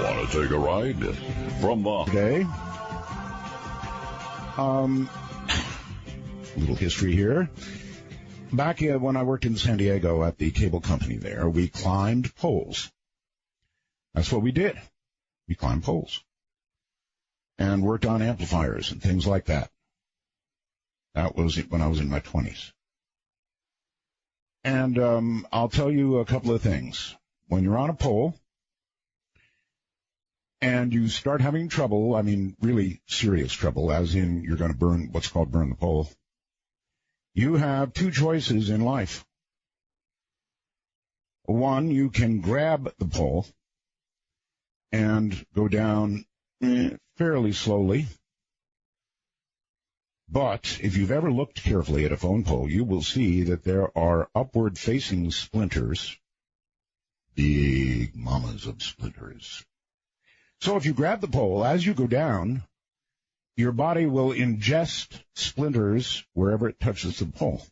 Want to take a ride from the day? Little history here. Back when I worked in San Diego at the cable company there, we climbed poles. That's what we did. We climbed poles and worked on amplifiers and things like that. That was when I was in my 20s. And I'll tell you a couple of things. When you're on a pole and you start having trouble, I mean really serious trouble, as in you're going to burn what's called burn the pole, you have two choices in life. One, you can grab the pole and go down fairly slowly. But if you've ever looked carefully at a phone pole, you will see that there are upward-facing splinters, big mamas of splinters. So if you grab the pole, as you go down, your body will ingest splinters wherever it touches the pole.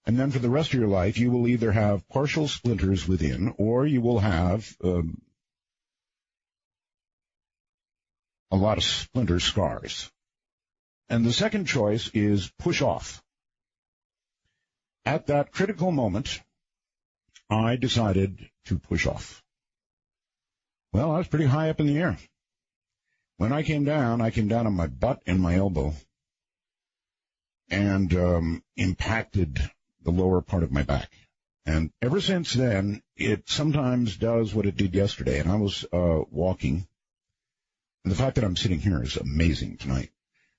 And then for the rest of your life, you will either have partial splinters within, or you will have a lot of splinter scars. And the second choice is push off. At that critical moment, I decided to push off. Well, I was pretty high up in the air. When I came down on my butt and my elbow and impacted the lower part of my back. And ever since then, it sometimes does what it did yesterday. And I was walking. And the fact that I'm sitting here is amazing tonight.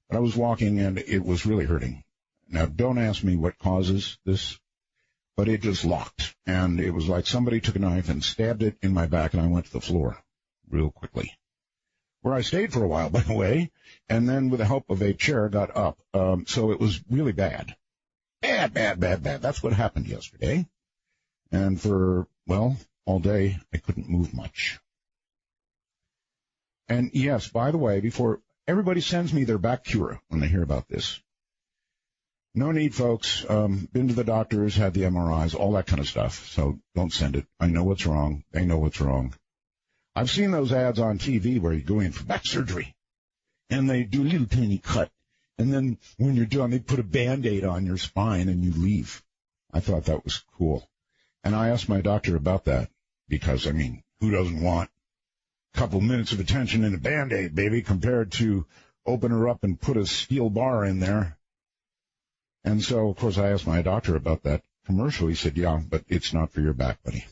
But I was walking, and it was really hurting. Now, don't ask me what causes this, but it just locked. And it was like somebody took a knife and stabbed it in my back, and I went to the floor real quickly, where I stayed for a while, by the way, and then with the help of a chair got up. So it was really bad. Bad. That's what happened yesterday. And for, well, all day, I couldn't move much. And yes, by the way, before everybody sends me their back cure when they hear about this. No need, folks. Been to the doctors, had the MRIs, all that kind of stuff. So don't send it. I know what's wrong. They know what's wrong. I've seen those ads on TV where you go in for back surgery, and they do a little tiny cut. And then when you're done, they put a Band-Aid on your spine and you leave. I thought that was cool. And I asked my doctor about that because, I mean, who doesn't want couple minutes of attention in a Band-Aid, baby, compared to open her up and put a steel bar in there. And so, of course, I asked my doctor about that commercial. He said, yeah, but it's not for your back, buddy.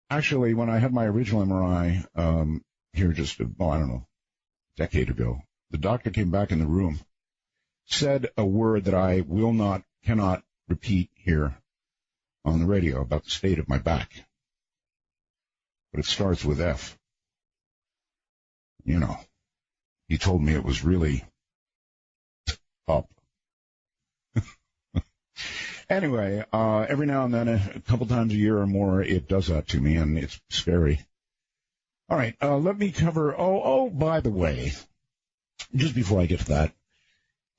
Actually, when I had my original MRI here just, a decade ago, the doctor came back in the room, said a word that I cannot repeat here on the radio about the state of my back. But it starts with F. You know, he told me it was really up. Anyway, every now and then, a couple times a year or more, it does that to me, and it's scary. All right, let me cover, by the way, just before I get to that,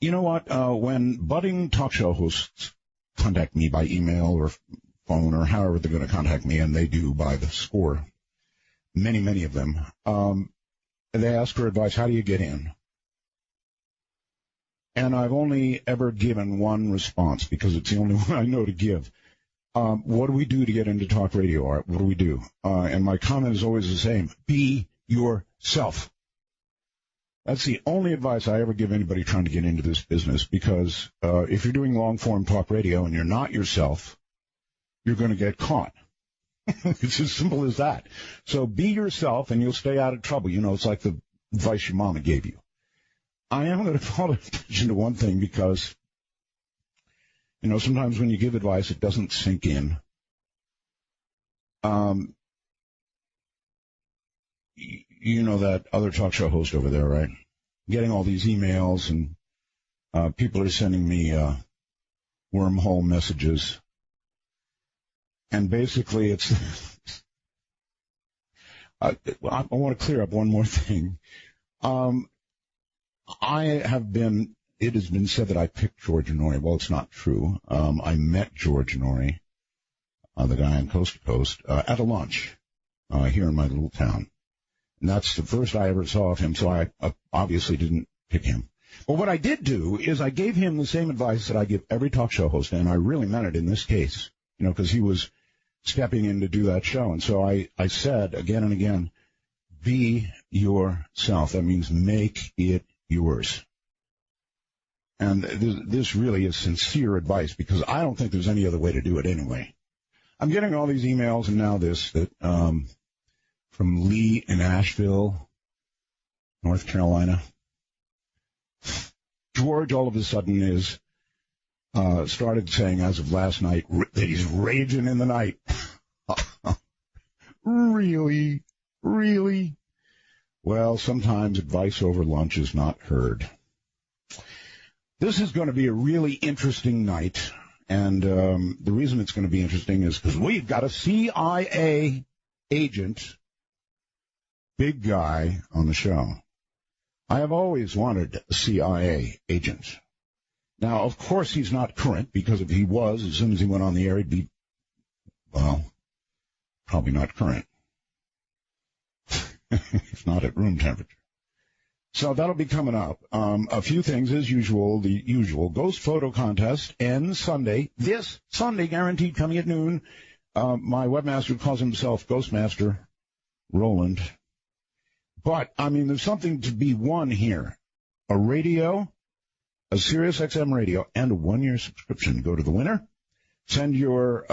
you know what, when budding talk show hosts contact me by email or phone or however they're going to contact me, and they do by the score, many of them, they ask for advice, how do you get in? And I've only ever given one response because it's the only one I know to give. What do we do to get into talk radio, Art? What do we do? And my comment is always the same. Be yourself. That's the only advice I ever give anybody trying to get into this business because if you're doing long-form talk radio and you're not yourself, you're going to get caught. It's as simple as that. So be yourself and you'll stay out of trouble. You know, it's like the advice your mama gave you. I am going to call attention to one thing because, you know, sometimes when you give advice, it doesn't sink in. You know that other talk show host over there, right? Getting all these emails and people are sending me wormhole messages. And basically it's I want to clear up one more thing. It has been said that I picked George Norrie. Well, it's not true. I met George Norrie the guy on Coast to Coast, at a lunch here in my little town. And that's the first I ever saw of him, so I obviously didn't pick him. But what I did do is I gave him the same advice that I give every talk show host, and I really meant it in this case, because he was stepping in to do that show. And so I said again and again, be yourself. That means make it yours. And this really is sincere advice, because I don't think there's any other way to do it anyway. I'm getting all these emails and now this from Lee in Asheville, North Carolina. George all of a sudden is started saying as of last night that he's raging in the night. Really? Really? Well, sometimes advice over lunch is not heard. This is going to be a really interesting night, and the reason it's going to be interesting is because we've got a CIA agent, big guy, on the show. I have always wanted a CIA agent. Now, of course, he's not current, because if he was, as soon as he went on the air, he'd be, well, probably not current. If not at room temperature. So that'll be coming up. A few things as usual. The usual ghost photo contest ends Sunday. This Sunday, guaranteed, coming at noon. My webmaster calls himself Ghostmaster Roland. But, there's something to be won here. A radio, a Sirius XM radio, and a 1-year subscription. Go to the winner. Send your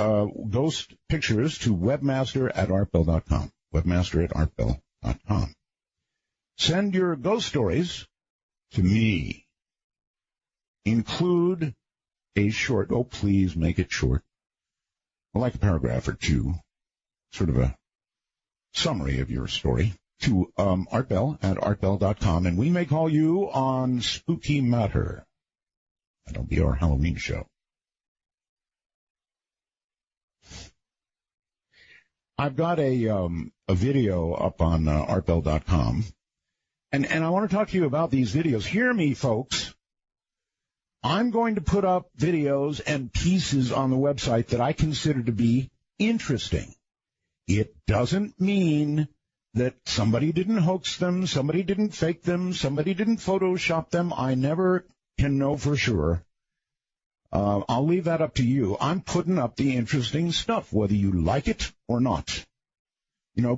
ghost pictures to webmaster@artbell.com. Webmaster@artbell.com. Send your ghost stories to me. Include a short, please make it short, like a paragraph or two, sort of a summary of your story, to artbell@artbell.com, and we may call you on Spooky Matter. That'll be our Halloween show. I've got a video up on artbell.com. And I want to talk to you about these videos. Hear me, folks. I'm going to put up videos and pieces on the website that I consider to be interesting. It doesn't mean that somebody didn't hoax them, somebody didn't fake them, somebody didn't Photoshop them. I never can know for sure. I'll leave that up to you. I'm putting up the interesting stuff, whether you like it or not.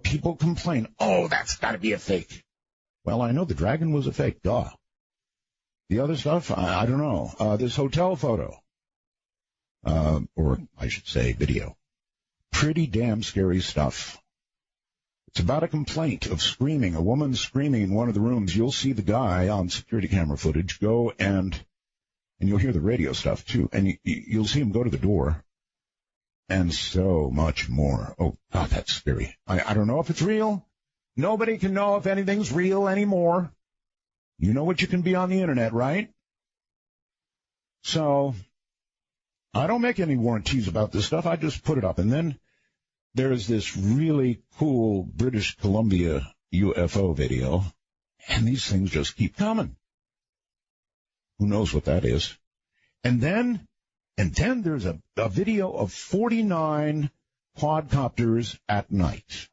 People complain, that's got to be a fake. Well, I know the dragon was a fake, duh. The other stuff, I don't know. This hotel photo, or I should say video, pretty damn scary stuff. It's about a complaint of screaming, a woman screaming in one of the rooms. You'll see the guy on security camera footage go and you'll hear the radio stuff too, and you'll see him go to the door, and so much more. Oh, God, that's scary. I don't know if it's real. Nobody can know if anything's real anymore. You know what you can be on the internet, right? So, I don't make any warranties about this stuff. I just put it up. And then there's this really cool British Columbia UFO video, and these things just keep coming. Who knows what that is? And then there's a video of 49 quadcopters at night.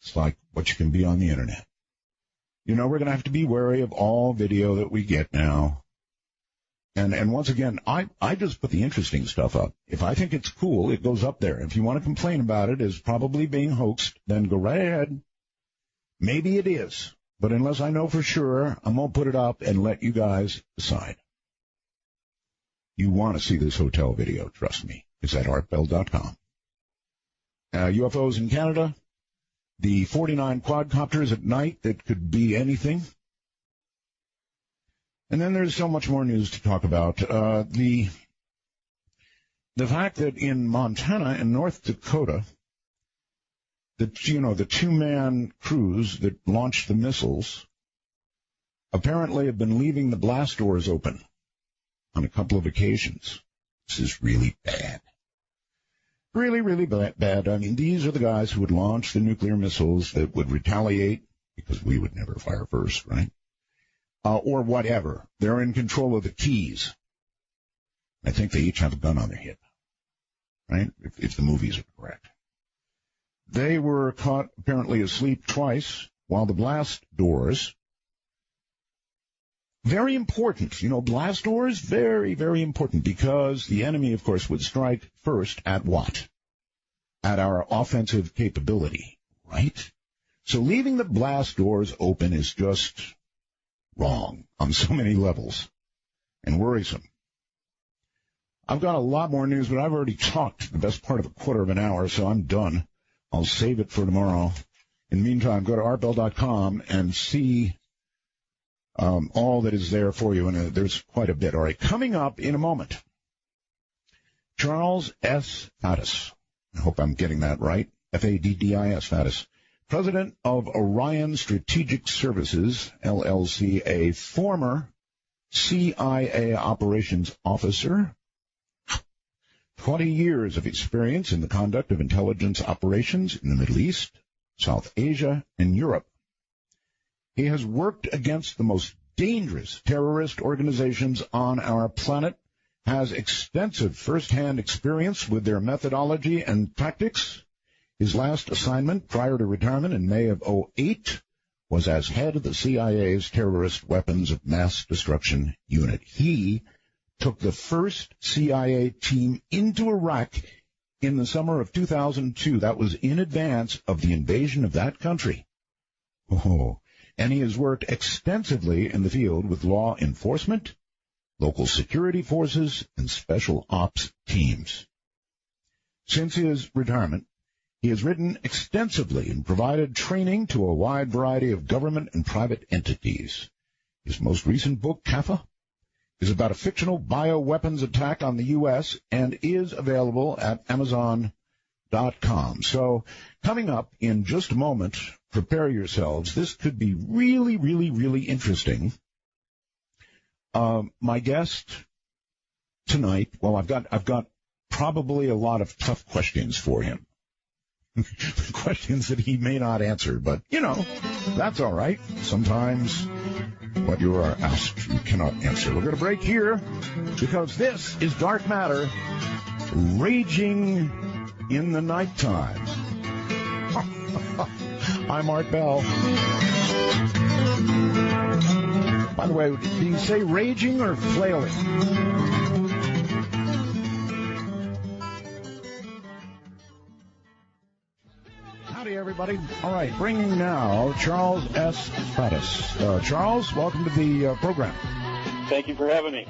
It's like what you can be on the internet. We're going to have to be wary of all video that we get now. And once again, I just put the interesting stuff up. If I think it's cool, it goes up there. If you want to complain about it as probably being hoaxed, then go right ahead. Maybe it is. But unless I know for sure, I'm going to put it up and let you guys decide. You want to see this hotel video, trust me. It's at artbell.com. UFOs in Canada. The 49 quadcopters at night that could be anything. And then there's so much more news to talk about. The fact that in Montana and North Dakota, the 2-man crews that launched the missiles apparently have been leaving the blast doors open on a couple of occasions. This is really bad. Really, really bad. These are the guys who would launch the nuclear missiles that would retaliate, because we would never fire first, right? Or whatever. They're in control of the keys. I think they each have a gun on their hip. right? If the movies are correct. They were caught apparently asleep twice while the blast doors, very important, blast doors, very, very important, because the enemy, of course, would strike first at what? At our offensive capability, right? So leaving the blast doors open is just wrong on so many levels and worrisome. I've got a lot more news, but I've already talked the best part of a quarter of an hour, so I'm done. I'll save it for tomorrow. In the meantime, go to artbell.com and see all that is there for you, and there's quite a bit. All right, coming up in a moment, Charles S. Faddis. I hope I'm getting that right. Faddis, Faddis. President of Orion Strategic Services, LLC, a former CIA operations officer, 20 years of experience in the conduct of intelligence operations in the Middle East, South Asia, and Europe. He has worked against the most dangerous terrorist organizations on our planet, has extensive first-hand experience with their methodology and tactics. His last assignment prior to retirement in May of 2008 was as head of the CIA's Terrorist Weapons of Mass Destruction Unit. He took the first CIA team into Iraq in the summer of 2002. That was in advance of the invasion of that country. And he has worked extensively in the field with law enforcement, local security forces, and special ops teams. Since his retirement, he has written extensively and provided training to a wide variety of government and private entities. His most recent book, CAFA, is about a fictional bioweapons attack on the U.S. and is available at Amazon.com. So coming up in just a moment, prepare yourselves. This could be really, really, really interesting. My guest tonight, well, I've got probably a lot of tough questions for him. Questions that he may not answer, but, that's all right. Sometimes what you are asked, you cannot answer. We're going to break here because this is Dark Matter, raging in the nighttime. I'm Art Bell. By the way, do you say raging or flailing? Howdy, everybody. All right, bringing now Charles S. Faddis. Charles, welcome to the program. Thank you for having me.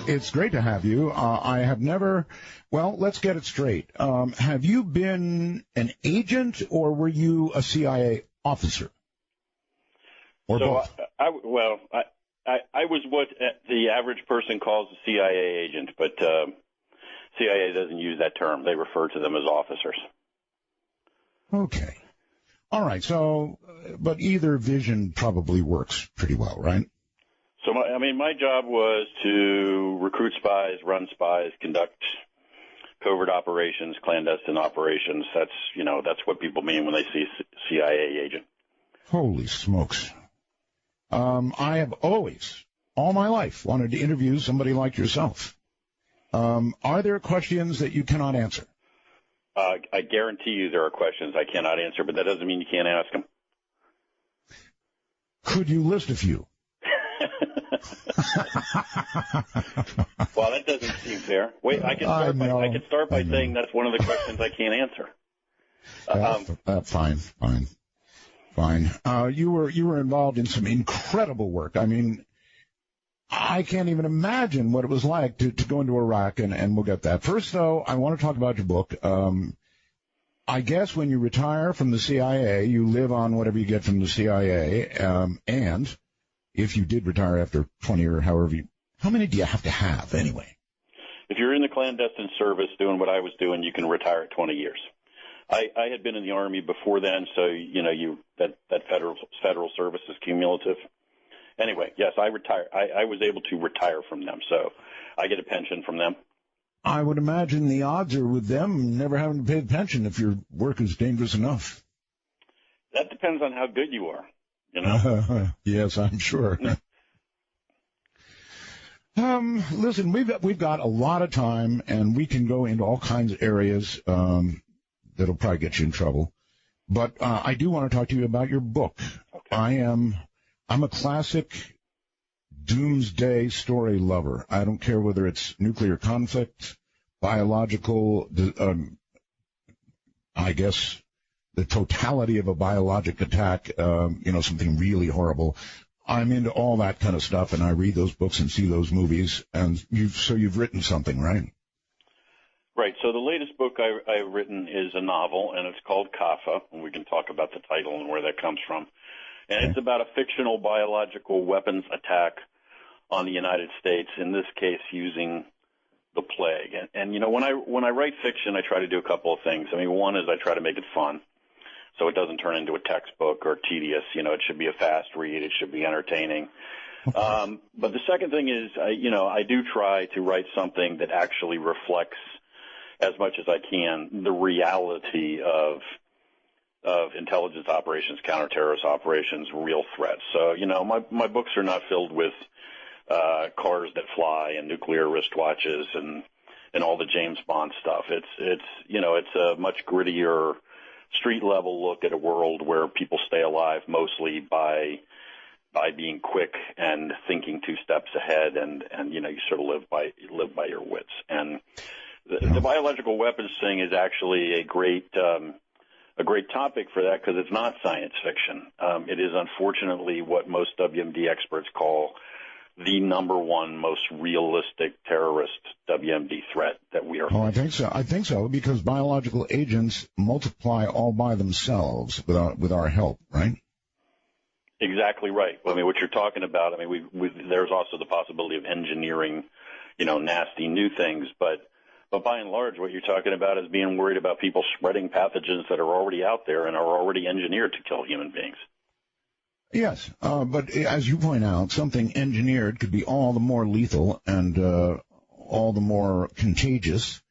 It's great to have you. I have never, well, let's get it straight. Have you been an agent or were you a CIA officer? Or both? I was what the average person calls a CIA agent, but CIA doesn't use that term. They refer to them as officers. Okay. All right. So, but either vision probably works pretty well, right? So, my job was to recruit spies, run spies, conduct covert operations, clandestine operations. That's what people mean when they see CIA agent. Holy smokes. I have always, all my life, wanted to interview somebody like yourself. Are there questions that you cannot answer? I guarantee you there are questions I cannot answer, but that doesn't mean you can't ask them. Could you list a few? Well, that doesn't seem fair. Wait, I can start by saying that's one of the questions I can't answer. Fine. You were involved in some incredible work. I mean, I can't even imagine what it was like to go into Iraq, and we'll get that. First, though, I want to talk about your book. I guess when you retire from the CIA, you live on whatever you get from the CIA, and if you did retire after 20 or however how many do you have to have anyway? If you're in the clandestine service doing what I was doing, you can retire at 20 years. I had been in the Army before then, so that federal service is cumulative. Anyway, yes, I retired. I was able to retire from them, so I get a pension from them. I would imagine the odds are with them never having to pay the pension if your work is dangerous enough. That depends on how good you are, Yes, I'm sure. Listen, we've got a lot of time, and we can go into all kinds of areas that'll probably get you in trouble. But I do want to talk to you about your book. Okay. I'm a classic doomsday story lover. I don't care whether it's nuclear conflict, biological, I guess the totality of a biologic attack, something really horrible. I'm into all that kind of stuff, and I read those books and see those movies. And you've written something, right? Right. So the latest book I've written is a novel, and it's called CAFA, and we can talk about the title and where that comes from. And It's about a fictional biological weapons attack on the United States, in this case using the plague. And when I write fiction, I try to do a couple of things. I mean, one is I try to make it fun, so it doesn't turn into a textbook or tedious. It should be a fast read. It should be entertaining. But the second thing is, I do try to write something that actually reflects, as much as I can, the reality of intelligence operations, counterterrorist operations, real threats. So, my books are not filled with cars that fly and nuclear wristwatches and all the James Bond stuff. It's a much grittier, street level look at a world where people stay alive mostly by being quick and thinking two steps ahead, and you sort of live by your wits. And the biological weapons thing is actually a great topic for that, because it's not science fiction. It is unfortunately what most WMD experts call the number one most realistic terrorist WMD threat that we are facing. Oh, I think so, because biological agents multiply all by themselves with our help, right? Exactly right. I mean, what you're talking about, I mean, there's also the possibility of engineering, nasty new things, but by and large, what you're talking about is being worried about people spreading pathogens that are already out there and are already engineered to kill human beings. Yes, but as you point out, something engineered could be all the more lethal and all the more contagious.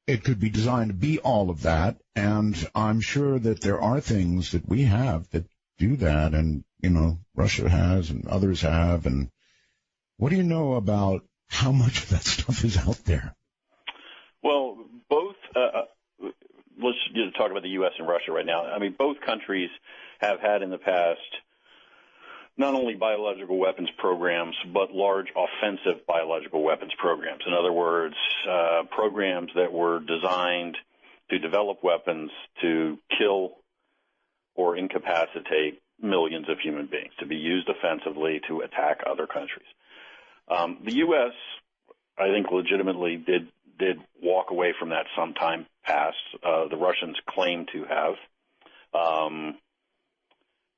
It could be designed to be all of that, and I'm sure that there are things that we have that do that, and, Russia has and others have. And what do you know about how much of that stuff is out there? Well, both let's talk about the U.S. and Russia right now. I mean, both countries have had in the past not only biological weapons programs, but large offensive biological weapons programs. In other words, programs that were designed to develop weapons to kill or incapacitate millions of human beings, to be used offensively to attack other countries. The U.S., I think, legitimately did walk away from that sometime past. The Russians claim to have.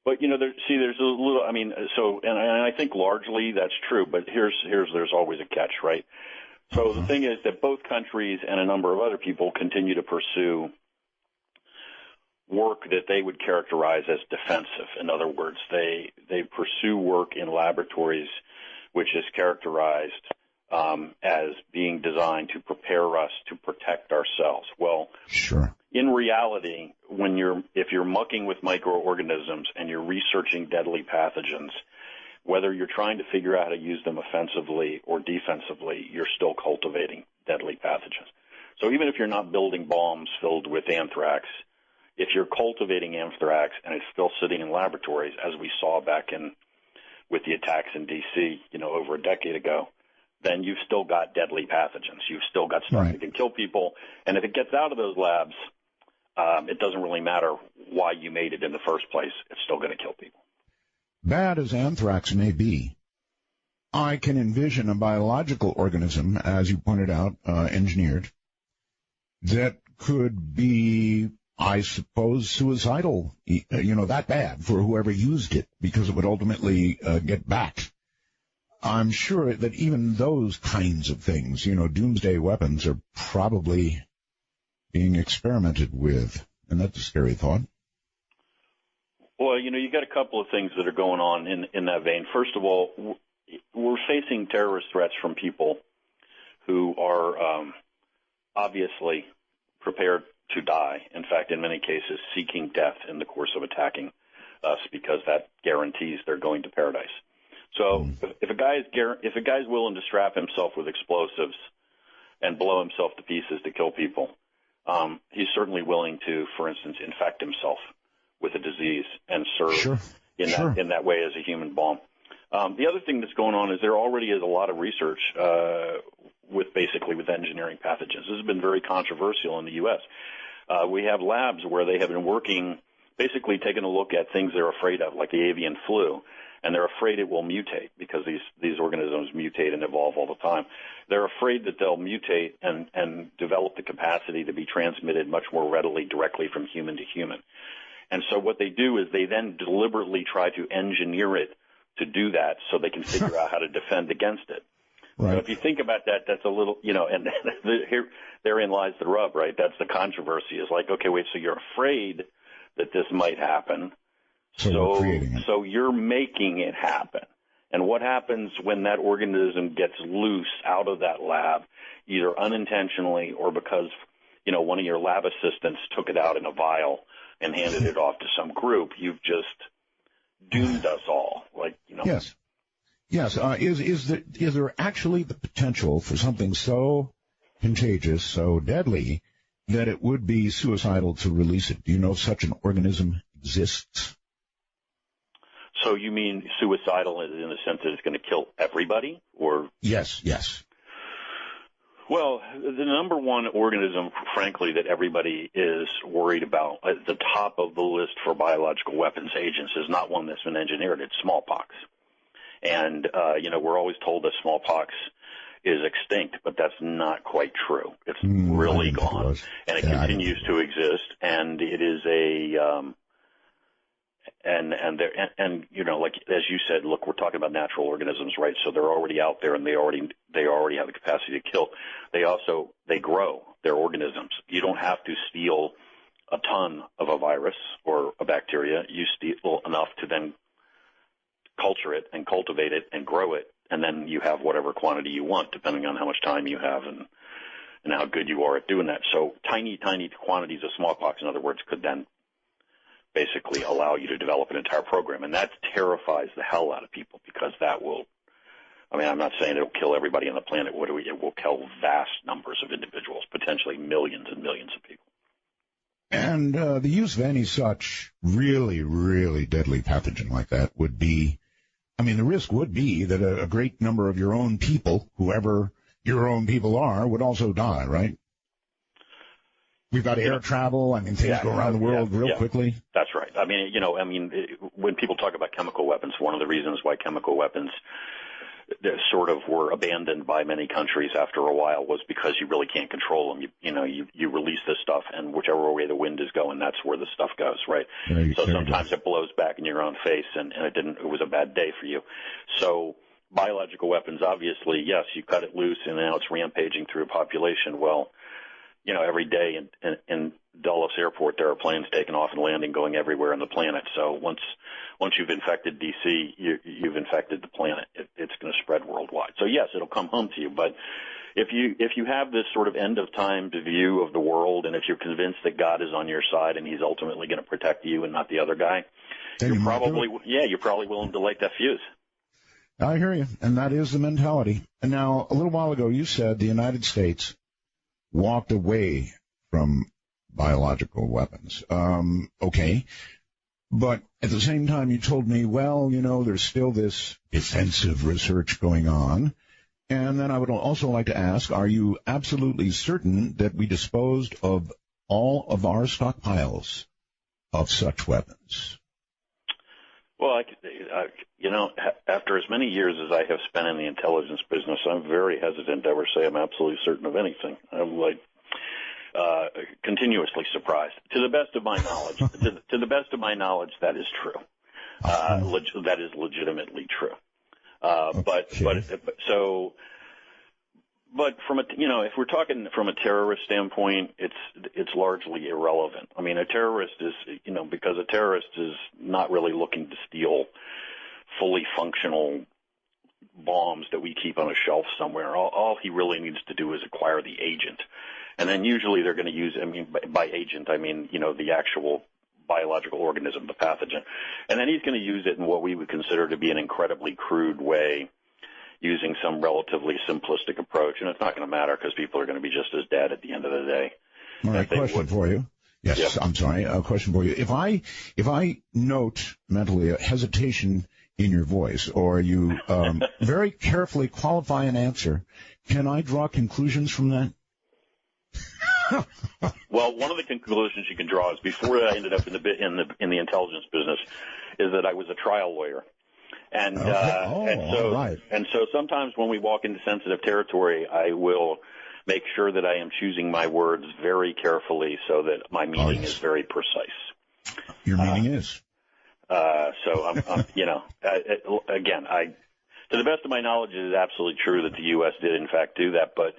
But, there's a little, and I think largely that's true, but there's always a catch, right? So the thing is that both countries and a number of other people continue to pursue work that they would characterize as defensive. In other words, they pursue work in laboratories which is characterized as being designed to prepare us to protect ourselves. Well, sure. In reality, if you're mucking with microorganisms and you're researching deadly pathogens, whether you're trying to figure out how to use them offensively or defensively, you're still cultivating deadly pathogens. So even if you're not building bombs filled with anthrax, if you're cultivating anthrax and it's still sitting in laboratories, as we saw back with the attacks in D.C., over a decade ago, then you've still got deadly pathogens. You've still got stuff that can kill people. And if it gets out of those labs, it doesn't really matter why you made it in the first place. It's still going to kill people. Bad as anthrax may be, I can envision a biological organism, as you pointed out, engineered, that could be, I suppose, suicidal, that bad for whoever used it, because it would ultimately get back. I'm sure that even those kinds of things, doomsday weapons, are probably being experimented with. And that's a scary thought. Well, you got a couple of things that are going on in that vein. First of all, we're facing terrorist threats from people who are obviously prepared to die. In fact, in many cases, seeking death in the course of attacking us, because that guarantees they're going to paradise. So if a guy's willing to strap himself with explosives and blow himself to pieces to kill people, he's certainly willing to, for instance, infect himself with a disease and serve in that way as a human bomb. The other thing that's going on is there already is a lot of research with engineering pathogens. This has been very controversial in the U.S. We have labs where they have been working, basically taking a look at things they're afraid of, like the avian flu, and they're afraid it will mutate because these organisms mutate and evolve all the time. They're afraid that they'll mutate and develop the capacity to be transmitted much more readily directly from human to human. And so what they do is they then deliberately try to engineer it to do that so they can figure out how to defend against it. Right. So if you think about that, that's a little, and therein lies the rub, right? That's the controversy. Is like, okay, wait, so you're afraid that this might happen, so you're making it happen. And what happens when that organism gets loose out of that lab, either unintentionally or because, one of your lab assistants took it out in a vial and handed it off to some group, you've just doomed us all. Yes. Yes. Is there actually the potential for something so contagious, so deadly, that it would be suicidal to release it? Do you know if such an organism exists? So you mean suicidal in the sense that it's going to kill everybody, or? Yes. Well, the number one organism, frankly, that everybody is worried about at the top of the list for biological weapons agents is not one that's been engineered. It's smallpox. And, we're always told that smallpox is extinct, but that's not quite true. It's really gone, and it continues to exist. And it is like as you said, look, we're talking about natural organisms, right? So they're already out there, and they already have the capacity to kill. They grow. They're organisms. You don't have to steal a ton of a virus or a bacteria. You steal enough to then culture it and cultivate it and grow it, and then you have whatever quantity you want, depending on how much time you have and how good you are at doing that. So tiny quantities of smallpox, in other words, could then basically allow you to develop an entire program, and that terrifies the hell out of people because that will. I mean, I'm not saying it'll kill everybody on the planet. It will kill vast numbers of individuals, potentially millions and millions of people. And the use of any such really, really deadly pathogen like that would be, the risk would be that a great number of your own people, whoever your own people are, would also die, right? We've got air travel. Things go around the world real quickly. That's right. When people talk about chemical weapons, one of the reasons why chemical weapons sort of were abandoned by many countries after a while was because you really can't control them. You release this stuff, and whichever way the wind is going, that's where the stuff goes, right? So sometimes it blows back in your own face, and it was a bad day for you. So biological weapons, obviously, yes, you cut it loose, and now it's rampaging through a population. Well, every day in Dulles Airport, there are planes taking off and landing, going everywhere on the planet. So once you've infected D.C., you've infected the planet. It's going to spread worldwide. So yes, it'll come home to you. But if you have this sort of end of time view of the world, and if you're convinced that God is on your side and He's ultimately going to protect you and not the other guy, you're probably willing to light that fuse. I hear you, and that is the mentality. And now, a little while ago, you said the United States walked away from biological weapons. Okay. But at the same time, you told me, well, there's still this defensive research going on. And then I would also like to ask, are you absolutely certain that we disposed of all of our stockpiles of such weapons? Well, after as many years as I have spent in the intelligence business, I'm very hesitant to ever say I'm absolutely certain of anything. I'm continuously surprised. To the best of my knowledge, that is true. That is legitimately true. But from if we're talking from a terrorist standpoint, it's largely irrelevant. I mean, a terrorist is, because a terrorist is not really looking to steal fully functional bombs that we keep on a shelf somewhere. All he really needs to do is acquire the agent. And then usually they're going to use, by agent, the actual biological organism, the pathogen. And then he's going to use it in what we would consider to be an incredibly crude way, using some relatively simplistic approach. And it's not going to matter because people are going to be just as dead at the end of the day. All right, question for you. Yes, yep. I'm sorry. A question for you. If I note mentally a hesitation in your voice, or you very carefully qualify an answer, can I draw conclusions from that? Well, one of the conclusions you can draw is before I ended up in the intelligence business, is that I was a trial lawyer, and so sometimes when we walk into sensitive territory, I will make sure that I am choosing my words very carefully so that my meaning is very precise. Your meaning is. So I'm again, to the best of my knowledge, it is absolutely true that the U.S. did in fact do that, but.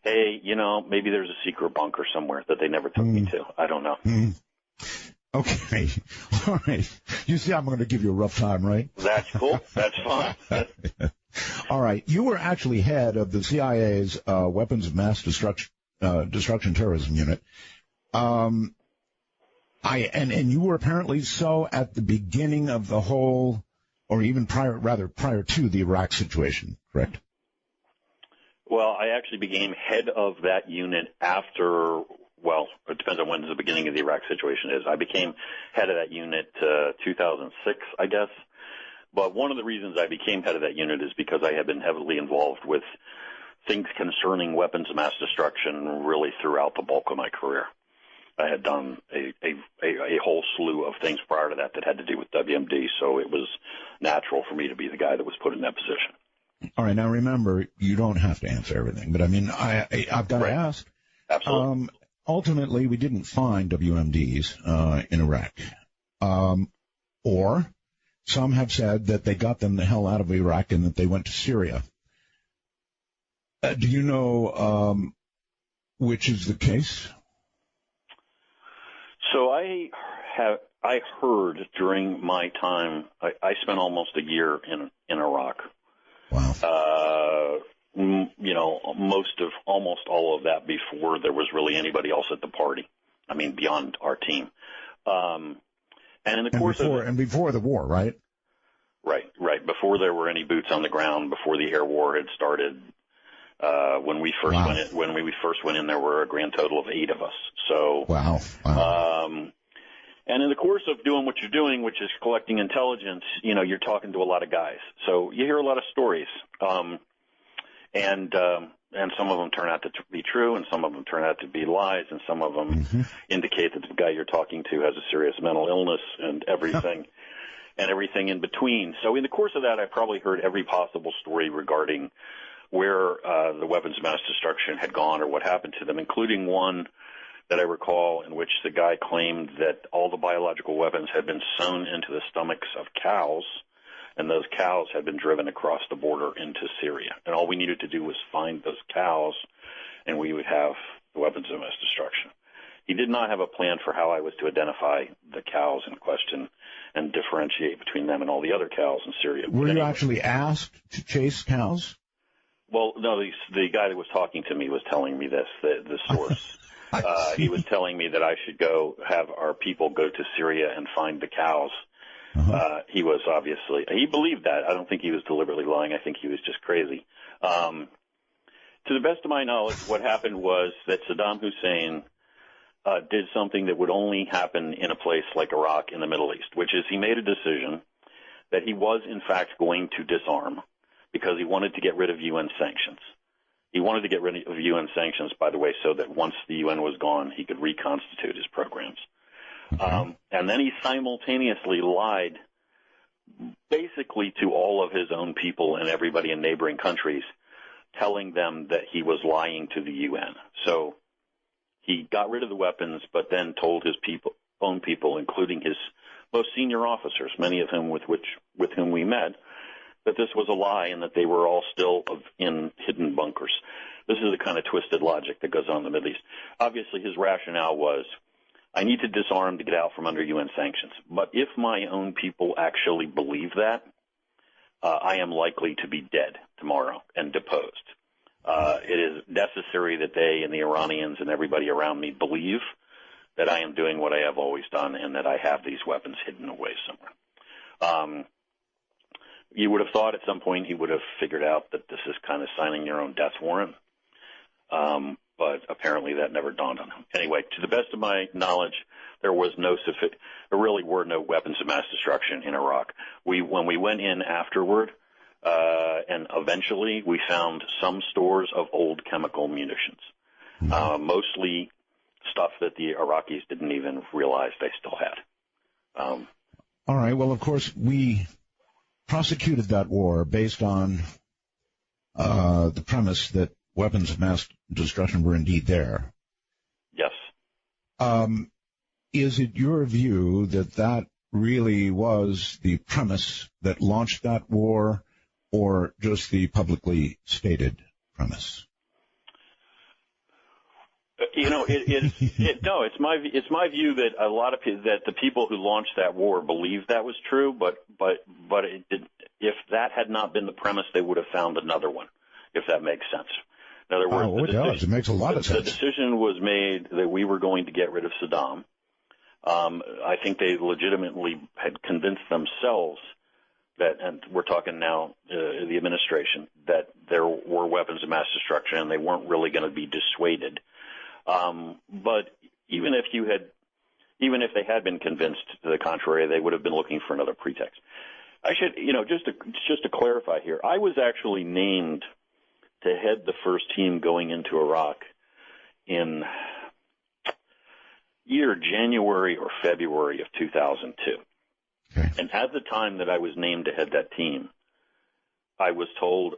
Hey, maybe there's a secret bunker somewhere that they never took me to. I don't know. Okay. All right. You see, I'm going to give you a rough time, right? That's cool. That's fine. All right. You were actually head of the CIA's Weapons of Mass Destruction Terrorism Unit. And you were apparently so at the beginning of the whole, or even prior to the Iraq situation, correct? Well, I actually became head of that unit after, well, it depends on when the beginning of the Iraq situation is. I became head of that unit 2006, I guess. But one of the reasons I became head of that unit is because I had been heavily involved with things concerning weapons of mass destruction really throughout the bulk of my career. I had done a whole slew of things prior to that had to do with WMD, so it was natural for me to be the guy that was put in that position. All right. Now, remember, you don't have to answer everything, but I mean, I've got to ask. Absolutely. Ultimately, we didn't find WMDs in Iraq, or some have said that they got them the hell out of Iraq and that they went to Syria. Do you know which is the case? So I heard during my time, I spent almost a year in Iraq. Wow. Almost all of that before there was really anybody else at the party. I mean, beyond our team. And in the course before the war, right? Right. Before there were any boots on the ground, before the air war had started. When we first went in, there were a grand total of 8 of us. So. Wow. And in the course of doing what you're doing, which is collecting intelligence, you're talking to a lot of guys. So you hear a lot of stories. And some of them turn out to be true, and some of them turn out to be lies, and some of them indicate that the guy you're talking to has a serious mental illness and everything, and everything in between. So in the course of that, I probably heard every possible story regarding where the weapons of mass destruction had gone or what happened to them, including one that I recall in which the guy claimed that all the biological weapons had been sewn into the stomachs of cows, and those cows had been driven across the border into Syria. And all we needed to do was find those cows, and we would have the weapons of mass destruction. He did not have a plan for how I was to identify the cows in question and differentiate between them and all the other cows in Syria. Were you actually asked to chase cows? Well, no, the guy that was talking to me was telling me this, the source. He was telling me that I should have our people go to Syria and find the cows. He was he believed that. I don't think he was deliberately lying. I think he was just crazy. To the best of my knowledge, what happened was that Saddam Hussein did something that would only happen in a place like Iraq in the Middle East, which is he made a decision that he was, in fact, going to disarm because he wanted to get rid of UN sanctions. He wanted to get rid of UN sanctions, by the way, so that once the UN was gone, he could reconstitute his programs. And then he simultaneously lied basically to all of his own people and everybody in neighboring countries, telling them that he was lying to the UN. So he got rid of the weapons, but then told his own people, including his most senior officers, many of whom with whom we met, that this was a lie and that they were all still in hidden bunkers. This is the kind of twisted logic that goes on in the Middle East. Obviously, his rationale was, I need to disarm to get out from under UN sanctions. But if my own people actually believe that, I am likely to be dead tomorrow and deposed. It is necessary that they and the Iranians and everybody around me believe that I am doing what I have always done and that I have these weapons hidden away somewhere. You would have thought at some point he would have figured out that this is kind of signing your own death warrant, but apparently that never dawned on him. Anyway, to the best of my knowledge, there really were no weapons of mass destruction in Iraq. When we went in afterward, and eventually we found some stores of old chemical munitions, mostly stuff that the Iraqis didn't even realize they still had. All right. Well, of course, we prosecuted that war based on the premise that weapons of mass destruction were indeed there. Yes. Is it your view that that really was the premise that launched that war, or just the publicly stated premise? No, it's my view that a lot of that the people who launched that war believed that was true, but if that had not been the premise, they would have found another one, if that makes sense. In other words, it does. It makes a lot of sense. The decision was made that we were going to get rid of Saddam. I think they legitimately had convinced themselves that, and we're talking now, the administration, that there were weapons of mass destruction and they weren't really going to be dissuaded. But even if they had been convinced to the contrary, they would have been looking for another pretext. I should, just to clarify here, I was actually named to head the first team going into Iraq in either January or February of 2002. Okay. And at the time that I was named to head that team, I was told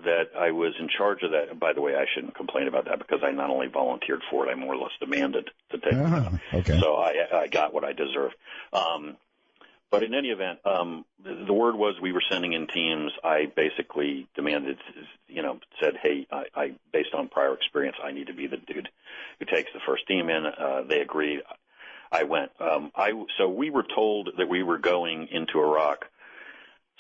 that I was in charge of that. And by the way, I shouldn't complain about that because I not only volunteered for it, I more or less demanded to take it. Okay. So I got what I deserved. But in any event, the word was we were sending in teams. I basically demanded, said, hey, I based on prior experience, I need to be the dude who takes the first team in. They agreed. I went. So we were told that we were going into Iraq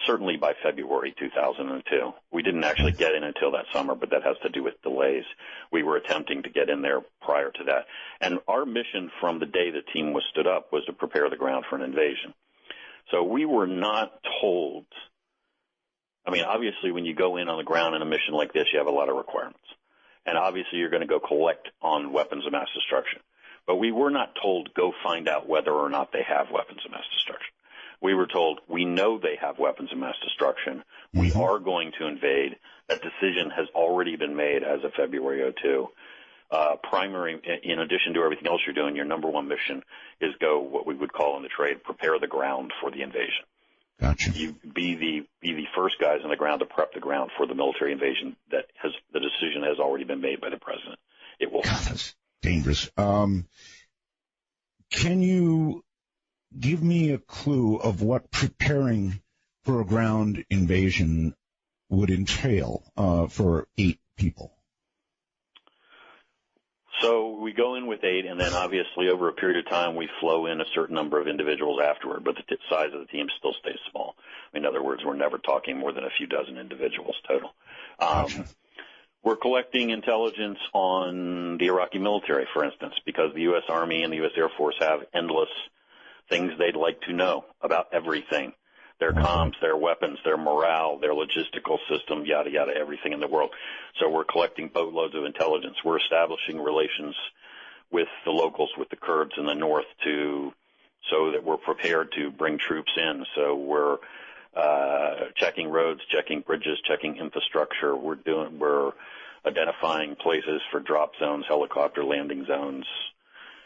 certainly by February 2002. We didn't actually get in until that summer, but that has to do with delays. We were attempting to get in there prior to that. And our mission from the day the team was stood up was to prepare the ground for an invasion. So we were not told. I mean, obviously, when you go in on the ground in a mission like this, you have a lot of requirements. And obviously, you're going to go collect on weapons of mass destruction. But we were not told, go find out whether or not they have weapons of mass destruction. We were told, we know they have weapons of mass destruction. We are going to invade. That decision has already been made as of February 2002. Primary, in addition to everything else you're doing, your number one mission is go, what we would call in the trade, prepare the ground for the invasion. Gotcha. You be the first guys on the ground to prep the ground for the military invasion that the decision has already been made by the president. It will. God, that's dangerous. Can you give me a clue of what preparing for a ground invasion would entail for 8 people? So we go in with 8, and then obviously over a period of time we flow in a certain number of individuals afterward, but the size of the team still stays small. In other words, we're never talking more than a few dozen individuals total. Gotcha. We're collecting intelligence on the Iraqi military, for instance, because the U.S. Army and the U.S. Air Force have endless things they'd like to know about everything. Their comms, their weapons, their morale, their logistical system, yada, yada, everything in the world. So we're collecting boatloads of intelligence. We're establishing relations with the locals, with the Kurds in the north, so that we're prepared to bring troops in. So we're checking roads, checking bridges, checking infrastructure. We're identifying places for drop zones, helicopter landing zones.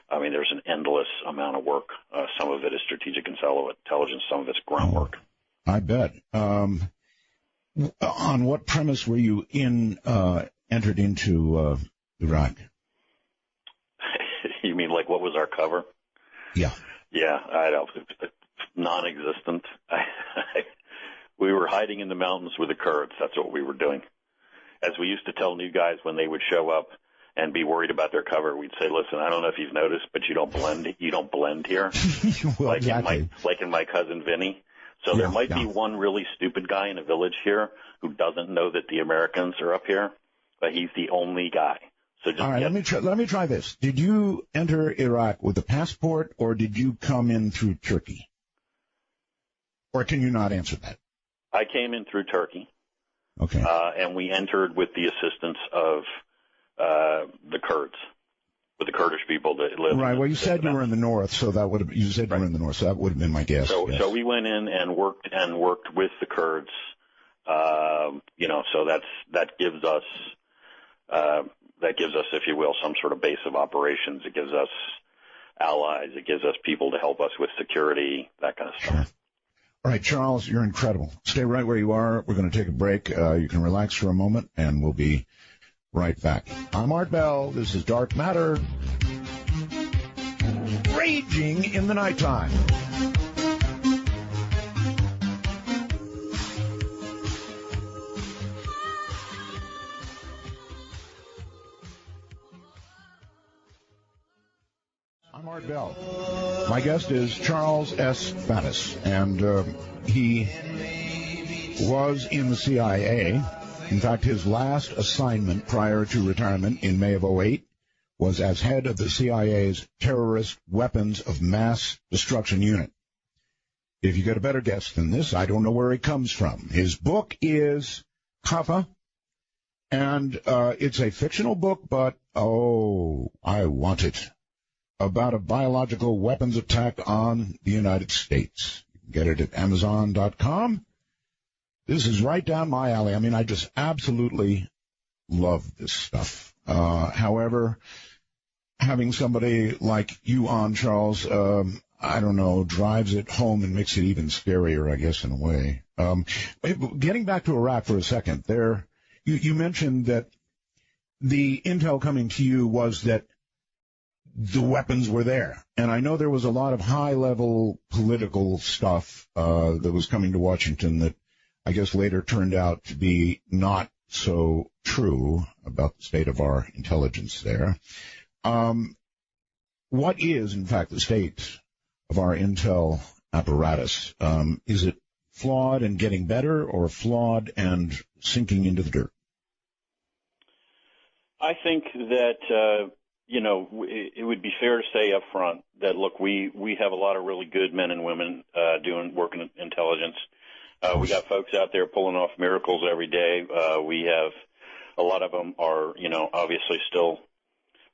I mean, there's an endless amount of work. Some of it is strategic intelligence. Some of it's groundwork. I bet. On what premise were you entered into Iraq? You mean like what was our cover? Yeah. Yeah, non-existent. We were hiding in the mountains with the Kurds. That's what we were doing. As we used to tell new guys when they would show up and be worried about their cover, we'd say, listen, I don't know if you've noticed, but you don't blend here. Well, like exactly. in my cousin Vinny. So there might be one really stupid guy in a village here who doesn't know that the Americans are up here, but he's the only guy. So just all right, let me try this. Did you enter Iraq with a passport, or did you come in through Turkey? Or can you not answer that? I came in through Turkey. Okay. And we entered with the assistance of the Kurds, with the Kurdish people that live. Right. Well, you said you were in the north, so that would have. You said you were in the north, so that would have been my guess. So, yes. so we went in and worked with the Kurds. So that gives us, if you will, some sort of base of operations. It gives us allies. It gives us people to help us with security, that kind of stuff. Sure. All right, Charles, you're incredible. Stay right where you are. We're going to take a break. You can relax for a moment, and we'll be right back. I'm Art Bell. This is Dark Matter, raging in the nighttime. I'm Art Bell. My guest is Charles S. Faddis, and he was in the CIA. In fact, his last assignment prior to retirement in May of 2008 was as head of the CIA's Terrorist Weapons of Mass Destruction Unit. If you get a better guess than this, I don't know where he comes from. His book is Kafa, and it's a fictional book, but, I want it, about a biological weapons attack on the United States. You can get it at Amazon.com. This is right down my alley. I mean, I just absolutely love this stuff. However, having somebody like you on, Charles, I don't know, drives it home and makes it even scarier, I guess, in a way. Getting back to Iraq for a second, you mentioned that the intel coming to you was that the weapons were there. And I know there was a lot of high-level political stuff that was coming to Washington that I guess later turned out to be not so true about the state of our intelligence there. What is, in fact, the state of our intel apparatus? Is it flawed and getting better, or flawed and sinking into the dirt? I think that, it would be fair to say up front that, look, we have a lot of really good men and women working in intelligence. We got folks out there pulling off miracles every day. We have a lot of them are, obviously still,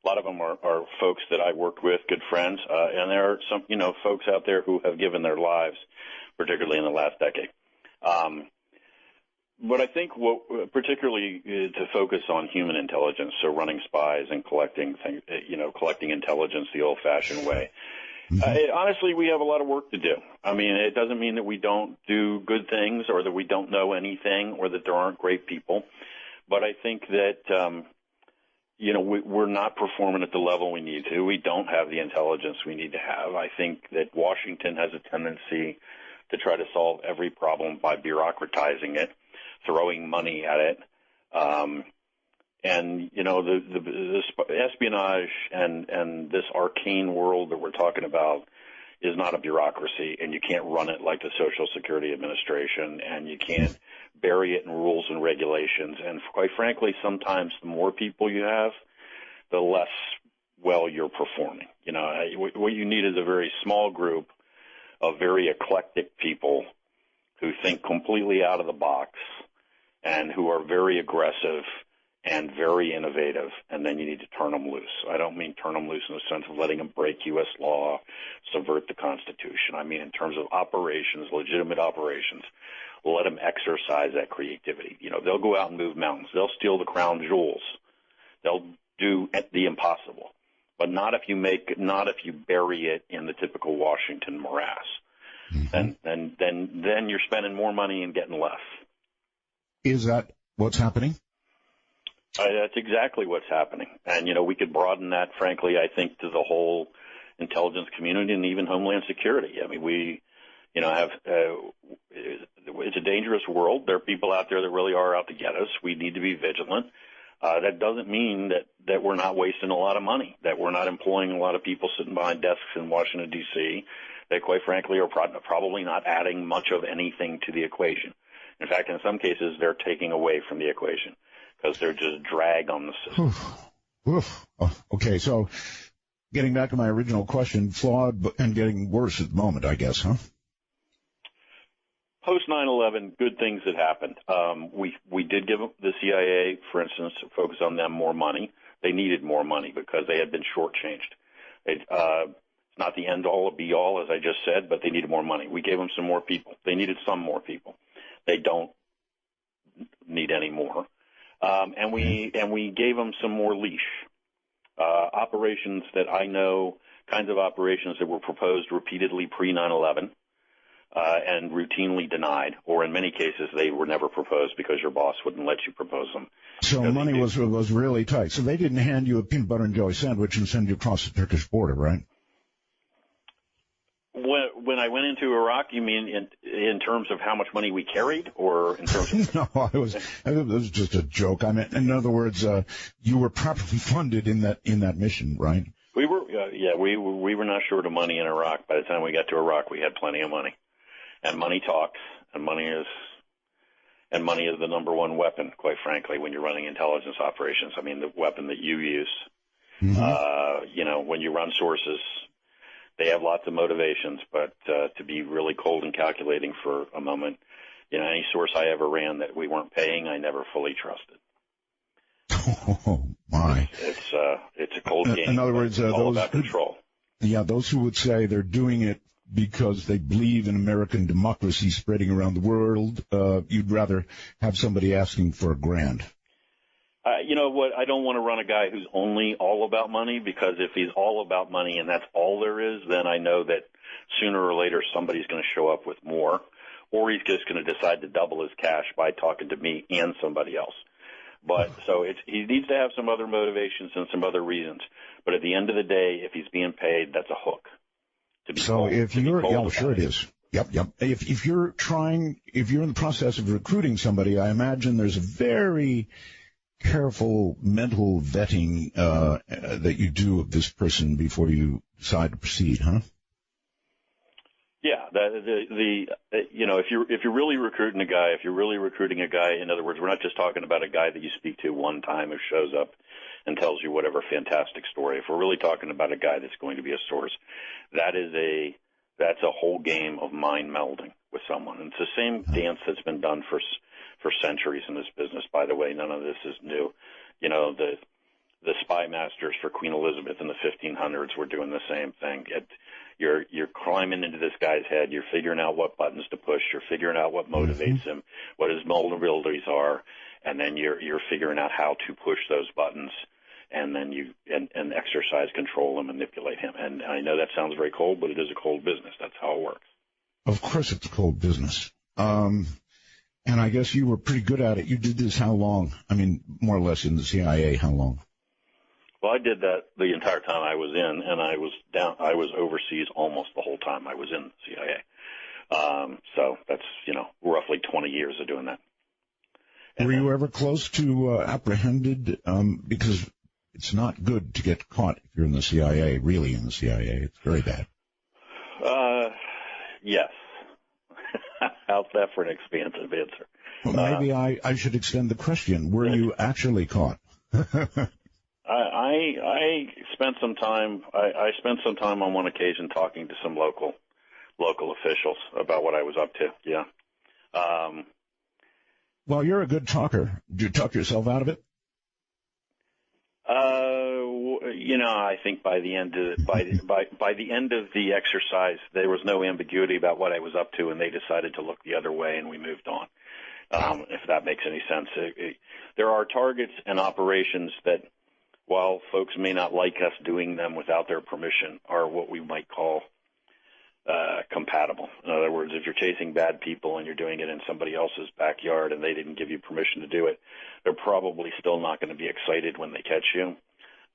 a lot of them are folks that I worked with, good friends, and there are some, folks out there who have given their lives, particularly in the last decade. But I think particularly to focus on human intelligence, so running spies and collecting things, collecting intelligence the old-fashioned way. Honestly, we have a lot of work to do. I mean, it doesn't mean that we don't do good things or that we don't know anything or that there aren't great people. But I think that, we're not performing at the level we need to. We don't have the intelligence we need to have. I think that Washington has a tendency to try to solve every problem by bureaucratizing it, throwing money at it. And, the espionage and this arcane world that we're talking about is not a bureaucracy, and you can't run it like the Social Security Administration, and you can't bury it in rules and regulations. And quite frankly, sometimes the more people you have, the less well you're performing. What you need is a very small group of very eclectic people who think completely out of the box and who are very aggressive and very innovative, and then you need to turn them loose. I don't mean turn them loose in the sense of letting them break U.S. law, subvert the Constitution. I mean in terms of operations, legitimate operations. Let them exercise that creativity. They'll go out and move mountains. They'll steal the crown jewels. They'll do the impossible, but not if you bury it in the typical Washington morass. Mm-hmm. Then you're spending more money and getting less. Is that what's happening? That's exactly what's happening. And, we could broaden that, frankly, I think, to the whole intelligence community and even Homeland Security. I mean, we, have, it's a dangerous world. There are people out there that really are out to get us. We need to be vigilant. That doesn't mean that we're not wasting a lot of money, that we're not employing a lot of people sitting behind desks in Washington, D.C., that, quite frankly, are probably not adding much of anything to the equation. In fact, in some cases, they're taking away from the equation, because they're just drag on the system. Oof. Oh, okay, so getting back to my original question, flawed and getting worse at the moment, I guess, huh? Post 9/11, good things that happened. We did give the CIA, for instance, focus on them more money. They needed more money because they had been shortchanged. It's not the end all or be all, as I just said, but they needed more money. We gave them some more people. They needed some more people. They don't need any more. And we gave them some more leash. Operations that I know, kinds of operations that were proposed repeatedly pre 9/11. And routinely denied, or in many cases they were never proposed because your boss wouldn't let you propose them. So money was really tight. So they didn't hand you a peanut butter and jelly sandwich and send you across the Turkish border, right? When I went into Iraq, you mean in terms of how much money we carried, or in terms of? No, it was just a joke. I mean, in other words, you were properly funded in that mission, right? We were, we were not short of money in Iraq. By the time we got to Iraq, we had plenty of money. And money talks, and money is the number one weapon, quite frankly, when you're running intelligence operations. I mean, the weapon that you use. Mm-hmm. When you run sources, they have lots of motivations, but to be really cold and calculating for a moment, any source I ever ran that we weren't paying, I never fully trusted. Oh my! It's a cold game. In other words, it's all about control. Yeah, those who would say they're doing it because they believe in American democracy spreading around the world, you'd rather have somebody asking for $1,000. You know what? I don't want to run a guy who's only all about money, because if he's all about money and that's all there is, then I know that sooner or later somebody's going to show up with more, or he's just going to decide to double his cash by talking to me and somebody else. But so he needs to have some other motivations and some other reasons. But at the end of the day, if he's being paid, that's a hook. So if you're, sure it is. Yep. If you're in the process of recruiting somebody, I imagine there's a very careful mental vetting that you do of this person before you decide to proceed, huh? Yeah, if you're really recruiting a guy, in other words, we're not just talking about a guy that you speak to one time who shows up and tells you whatever fantastic story. If we're really talking about a guy that's going to be a source, that's a whole game of mind melding with someone. And it's the same dance that's been done for centuries in this business. By the way, none of this is new. The spy masters for Queen Elizabeth in the 1500s were doing the same thing. You're climbing into this guy's head. You're figuring out what buttons to push. You're figuring out what motivates him, what his vulnerabilities are, and then you're figuring out how to push those buttons, and then you exercise control and manipulate him. And I know that sounds very cold, but it is a cold business. That's how it works. Of course it's a cold business. And I guess you were pretty good at it. You did this how long? I mean, more or less in the CIA, how long? Well, I did that the entire time I was in, and I was overseas almost the whole time I was in the CIA. So that's, roughly 20 years of doing that. And were you ever close to apprehended? Because it's not good to get caught if you're in the CIA, really in the CIA. It's very bad. Yes. How's that for an expansive answer? Well, maybe I should extend the question. Were you actually caught? I spent some time. I spent some time on one occasion talking to some local officials about what I was up to. Yeah. Well, you're a good talker. Did you talk yourself out of it? I think by the end of the exercise, there was no ambiguity about what I was up to, and they decided to look the other way, and we moved on. If that makes any sense, there are targets and operations that, while folks may not like us doing them without their permission, are what we might call compatible. In other words, if you're chasing bad people and you're doing it in somebody else's backyard and they didn't give you permission to do it, they're probably still not going to be excited when they catch you,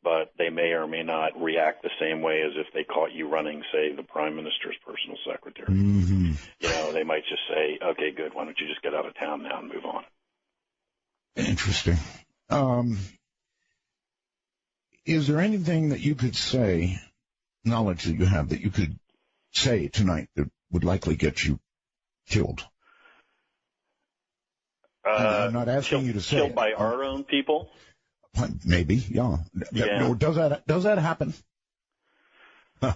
but they may or may not react the same way as if they caught you running, say, the Prime Minister's personal secretary. Mm-hmm. They might just say, okay, good, why don't you just get out of town now and move on. Interesting. Is there anything that you could say, knowledge that you have, that you could say tonight that would likely get you killed? I'm not asking you to say killed by our own people? maybe, yeah. Yeah. Does that happen? I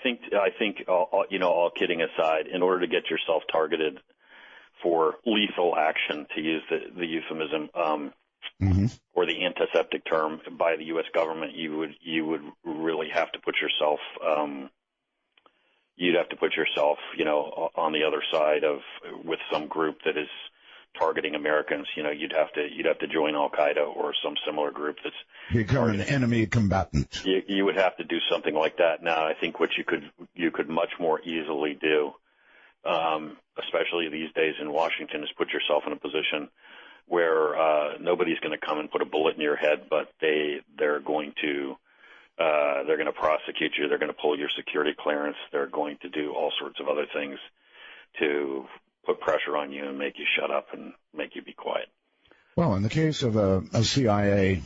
think, all kidding aside, in order to get yourself targeted for lethal action, to use the euphemism, or the antiseptic term by the U.S. government, you would really have to put yourself, on the other side with some group that is targeting Americans. You'd have to join Al Qaeda or some similar group that's become an enemy combatant. You would have to do something like that. Now, I think what you could much more easily do, especially these days in Washington, is put yourself in a position where nobody's going to come and put a bullet in your head, but they're going to prosecute you. They're going to pull your security clearance. They're going to do all sorts of other things to put pressure on you and make you shut up and make you be quiet. Well, in the case of a CIA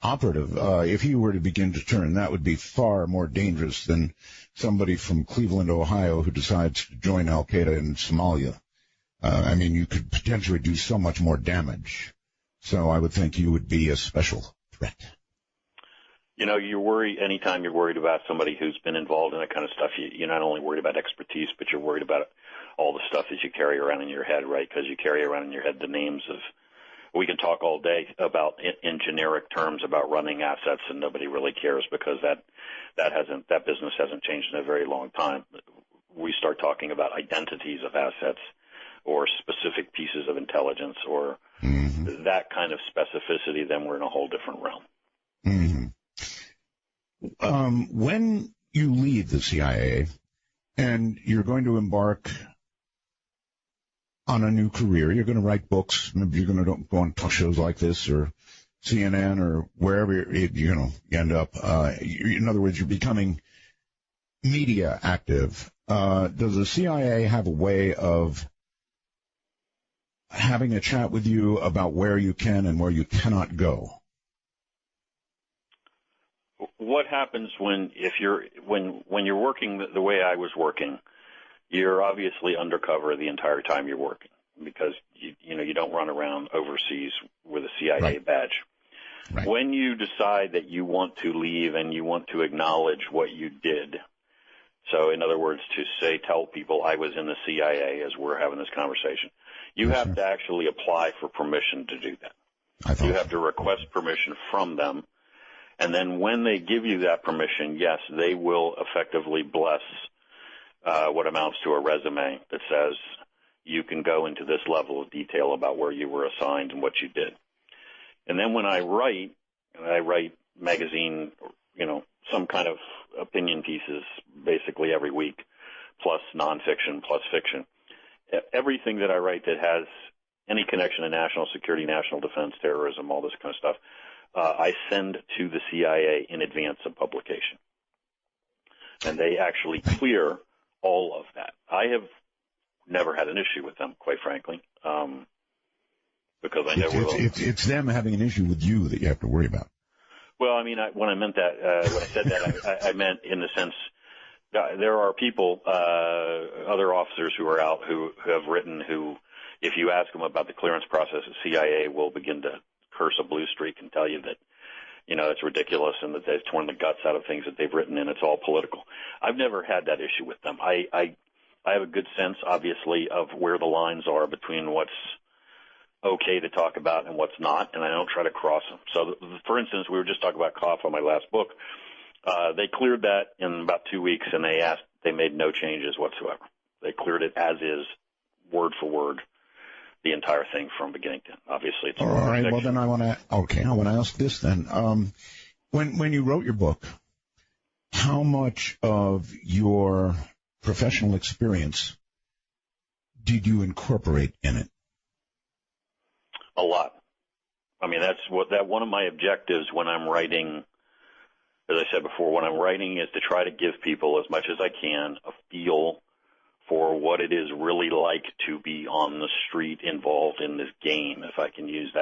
operative, if he were to begin to turn, that would be far more dangerous than somebody from Cleveland, Ohio, who decides to join Al Qaeda in Somalia. You could potentially do so much more damage. So I would think you would be a special threat. You worry anytime you're worried about somebody who's been involved in that kind of stuff. You're not only worried about expertise, but you're worried about all the stuff that you carry around in your head, right? Because you carry around in your head the names of. We can talk all day about in generic terms about running assets, and nobody really cares because that business hasn't changed in a very long time. We start talking about identities of assets or specific pieces of intelligence or that kind of specificity, then we're in a whole different realm. When you leave the CIA and you're going to embark on a new career, you're going to write books, maybe you're going to go on talk shows like this or CNN or wherever you end up. In other words, you're becoming media active. Does the CIA have a way of having a chat with you about where you can and where you cannot go? What happens when you're working the way I was working? You're obviously undercover the entire time you're working because you don't run around overseas with a CIA badge. Right. When you decide that you want to leave and you want to acknowledge what you did, so in other words, to tell people I was in the CIA as we're having this conversation, you have to actually apply for permission to do that. You have to request permission from them. And then when they give you that permission, yes, they will effectively bless what amounts to a resume that says you can go into this level of detail about where you were assigned and what you did. And then when I write magazine, some kind of opinion pieces basically every week, plus nonfiction, plus fiction. Everything that I write that has any connection to national security, national defense, terrorism, all this kind of stuff, I send to the CIA in advance of publication. And they actually clear all of that. I have never had an issue with them, quite frankly, because I know it's them having an issue with you that you have to worry about. Well, when I meant that, when I said that, I meant in the sense there are people, other officers who are out who have written who, if you ask them about the clearance process, the CIA will begin to curse a blue streak and tell you that, it's ridiculous and that they've torn the guts out of things that they've written and it's all political. I've never had that issue with them. I have a good sense, obviously, of where the lines are between what's okay to talk about and what's not, and I don't try to cross them. So, for instance, we were just talking about cough on my last book. They cleared that in about 2 weeks, and they made no changes whatsoever. They cleared it as is, word for word, the entire thing from beginning to end. Obviously, it's all right. Well, then I want to ask this then. When you wrote your book, how much of your professional experience did you incorporate in it? A lot. That's one of my objectives when I'm writing. As I said before, when I'm writing is to try to give people as much as I can a feel for what it is really like to be on the street involved in this game, if I can use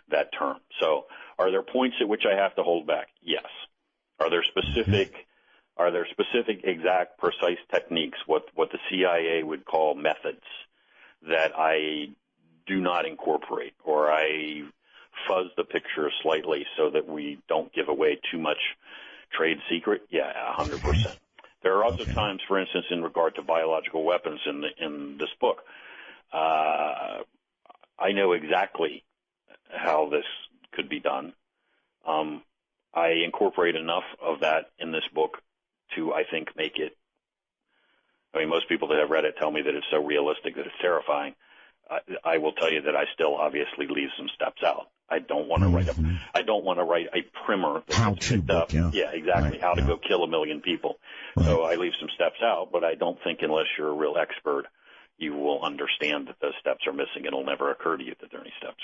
that term. So are there points at which I have to hold back? Yes. Are there specific, exact, precise techniques, what the CIA would call methods, that I do not incorporate or I fuzz the picture slightly so that we don't give away too much trade secret? Yeah, 100%. There are also times, for instance, in regard to biological weapons in this book, I know exactly how this could be done. I incorporate enough of that in this book to, I think, make it. I mean, most people that have read it tell me that it's so realistic that it's terrifying. I will tell you that I still obviously leave some steps out. I don't want to write a. I don't want to write a primer that gets picked up. Yeah, exactly. Right, how to go kill 1 million people. Right. So I leave some steps out, but I don't think unless you're a real expert, you will understand that those steps are missing. It'll never occur to you that there are any steps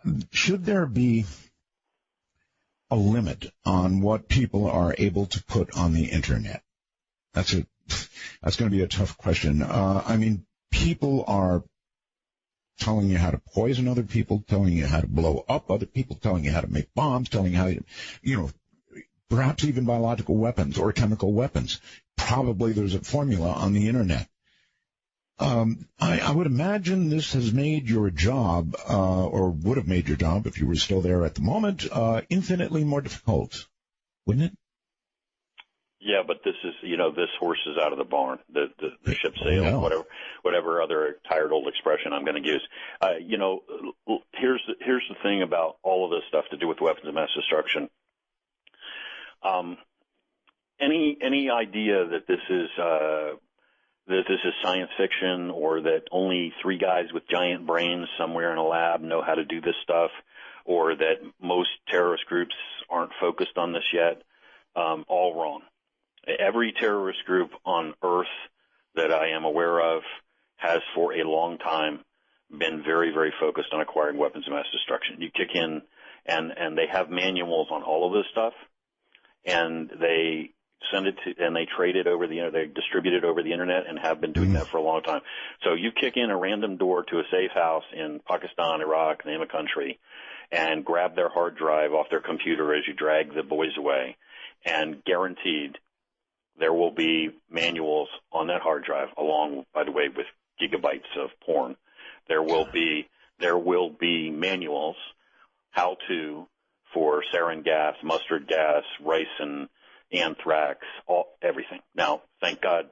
missing. Should there be a limit on what people are able to put on the internet? That's going to be a tough question. I mean, people are telling you how to poison other people, telling you how to blow up other people, telling you how to make bombs, telling you how to, perhaps even biological weapons or chemical weapons. Probably there's a formula on the internet. I would imagine this has made your job, or would have made your job if you were still there at the moment, infinitely more difficult, wouldn't it? Yeah, but this is, this horse is out of the barn. The ship sailed, whatever other tired old expression I'm going to use. Here's the thing about all of this stuff to do with weapons of mass destruction. Any idea that this is science fiction, or that only 3 guys with giant brains somewhere in a lab know how to do this stuff, or that most terrorist groups aren't focused on this yet, all wrong. Every terrorist group on Earth that I am aware of has for a long time been very, very focused on acquiring weapons of mass destruction. You kick in, and they have manuals on all of this stuff, and they send it to, and they trade it over they distribute it over the internet, and have been doing that for a long time. So you kick in a random door to a safe house in Pakistan, Iraq, name a country, and grab their hard drive off their computer as you drag the boys away, and guaranteed there will be manuals on that hard drive, along, by the way, with gigabytes of porn. There will be manuals how to for sarin gas, mustard gas, ricin, anthrax, everything. Now, thank God,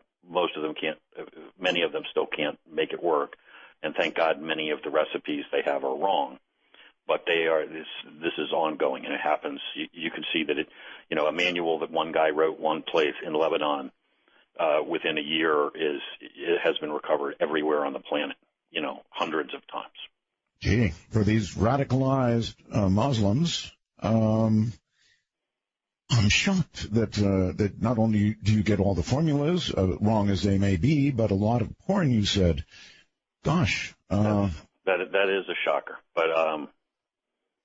many of them still can't make it work, and thank God many of the recipes they have are wrong. But this is ongoing, and it happens. You can see that a manual that one guy wrote one place in Lebanon, within a year it has been recovered everywhere on the planet, hundreds of times. Gee, for these radicalized Muslims, I'm shocked that not only do you get all the formulas, wrong as they may be, but a lot of porn, you said. Gosh. That is a shocker. But,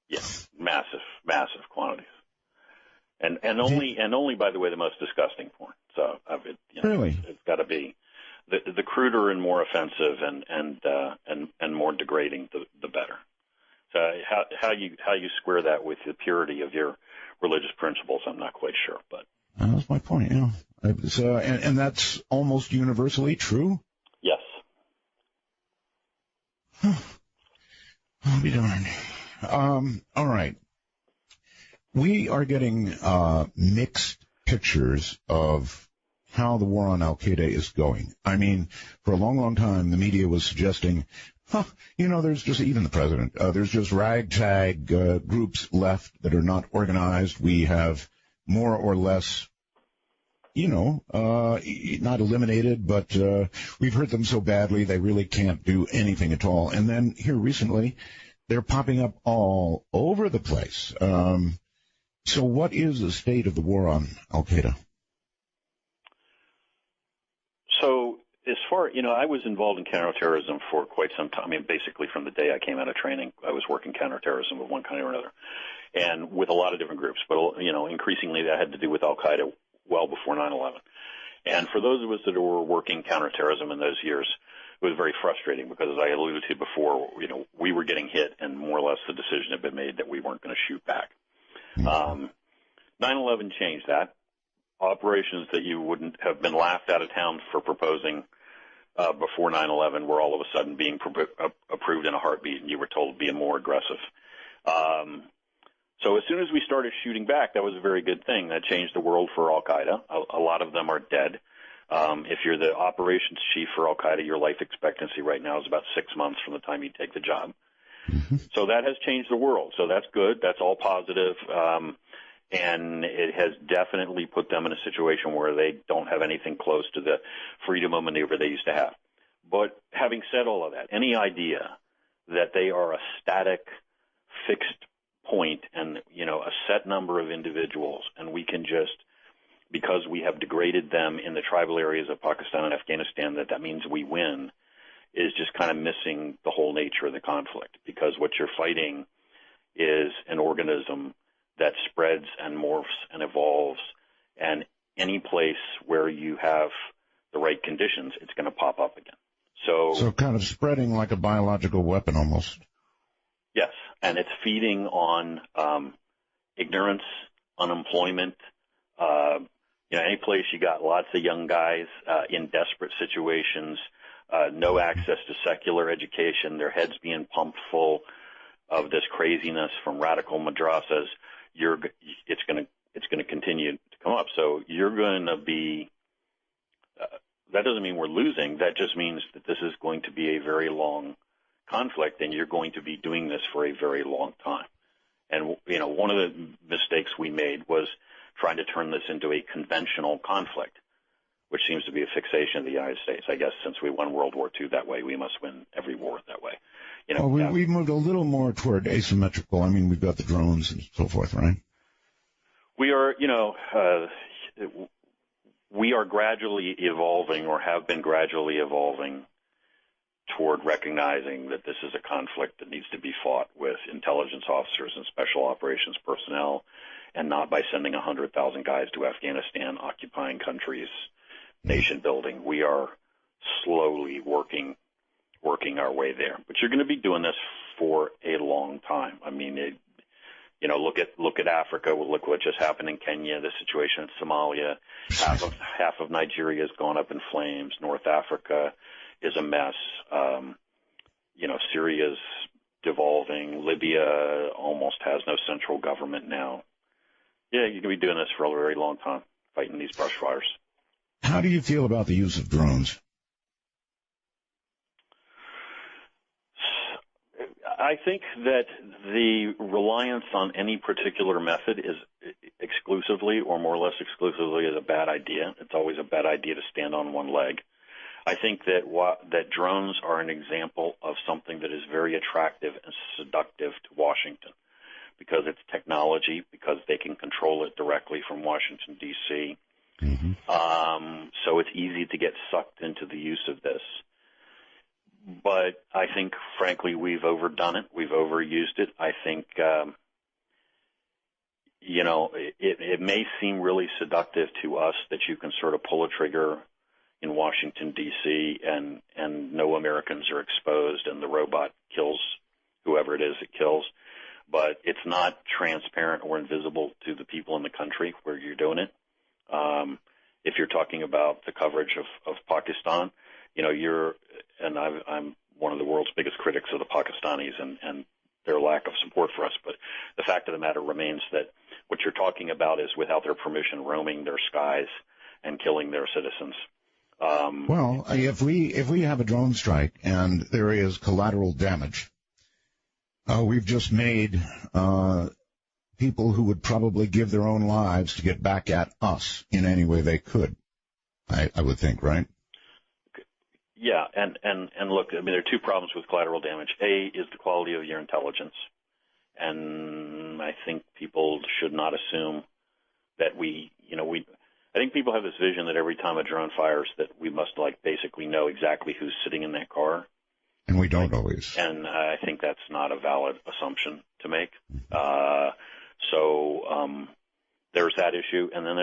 yes, massive quantities. And only, by the way, the most disgusting porn. So, really? It's got to be. The cruder and more offensive and more degrading, the better. So how you square that with the purity of your religious principles, I'm not quite sure. But that's my point. And that's almost universally true. Yes. I'll be darned. All right. We are getting mixed pictures of how the war on Al-Qaeda is going. I mean, for a long, long time, the media was suggesting, there's just, even the president, there's just ragtag groups left that are not organized. We have more or less, not eliminated, but we've hurt them so badly they really can't do anything at all. And then here recently, they're popping up all over the place. So what is the state of the war on Al-Qaeda? So as far, I was involved in counterterrorism for quite some time. I mean, basically from the day I came out of training, I was working counterterrorism of one kind or another, and with a lot of different groups. But, increasingly that had to do with Al-Qaeda well before 9/11. And for those of us that were working counterterrorism in those years, it was very frustrating because, as I alluded to before, we were getting hit, and more or less the decision had been made that we weren't going to shoot back. 9/11 changed that. Operations that you wouldn't have been laughed out of town for proposing before 9/11 were all of a sudden being approved in a heartbeat, and you were told to be more aggressive. So as soon as we started shooting back, that was a very good thing. That changed the world for Al-Qaeda. A lot of them are dead. If you're the operations chief for Al-Qaeda, your life expectancy right now is about 6 months from the time you take the job. Mm-hmm. So that has changed the world. So that's good. That's all positive. And it has definitely put them in a situation where they don't have anything close to the freedom of maneuver they used to have. But having said all of that, any idea that they are a static, fixed point and, a set number of individuals, and we can just, because we have degraded them in the tribal areas of Pakistan and Afghanistan, that means we win, is just kind of missing the whole nature of the conflict, because what you're fighting is an organism that spreads and morphs and evolves, and any place where you have the right conditions, it's going to pop up again. So kind of spreading like a biological weapon almost. Yes, and it's feeding on ignorance, unemployment. Any place you got lots of young guys in desperate situations, no access to secular education, their heads being pumped full of this craziness from radical madrasas. It's going to continue to come up. So you're going to be. That doesn't mean we're losing. That just means that this is going to be a very long conflict, and you're going to be doing this for a very long time. And one of the mistakes we made was trying to turn this into a conventional conflict, which seems to be a fixation of the United States. I guess since we won World War II that way, we must win every war that way. We've moved a little more toward asymmetrical. I mean, we've got the drones and so forth, right? We are, we are gradually evolving, or have been gradually evolving, toward recognizing that this is a conflict that needs to be fought with intelligence officers and special operations personnel, and not by sending 100,000 guys to Afghanistan, occupying countries, nation building. We are slowly working our way there. But you're going to be doing this for a long time. I mean, look at Africa. Look what just happened in Kenya. The situation in Somalia. Half of Nigeria has gone up in flames. North Africa is a mess. Syria's devolving. Libya almost has no central government now. Yeah, you're going to be doing this for a very long time, fighting these brush fires. How do you feel about the use of drones? I think that the reliance on any particular method is exclusively, or more or less exclusively, is a bad idea. It's always a bad idea to stand on one leg. I think that drones are an example of something that is very attractive and seductive to Washington, because it's technology, because they can control it directly from Washington, D.C. Mm-hmm. So it's easy to get sucked into the use of this. But I think, frankly, we've overdone it. We've overused it. I think, it may seem really seductive to us that you can sort of pull a trigger in Washington, D.C., and no Americans are exposed, and the robot kills whoever it is it kills. But it's not transparent or invisible to the people in the country where you're doing it. If you're talking about the coverage of Pakistan, I'm one of the world's biggest critics of the Pakistanis and their lack of support for us. But the fact of the matter remains that what you're talking about is, without their permission, roaming their skies and killing their citizens. Well, if we have a drone strike and there is collateral damage, we've just made people who would probably give their own lives to get back at us in any way they could, I would think, right? Yeah, and look, I mean, there are two problems with collateral damage. A is the quality of your intelligence, and I think people should not assume that I think people have this vision that every time a drone fires that we must basically know exactly who's sitting in that car. And we don't always. And I think that's not a valid assumption to make. There's that issue. And then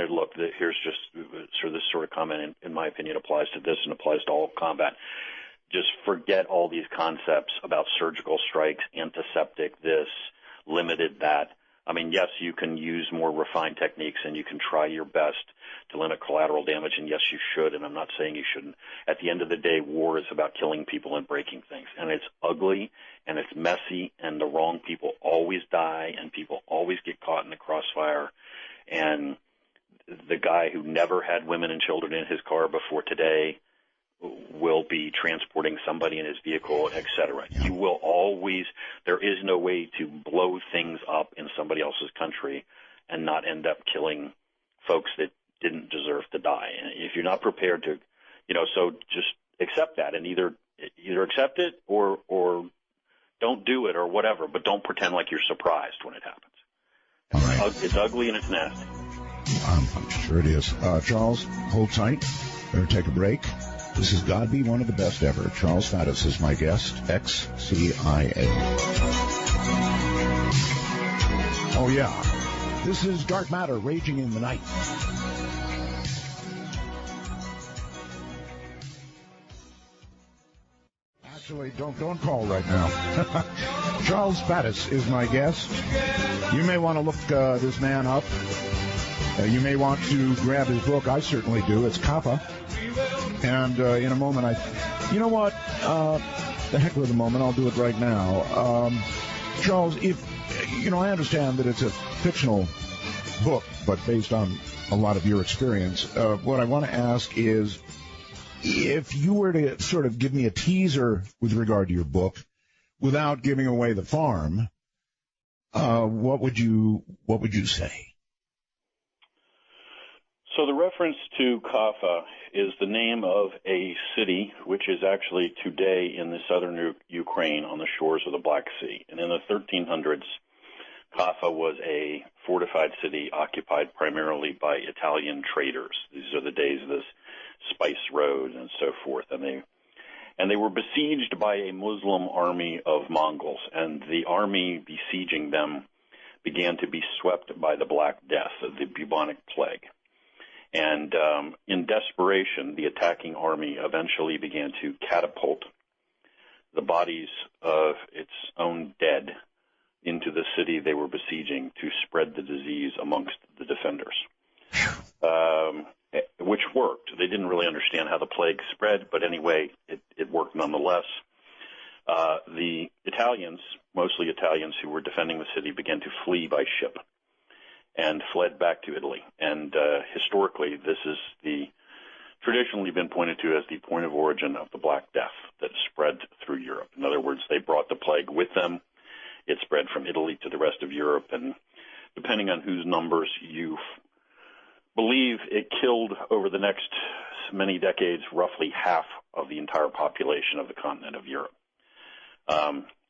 here's just this sort of comment, in my opinion, applies to this and applies to all combat. Just forget all these concepts about surgical strikes, antiseptic this, limited that. I mean, yes, you can use more refined techniques and you can try your best to limit collateral damage, and yes, you should, and I'm not saying you shouldn't. At the end of the day, war is about killing people and breaking things, and it's ugly and it's messy, and the wrong people always die, and people always get caught in the crossfire, and the guy who never had women and children in his car before today will be transporting somebody in his vehicle, etc. You will always, there is no way to blow things up in somebody else's country and not end up killing folks that didn't deserve to die. And if you're not prepared to, so just accept that, and either accept it or don't do it or whatever, but don't pretend like you're surprised when it happens. All right. It's ugly and it's nasty. I'm sure it is. Charles, hold tight. Better take a break. This has got to be one of the best ever. Charles Faddis is my guest, ex-CIA. Oh, yeah. This is Dark Matter raging in the night. Actually, don't call right now. Charles Faddis is my guest. You may want to look this man up. You may want to grab his book. I certainly do. It's Kappa. And in a moment, you know what? The heck with the moment. I'll do it right now. Charles, I understand that it's a fictional book, but based on a lot of your experience. What I want to ask is, if you were to sort of give me a teaser with regard to your book, without giving away the farm, what would you say? So the reference to Kaffa is the name of a city which is actually today in the southern Ukraine on the shores of the Black Sea. And in the 1300s, Kaffa was a fortified city occupied primarily by Italian traders. These are the days of this spice road and so forth. And they were besieged by a Muslim army of Mongols, and the army besieging them began to be swept by the Black Death, the bubonic plague. And in desperation, the attacking army eventually began to catapult the bodies of its own dead into the city they were besieging to spread the disease amongst the defenders, which worked. They didn't really understand how the plague spread, but anyway, it worked nonetheless. The Italians, mostly Italians who were defending the city, began to flee by ship and fled back to Italy. And historically, this is traditionally been pointed to as the point of origin of the Black Death that spread through Europe. In other words, they brought the plague with them. It spread from Italy to the rest of Europe, and depending on whose numbers you believe, it killed over the next many decades roughly half of the entire population of the continent of Europe.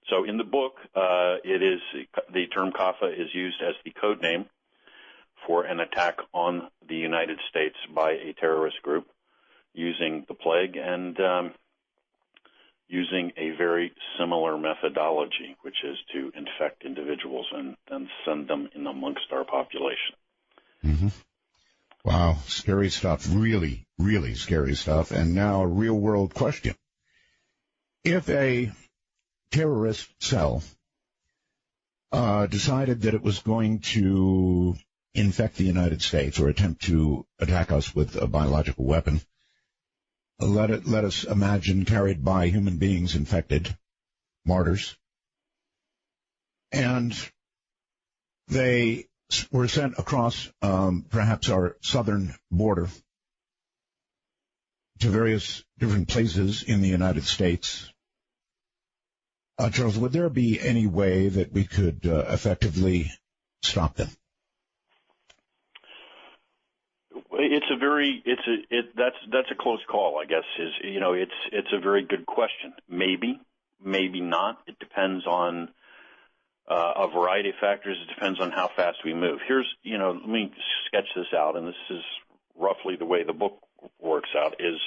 So in the book, the term Kaffa is used as the code name for an attack on the United States by a terrorist group using the plague and using a very similar methodology, which is to infect individuals and then send them in amongst our population. Mm-hmm. Wow, scary stuff. Really, really scary stuff. And now a real-world question. If a terrorist cell decided that it was going to infect the United States or attempt to attack us with a biological weapon, let us imagine carried by human beings infected, martyrs, and they were sent across perhaps our southern border to various different places in the United States. Charles, would there be any way that we could effectively stop them? That's a close call, I guess. It's a very good question. Maybe not. It depends on a variety of factors. It depends on how fast we move. Let me sketch this out, and this is roughly the way the book works out, is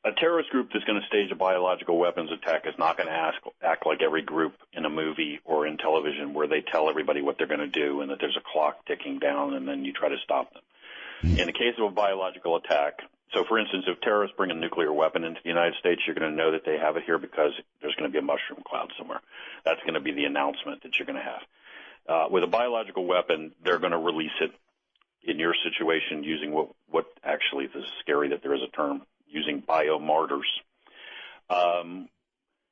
a terrorist group that's going to stage a biological weapons attack is not going to act like every group in a movie or in television where they tell everybody what they're going to do and that there's a clock ticking down and then you try to stop them. In the case of a biological attack, so for instance, if terrorists bring a nuclear weapon into the United States, you're going to know that they have it here because there's going to be a mushroom cloud somewhere. That's going to be the announcement that you're going to have. With a biological weapon, they're going to release it in your situation using what actually, this is scary that there is a term, using biomartyrs.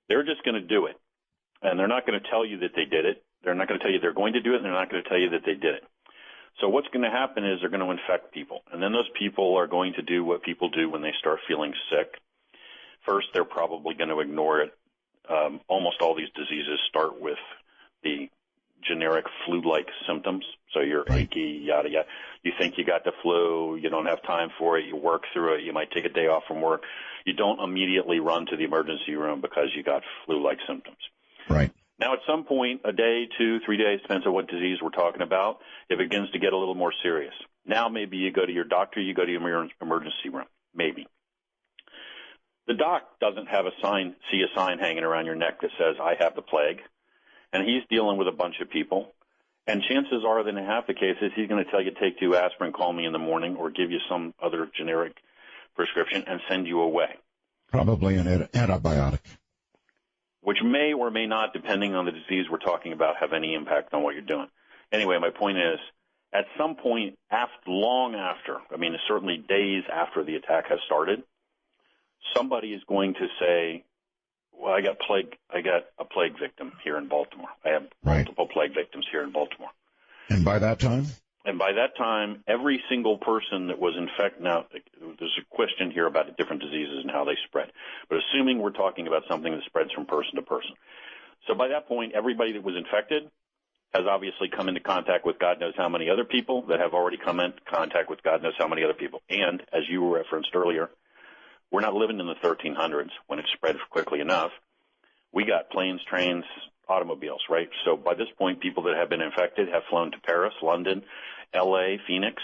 They're just going to do it. And they're not going to tell you that they did it. They're not going to tell you they're going to do it, and they're not going to tell you that they did it. So what's going to happen is they're going to infect people. And then those people are going to do what people do when they start feeling sick. First, they're probably going to ignore it. Almost all these diseases start with the generic flu-like symptoms. So you're achy, yada, yada. You think you got the flu. You don't have time for it. You work through it. You might take a day off from work. You don't immediately run to the emergency room because you got flu-like symptoms. Right. Now, at some point, a day, 2, 3 days, depends on what disease we're talking about, it begins to get a little more serious. Now maybe you go to your doctor, you go to your emergency room, maybe. The doc doesn't have see a sign hanging around your neck that says, I have the plague, and he's dealing with a bunch of people. And chances are that in half the cases, he's going to tell you, take 2 aspirin, call me in the morning, or give you some other generic prescription and send you away. Probably an antibiotic. Which may or may not, depending on the disease we're talking about, have any impact on what you're doing. Anyway, my point is, at some point, long after, certainly days after the attack has started, somebody is going to say, well, I got a plague victim here in Baltimore. I have multiple plague victims here in Baltimore. And by that time? And by that time, every single person that was infected, now there's a question here about the different diseases and how they spread, but assuming we're talking about something that spreads from person to person. So by that point, everybody that was infected has obviously come into contact with God knows how many other people that have already come into contact with God knows how many other people. And as you referenced earlier, we're not living in the 1300s when it spread quickly enough. We got planes, trains, automobiles, right? So by this point, people that have been infected have flown to Paris, London, L.A., Phoenix,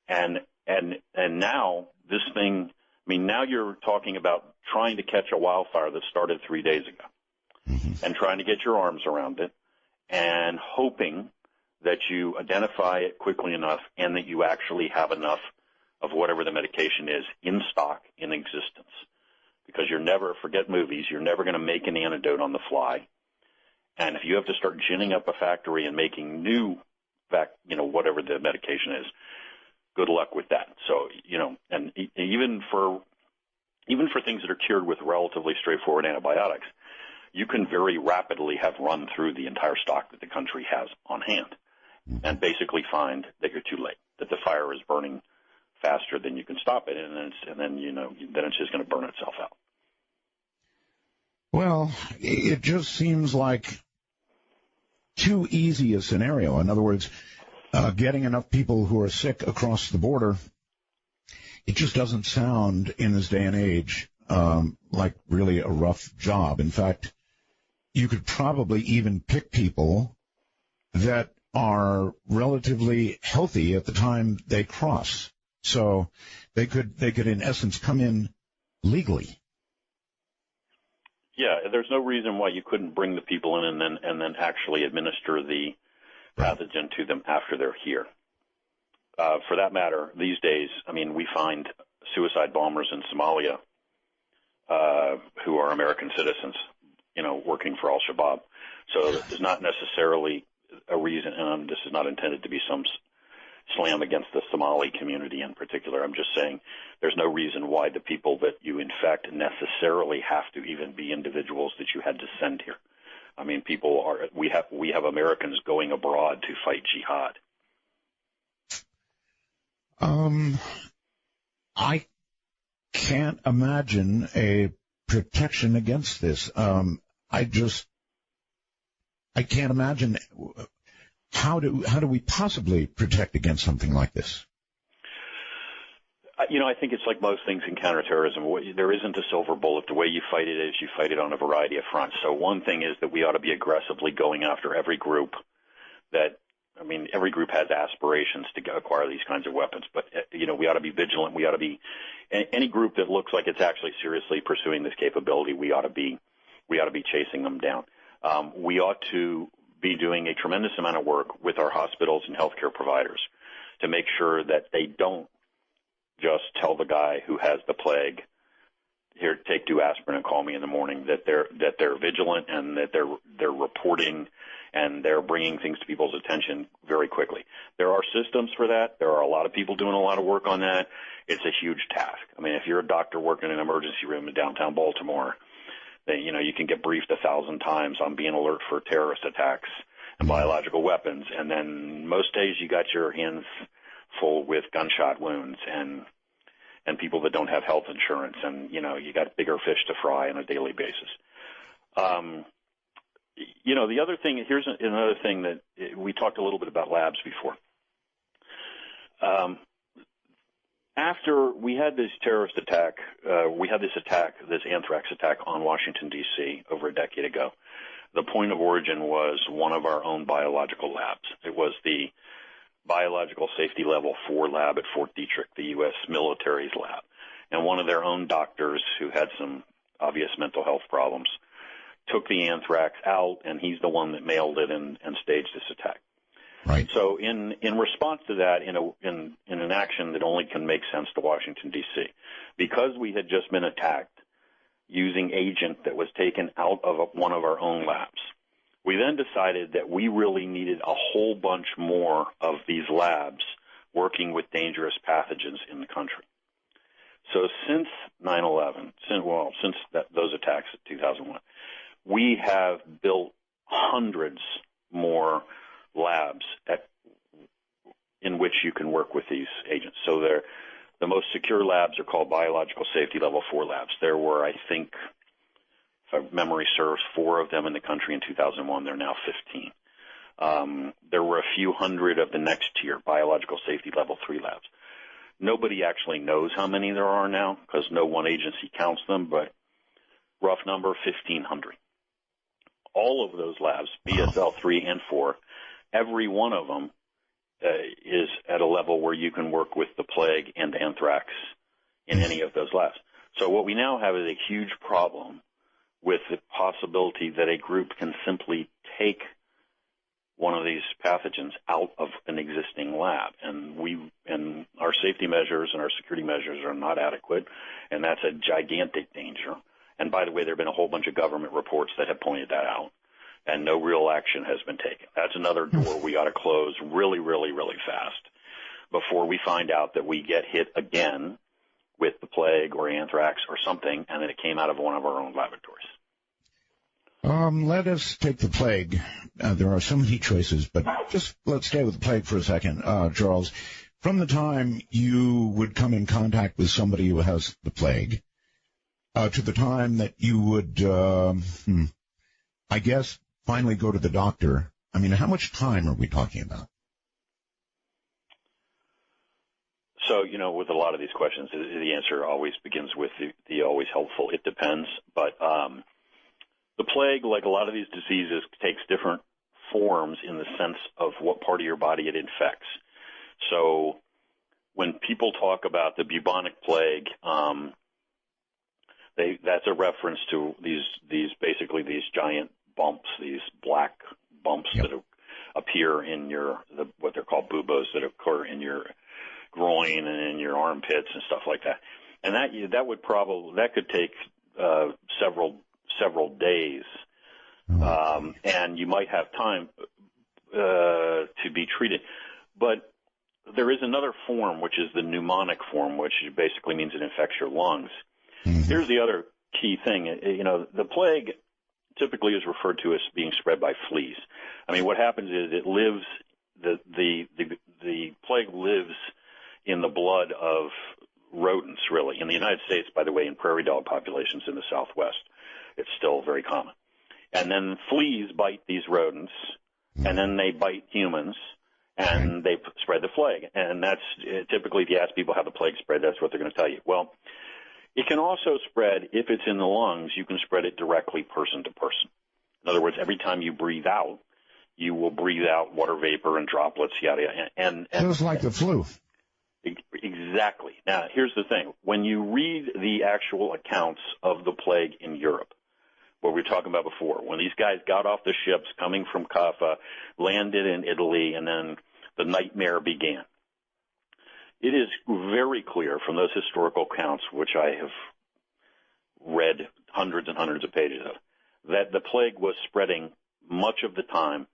and now this thing, now you're talking about trying to catch a wildfire that started 3 days ago and trying to get your arms around it and hoping that you identify it quickly enough and that you actually have enough of whatever the medication is in stock, in existence. Because forget movies, you're never going to make an antidote on the fly. And if you have to start ginning up a factory and making new, whatever the medication is, good luck with that. So, and even for things that are cured with relatively straightforward antibiotics, you can very rapidly have run through the entire stock that the country has on hand and basically find that you're too late, that the fire is burning faster than you can stop it, and then it's just going to burn itself out. Well, it just seems like too easy a scenario. In other words, getting enough people who are sick across the border, it just doesn't sound in this day and age like really a rough job. In fact, you could probably even pick people that are relatively healthy at the time they cross. So they could in essence come in legally. Yeah, there's no reason why you couldn't bring the people in and then actually administer the pathogen to them after they're here. For that matter, these days, we find suicide bombers in Somalia who are American citizens, working for Al-Shabaab. So there's not necessarily a reason, and this is not intended to be some slam against the Somali community in particular. I'm just saying there's no reason why the people that you infect necessarily have to even be individuals that you had to send here. We have Americans going abroad to fight jihad. I can't imagine a protection against this. I can't imagine. How do we possibly protect against something like this? I think it's like most things in counterterrorism. There isn't a silver bullet. The way you fight it is you fight it on a variety of fronts. So one thing is that we ought to be aggressively going after every group every group has aspirations to acquire these kinds of weapons. But, we ought to be vigilant. We ought to be any group that looks like it's actually seriously pursuing this capability, we ought to be chasing them down. We ought to be doing a tremendous amount of work with our hospitals and healthcare providers to make sure that they don't just tell the guy who has the plague, here, take 2 aspirin and call me in the morning, that they're vigilant and that they're reporting and they're bringing things to people's attention very quickly. There are systems for that. There are a lot of people doing a lot of work on that. It's a huge task. I mean, if you're a doctor working in an emergency room in downtown Baltimore, then, you can get briefed 1,000 times on being alert for terrorist attacks and biological weapons. And then most days you got your hands full with gunshot wounds and people that don't have health insurance, and you got bigger fish to fry on a daily basis. The other thing, here's another thing that we talked a little bit about labs before. After we had this terrorist attack, this anthrax attack on Washington, D.C. over a decade ago. The point of origin was one of our own biological labs. It was the Biological Safety Level 4 lab at Fort Detrick, the U.S. military's lab. And one of their own doctors who had some obvious mental health problems took the anthrax out, and he's the one that mailed it and staged this attack. Right. So in response to that, in an action that only can make sense to Washington, D.C., because we had just been attacked using agent that was taken out of one of our own labs, we then decided that we really needed a whole bunch more of these labs working with dangerous pathogens in the country. So since 9/11, since those attacks in 2001, we have built hundreds more labs in which you can work with these agents. So the most secure labs are called Biological Safety Level 4 labs. There were, I think, if memory serves, 4 of them in the country in 2001. They're now 15. There were a few hundred of the next tier, Biological Safety Level 3 labs. Nobody actually knows how many there are now because no one agency counts them, but rough number, 1,500. All of those labs, BSL 3 and 4, every one of them is at a level where you can work with the plague and anthrax in any of those labs. So what we now have is a huge problem with the possibility that a group can simply take one of these pathogens out of an existing lab, and our safety measures and our security measures are not adequate, and that's a gigantic danger. And by the way, there have been a whole bunch of government reports that have pointed that out, and no real action has been taken. That's another door we ought to close really, really, really fast before we find out that we get hit again with the plague or anthrax or something, and that it came out of one of our own laboratories. Let us take the plague. There are so many choices, but just let's stay with the plague for a second, Charles. From the time you would come in contact with somebody who has the plague, to the time that you would, I guess, finally go to the doctor, I mean, how much time are we talking about? So, with a lot of these questions, the answer always begins with the always helpful, it depends. But the plague, like a lot of these diseases, takes different forms in the sense of what part of your body it infects. So when people talk about the bubonic plague, that's a reference to these giant bumps, these black bumps that appear in what they're called buboes, that occur in your groin and in your armpits and stuff like that. And that could take several days, and you might have time to be treated. But there is another form, which is the pneumonic form, which basically means it infects your lungs. Mm-hmm. Here's the other key thing. The plague typically is referred to as being spread by fleas. I mean, what happens is it lives, the plague lives in the blood of rodents, really. In the United States, by the way, in prairie dog populations in the Southwest, it's still very common. And then fleas bite these rodents, and then they bite humans, and they spread the plague. And that's typically, if you ask people how the plague spread, that's what they're going to tell you. Well, it can also spread, if it's in the lungs, you can spread it directly person to person. In other words, every time you breathe out, you will breathe out water vapor and droplets, yada, yada. And feels like the flu. Exactly. Now, here's the thing. When you read the actual accounts of the plague in Europe, what we were talking about before, when these guys got off the ships coming from Kaffa, landed in Italy, and then the nightmare began. It is very clear from those historical accounts, which I have read hundreds and hundreds of pages of, that the plague was spreading much of the time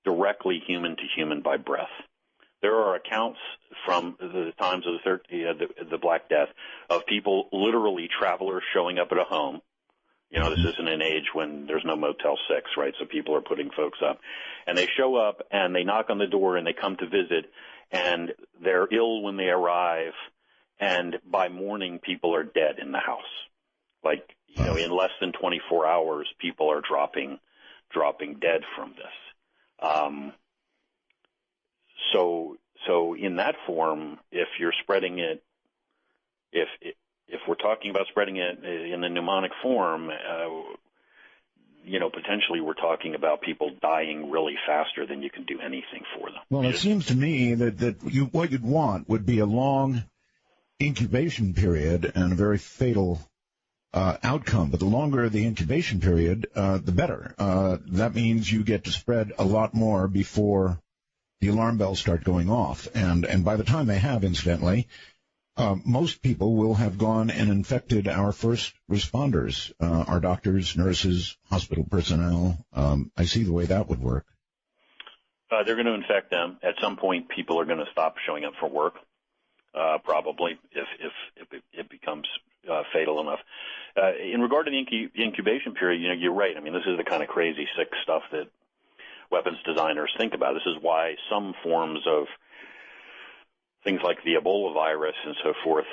directly human to human by breath. There are accounts from the times of the Black Death of people, literally travelers, showing up at a home. You know, this isn't an age when there's no Motel 6, right? So people are putting folks up. And they show up and they knock on the door and they come to visit, and they're ill when they arrive, and by morning people are dead in the house. Like, you know, in less than 24 hours, people are dropping dead from this. So in that form, if you're spreading it, if we're talking about spreading it in the pneumonic form, you know, potentially we're talking about people dying really faster than you can do anything for them. Well, it seems to me that what you'd want would be a long incubation period and a very fatal outcome. But the longer the incubation period, the better. That means you get to spread a lot more before the alarm bells start going off. And by the time they have, incidentally, most people will have gone and infected our first responders, our doctors, nurses, hospital personnel. I see the way that would work. They're going to infect them. At some point, people are going to stop showing up for work, probably, if it becomes fatal enough. In regard to the incubation period, you know, you're right. I mean, this is the kind of crazy, sick stuff that weapons designers think about. This is why some forms of things like the Ebola virus and so forth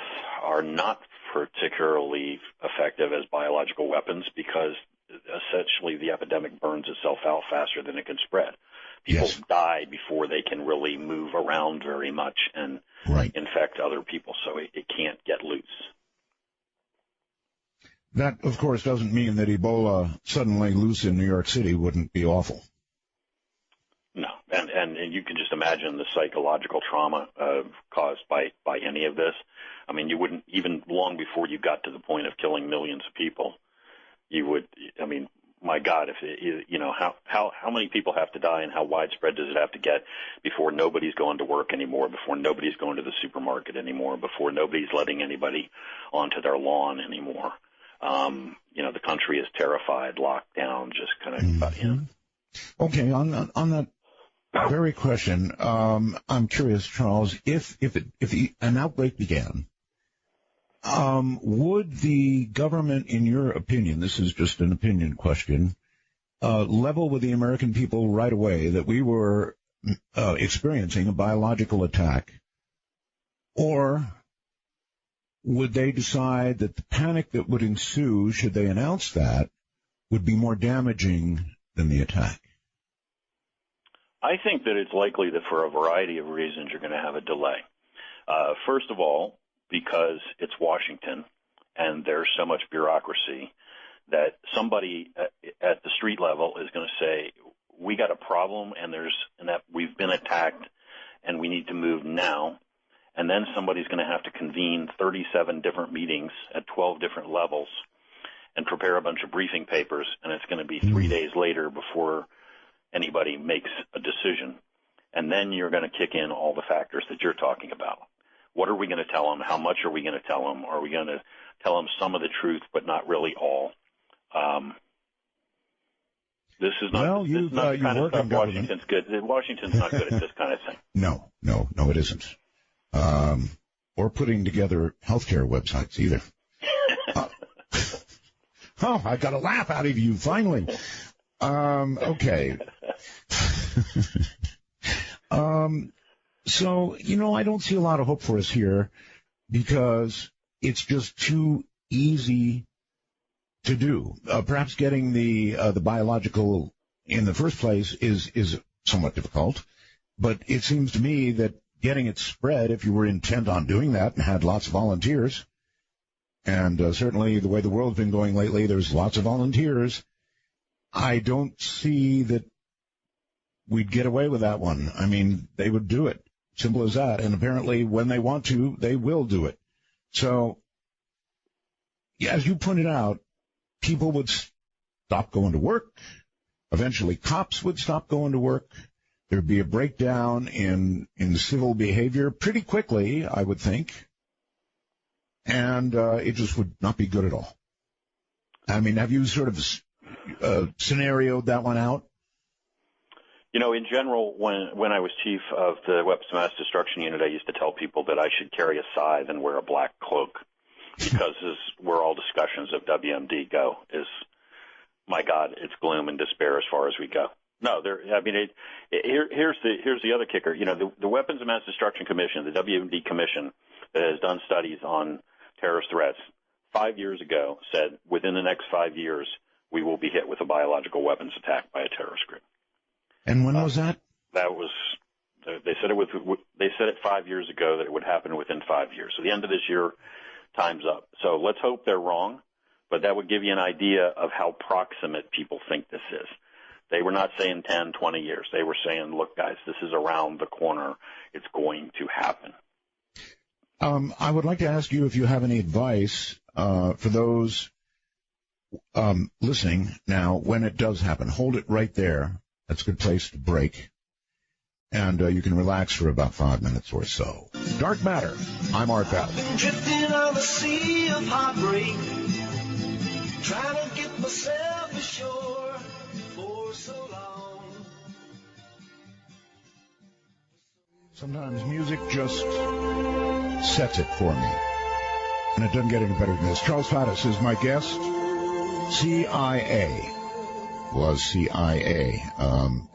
are not particularly effective as biological weapons, because essentially the epidemic burns itself out faster than it can spread. People die before they can really move around very much and infect other people, so it can't get loose. That, of course, doesn't mean that Ebola suddenly loose in New York City wouldn't be awful. No, and you can just imagine the psychological trauma caused by any of this. I mean, you wouldn't, even long before you got to the point of killing millions of people, you would, I mean, my God, if it, you know, how many people have to die and how widespread does it have to get before nobody's going to work anymore, before nobody's going to the supermarket anymore, before nobody's letting anybody onto their lawn anymore? You know, the country is terrified, locked down, just kind of, you know. Okay, on that very question, I'm curious, Charles, if an outbreak began, would the government, in your opinion, this is just an opinion question, level with the American people right away that we were experiencing a biological attack, or would they decide that the panic that would ensue, should they announce that, would be more damaging than the attack? I think that it's likely that for a variety of reasons you're going to have a delay. First of all, because it's Washington and there's so much bureaucracy that somebody at the street level is going to say, we got a problem and that we've been attacked and we need to move now. And then somebody's going to have to convene 37 different meetings at 12 different levels and prepare a bunch of briefing papers, and it's going to be 3 days later before anybody makes a decision. And then you're going to kick in all the factors that you're talking about. What are we going to tell them? How much are we going to tell them? Are we going to tell them some of the truth but not really all? This is not, this is not the kind of stuff Washington's good. Washington's not good at this kind of thing. No, it isn't. Or putting together healthcare websites either. Oh, I got a laugh out of you finally. Okay. So, you know, I don't see a lot of hope for us here because it's just too easy to do. Perhaps getting the biological in the first place is somewhat difficult, but it seems to me that getting it spread, if you were intent on doing that and had lots of volunteers, and certainly the way the world's been going lately, there's lots of volunteers, I don't see that we'd get away with that one. I mean, they would do it. Simple as that. And apparently when they want to, they will do it. So, yeah, as you pointed out, people would stop going to work. Eventually cops would stop going to work. There'd be a breakdown in civil behavior pretty quickly, I would think. And it just would not be good at all. I mean, have you sort of scenarioed that one out? You know, in general, when I was chief of the Weapons of Mass Destruction Unit, I used to tell people that I should carry a scythe and wear a black cloak, because this is where all discussions of WMD go. Is, my God, it's gloom and despair as far as we go. No, here's the other kicker. You know, the Weapons of Mass Destruction Commission, the WMD Commission, that has done studies on terrorist threats, 5 years ago said within the next 5 years we will be hit with a biological weapons attack by a terrorist group. And when was that? That was they said it 5 years ago that it would happen within 5 years. So the end of this year, time's up. So let's hope they're wrong, but that would give you an idea of how proximate people think this is. They were not saying 10, 20 years. They were saying, look, guys, this is around the corner. It's going to happen. I would like to ask you if you have any advice for those listening now when it does happen. Hold it right there. That's a good place to break. And you can relax for about 5 minutes or so. Dark Matter. I'm Art Bell. Been drifting on the sea of heartbreak, trying to get myself ashore for so long. Sometimes music just sets it for me. And it doesn't get any better than this. Charles Faddis is my guest. CIA. Was CIA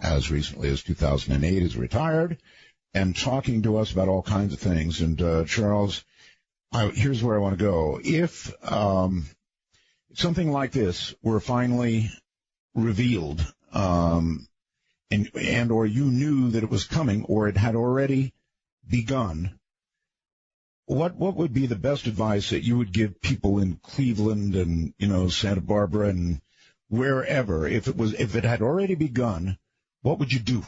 as recently as 2008, is retired, and talking to us about all kinds of things. And Charles, here's where I want to go. If something like this were finally revealed, and or you knew that it was coming, or it had already begun, what would be the best advice that you would give people in Cleveland and, you know, Santa Barbara and wherever, if it had already begun, what would you do?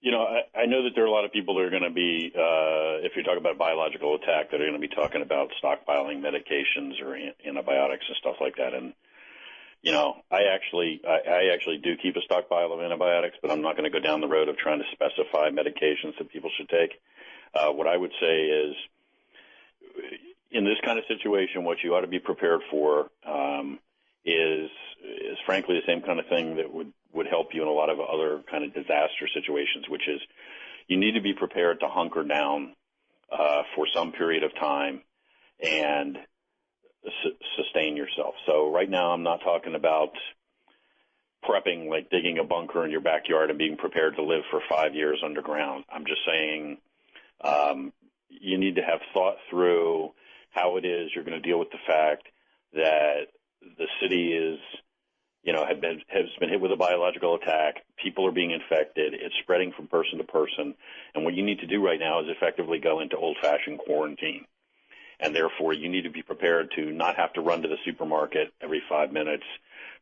You know, I know that there are a lot of people that are going to be, if you're talking about biological attack, that are going to be talking about stockpiling medications or antibiotics and stuff like that. And, you know, I actually do keep a stockpile of antibiotics, but I'm not going to go down the road of trying to specify medications that people should take. What I would say is, in this kind of situation, what you ought to be prepared for is frankly the same kind of thing that would help you in a lot of other kind of disaster situations, which is you need to be prepared to hunker down for some period of time and sustain yourself. So right now I'm not talking about prepping, like digging a bunker in your backyard and being prepared to live for 5 years underground. I'm just saying you need to have thought through how it is you're going to deal with the fact that the city is, you know, has been hit with a biological attack. People are being infected. It's spreading from person to person. And what you need to do right now is effectively go into old-fashioned quarantine. And therefore, you need to be prepared to not have to run to the supermarket every 5 minutes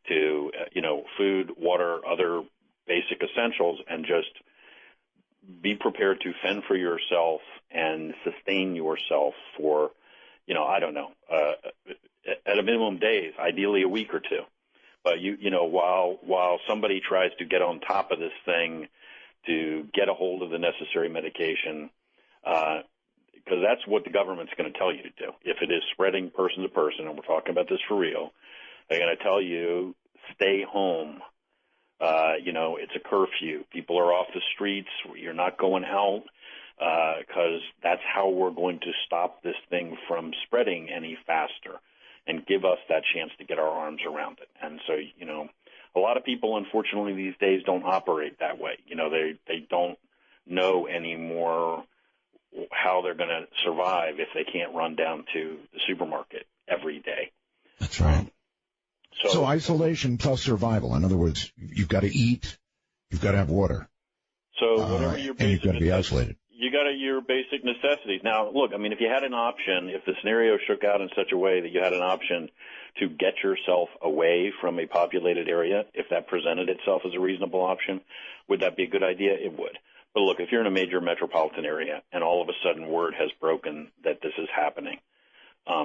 to, you know, food, water, other basic essentials, and just be prepared to fend for yourself and sustain yourself for, you know, I don't know, at a minimum days, ideally a week or two. But you know, while somebody tries to get on top of this thing to get a hold of the necessary medication, because that's what the government's going to tell you to do. If it is spreading person to person, and we're talking about this for real, they're going to tell you stay home. You know, it's a curfew. People are off the streets. You're not going out because that's how we're going to stop this thing from spreading any faster and give us that chance to get our arms around it. And so, you know, a lot of people, unfortunately, these days don't operate that way. You know, they don't know anymore how they're going to survive if they can't run down to the supermarket every day. That's right. So isolation plus survival. In other words, you've got to eat, you've got to have water. So whatever your basic and you've got to be isolated. You got your basic necessities. Now, look, I mean, if you had an option, if the scenario shook out in such a way that you had an option to get yourself away from a populated area, if that presented itself as a reasonable option, would that be a good idea? It would. But look, if you're in a major metropolitan area and all of a sudden word has broken that this is happening,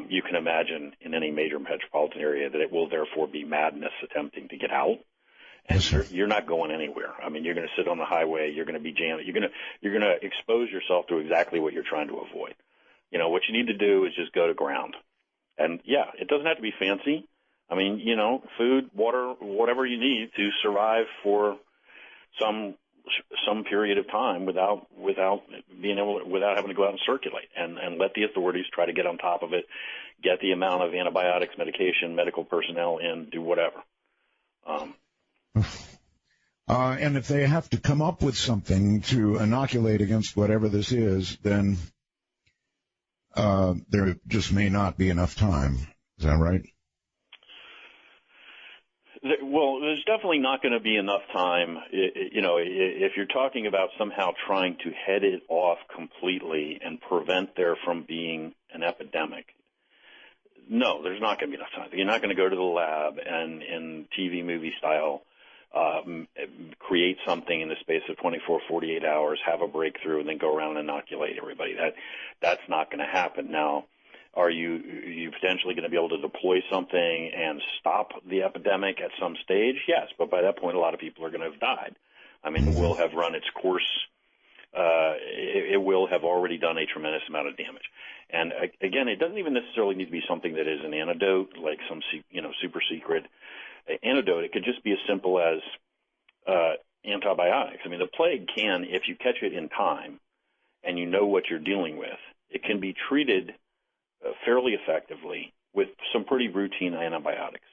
you can imagine in any major metropolitan area that it will therefore be madness attempting to get out. And you're not going anywhere. I mean, you're going to sit on the highway. You're going to be jammed. You're going to expose yourself to exactly what you're trying to avoid. You know, what you need to do is just go to ground. And yeah, it doesn't have to be fancy. I mean, food, water, whatever you need to survive for some period of time without having to go out and circulate, and let the authorities try to get on top of it, get the amount of antibiotics, medication, medical personnel in, do whatever. And if they have to come up with something to inoculate against whatever this is, then there just may not be enough time. Is that right? Well, there's definitely not going to be enough time. If you're talking about somehow trying to head it off completely and prevent there from being an epidemic, no, there's not going to be enough time. You're not going to go to the lab and in TV movie style create something in the space of 24, 48 hours, have a breakthrough, and then go around and inoculate everybody. That's not going to happen. Now, are you potentially going to be able to deploy something and stop the epidemic at some stage? Yes, but by that point, a lot of people are going to have died. I mean, it will have run its course. It will have already done a tremendous amount of damage. And again, it doesn't even necessarily need to be something that is an antidote, like some super secret antidote. It could just be as simple as antibiotics. I mean, the plague can, if you catch it in time and you know what you're dealing with, it can be treated fairly effectively with some pretty routine antibiotics.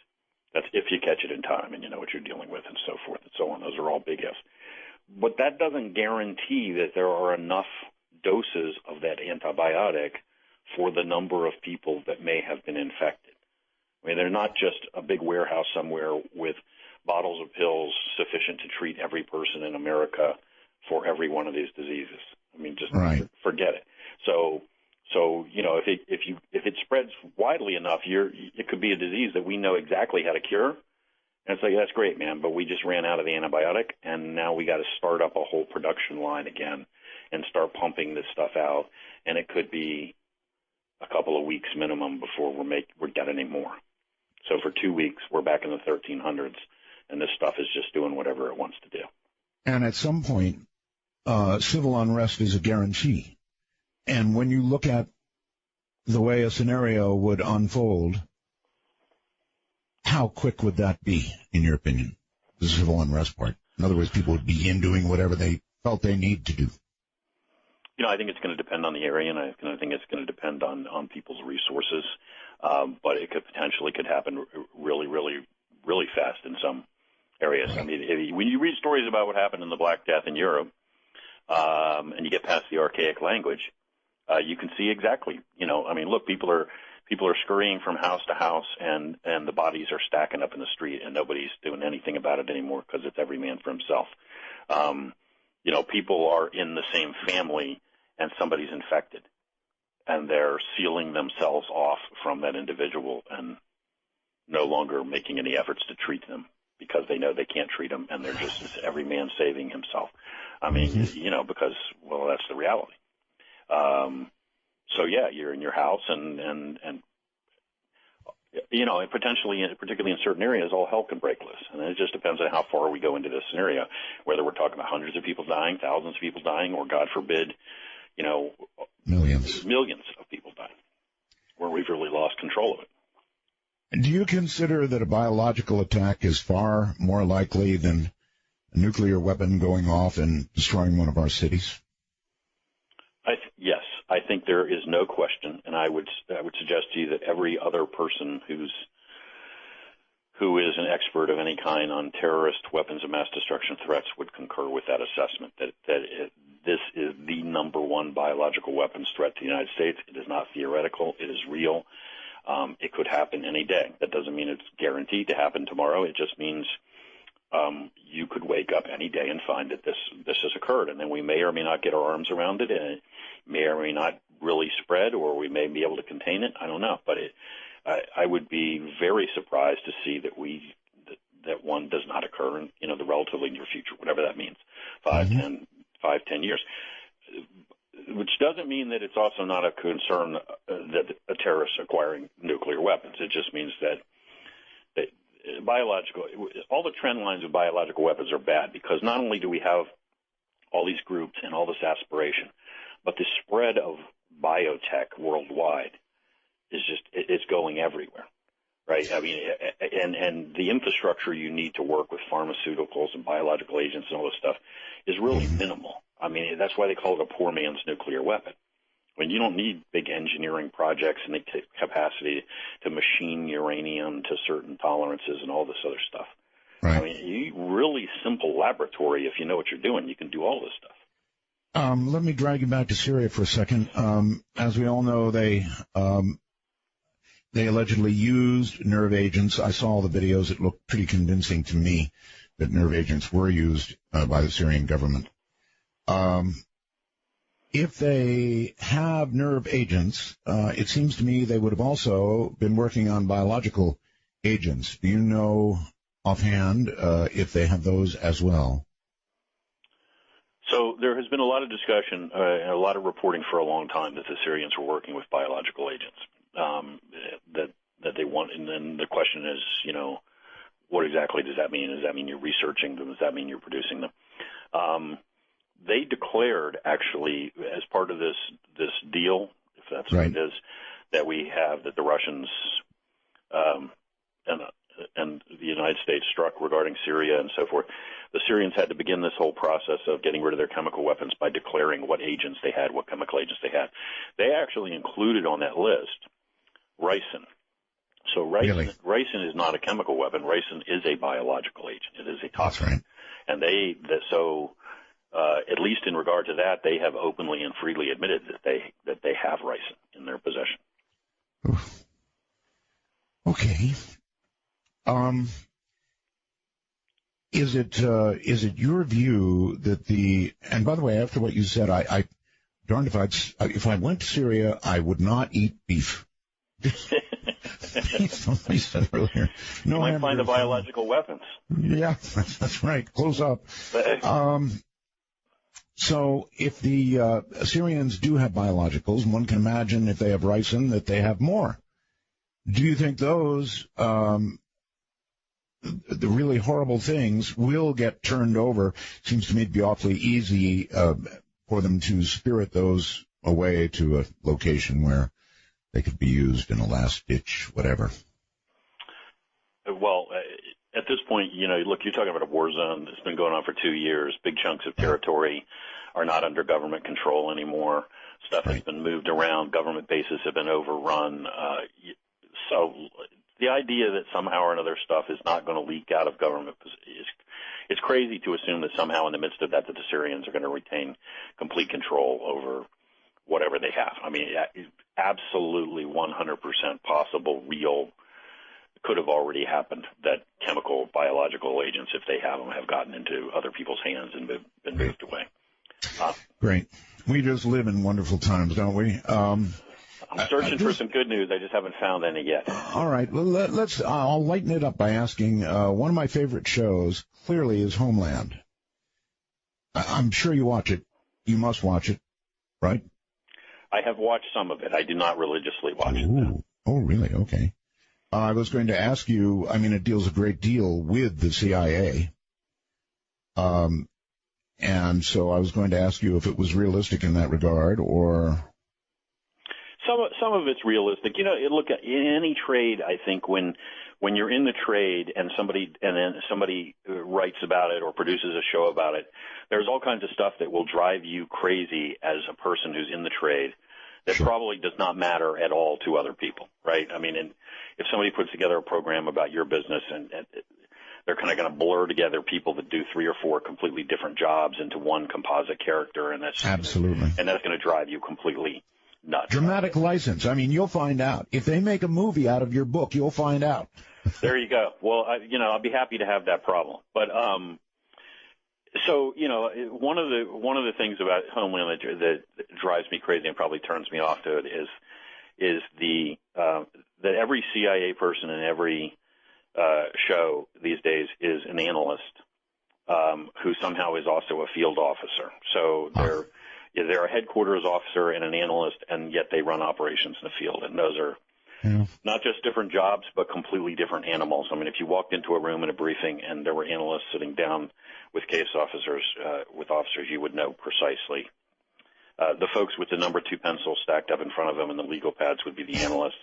That's if you catch it in time and you know what you're dealing with, and so forth and so on. Those are all big ifs. But that doesn't guarantee that there are enough doses of that antibiotic for the number of people that may have been infected. I mean, they're not just a big warehouse somewhere with bottles of pills sufficient to treat every person in America for every one of these diseases. I mean, just forget it. So if it spreads widely enough, it could be a disease that we know exactly how to cure. And it's like, that's great, man, but we just ran out of the antibiotic, and now we got to start up a whole production line again and start pumping this stuff out. And it could be a couple of weeks minimum before we're getting any more. So for 2 weeks, we're back in the 1300s, and this stuff is just doing whatever it wants to do. And at some point, civil unrest is a guarantee. And when you look at the way a scenario would unfold, how quick would that be, in your opinion, the civil unrest part? In other words, people would begin doing whatever they felt they need to do. I think it's going to depend on the area, and I think it's going to depend on people's resources. But it could happen really, really, really fast in some areas. I mean, when you read stories about what happened in the Black Death in Europe, and you get past the archaic language, you can see exactly. Look, people are scurrying from house to house, and the bodies are stacking up in the street, and nobody's doing anything about it anymore because it's every man for himself. People are in the same family, and somebody's infected, and they're sealing themselves off from that individual and no longer making any efforts to treat them because they know they can't treat them, and they're just every man saving himself. I mean, because, well, that's the reality. So yeah, you're in your house, and potentially, particularly in certain areas, all hell can break loose. And it just depends on how far we go into this scenario, whether we're talking about hundreds of people dying, thousands of people dying, or God forbid, millions of people dying, where we've really lost control of it. Do you consider that a biological attack is far more likely than a nuclear weapon going off and destroying one of our cities? Yes, I think there is no question, and I would suggest to you that every other person who is an expert of any kind on terrorist weapons of mass destruction threats would concur with that assessment, that this is the number one biological weapons threat to the United States. It is not theoretical. It is real. It could happen any day. That doesn't mean it's guaranteed to happen tomorrow. It just means you could wake up any day and find that this has occurred, and then we may or may not get our arms around it, and it may or may not really spread, or we may be able to contain it. I don't know, but I would be very surprised to see that one does not occur in the relatively near future, whatever that means, 5-10 years. Which doesn't mean that it's also not a concern that a terrorist acquiring nuclear weapons. It just means that all the trend lines of biological weapons are bad, because not only do we have all these groups and all this aspiration, but the spread of biotech worldwide is it's going going everywhere, right? I mean, and the infrastructure you need to work with pharmaceuticals and biological agents and all this stuff is really minimal. I mean, that's why they call it a poor man's nuclear weapon. I mean, you don't need big engineering projects and the capacity to machine uranium to certain tolerances and all this other stuff. Right. I mean, you really simple laboratory, if you know what you're doing, you can do all this stuff. Let me drag you back to Syria for a second. As we all know, they allegedly used nerve agents. I saw all the videos. It looked pretty convincing to me that nerve agents were used by the Syrian government. If they have nerve agents, it seems to me they would have also been working on biological agents. Do you know offhand if they have those as well? So there has been a lot of discussion and a lot of reporting for a long time that the Syrians were working with biological agents that they want. And then the question is, you know, what exactly does that mean? Does that mean you're researching them? Does that mean you're producing them? They declared, actually, as part of this deal, if that's what it is, that we have, that the Russians and the United States struck regarding Syria and so forth. The Syrians had to begin this whole process of getting rid of their chemical weapons by declaring what agents they had, what chemical agents they had. They actually included on that list ricin. So ricin is not a chemical weapon. Ricin is a biological agent. It is a toxin. That's right. And at least in regard to that, they have openly and freely admitted that they have ricin in their possession. Oof. Okay. Is it your view that and by the way, after what you said, I darned if I went to Syria, I would not eat beef. Somebody said earlier. No, you might find the biological weapons. Yeah, that's right. Close up. So if the Syrians do have biologicals, one can imagine if they have ricin that they have more. Do you think those the really horrible things will get turned over? Seems to me to be awfully easy for them to spirit those away to a location where they could be used in a last-ditch whatever. Well, at this point, you know, look, you're talking about a war zone that's been going on for 2 years. Big chunks of territory are not under government control anymore. Stuff has been moved around. Government bases have been overrun. So the idea that somehow or another stuff is not going to leak out of government it's crazy to assume that somehow in the midst of that the Syrians are going to retain complete control over whatever they have. I mean, absolutely 100% possible, real, could have already happened that chemical, biological agents, if they have them, have gotten into other people's hands and been moved away. Great. We just live in wonderful times, don't we? I'm searching for some good news. I just haven't found any yet. All right. Well, I'll lighten it up by asking, one of my favorite shows clearly is Homeland. I'm sure you watch it. You must watch it, right? I have watched some of it. I do not religiously watch it. No. Oh, really? Okay. I was going to ask you, I mean, it deals a great deal with the CIA. And so I was going to ask you if it was realistic in that regard, or... Some of it's realistic. You know, look, in any trade, I think when you're in the trade and then somebody writes about it or produces a show about it, there's all kinds of stuff that will drive you crazy as a person who's in the trade that probably does not matter at all to other people, right? I mean, if somebody puts together a program about your business and they're kind of going to blur together people that do 3 or 4 completely different jobs into one composite character, and that's absolutely, and that's going to drive you completely nuts. Dramatic license. I mean, you'll find out. If they make a movie out of your book, you'll find out. There you go. Well, I'll be happy to have that problem. But so, you know, one of the things about Homeland that drives me crazy and probably turns me off to it is that every CIA person in every show these days is an analyst who somehow is also a field officer. So they're a headquarters officer and an analyst, and yet they run operations in the field. And those are not just different jobs, but completely different animals. I mean, if you walked into a room in a briefing and there were analysts sitting down with case officers, you would know precisely The folks with the number 2 pencil stacked up in front of them and the legal pads would be the analysts.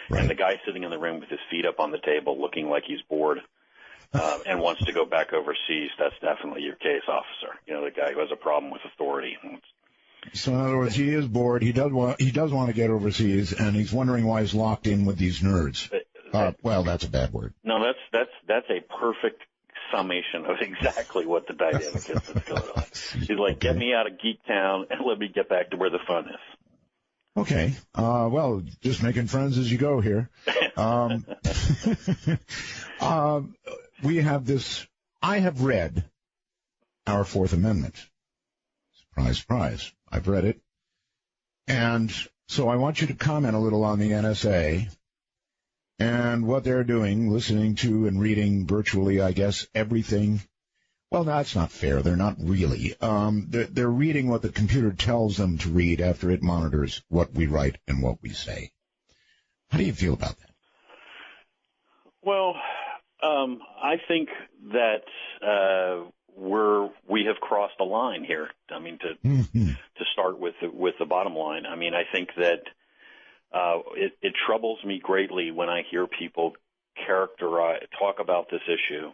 Right. And the guy sitting in the room with his feet up on the table looking like he's bored and wants to go back overseas, that's definitely your case officer. You know, the guy who has a problem with authority. So in other words, he is bored. He does want to get overseas, and he's wondering why he's locked in with these nerds. Well, that's a bad word. No, that's a perfect summation of exactly what the dynamic is that's going on. He's like, get me out of Geek Town and let me get back to where the fun is. Okay. Well, just making friends as you go here. We have this. I have read our Fourth Amendment. Surprise, surprise. I've read it. And so I want you to comment a little on the NSA and what they're doing, listening to and reading virtually, I guess, everything. Well, that's not fair. They're not really. They're reading what the computer tells them to read after it monitors what we write and what we say. How do you feel about that? Well, I think that we have crossed a line here. I mean, to start with the bottom line. I mean, I think that it troubles me greatly when I hear people talk about this issue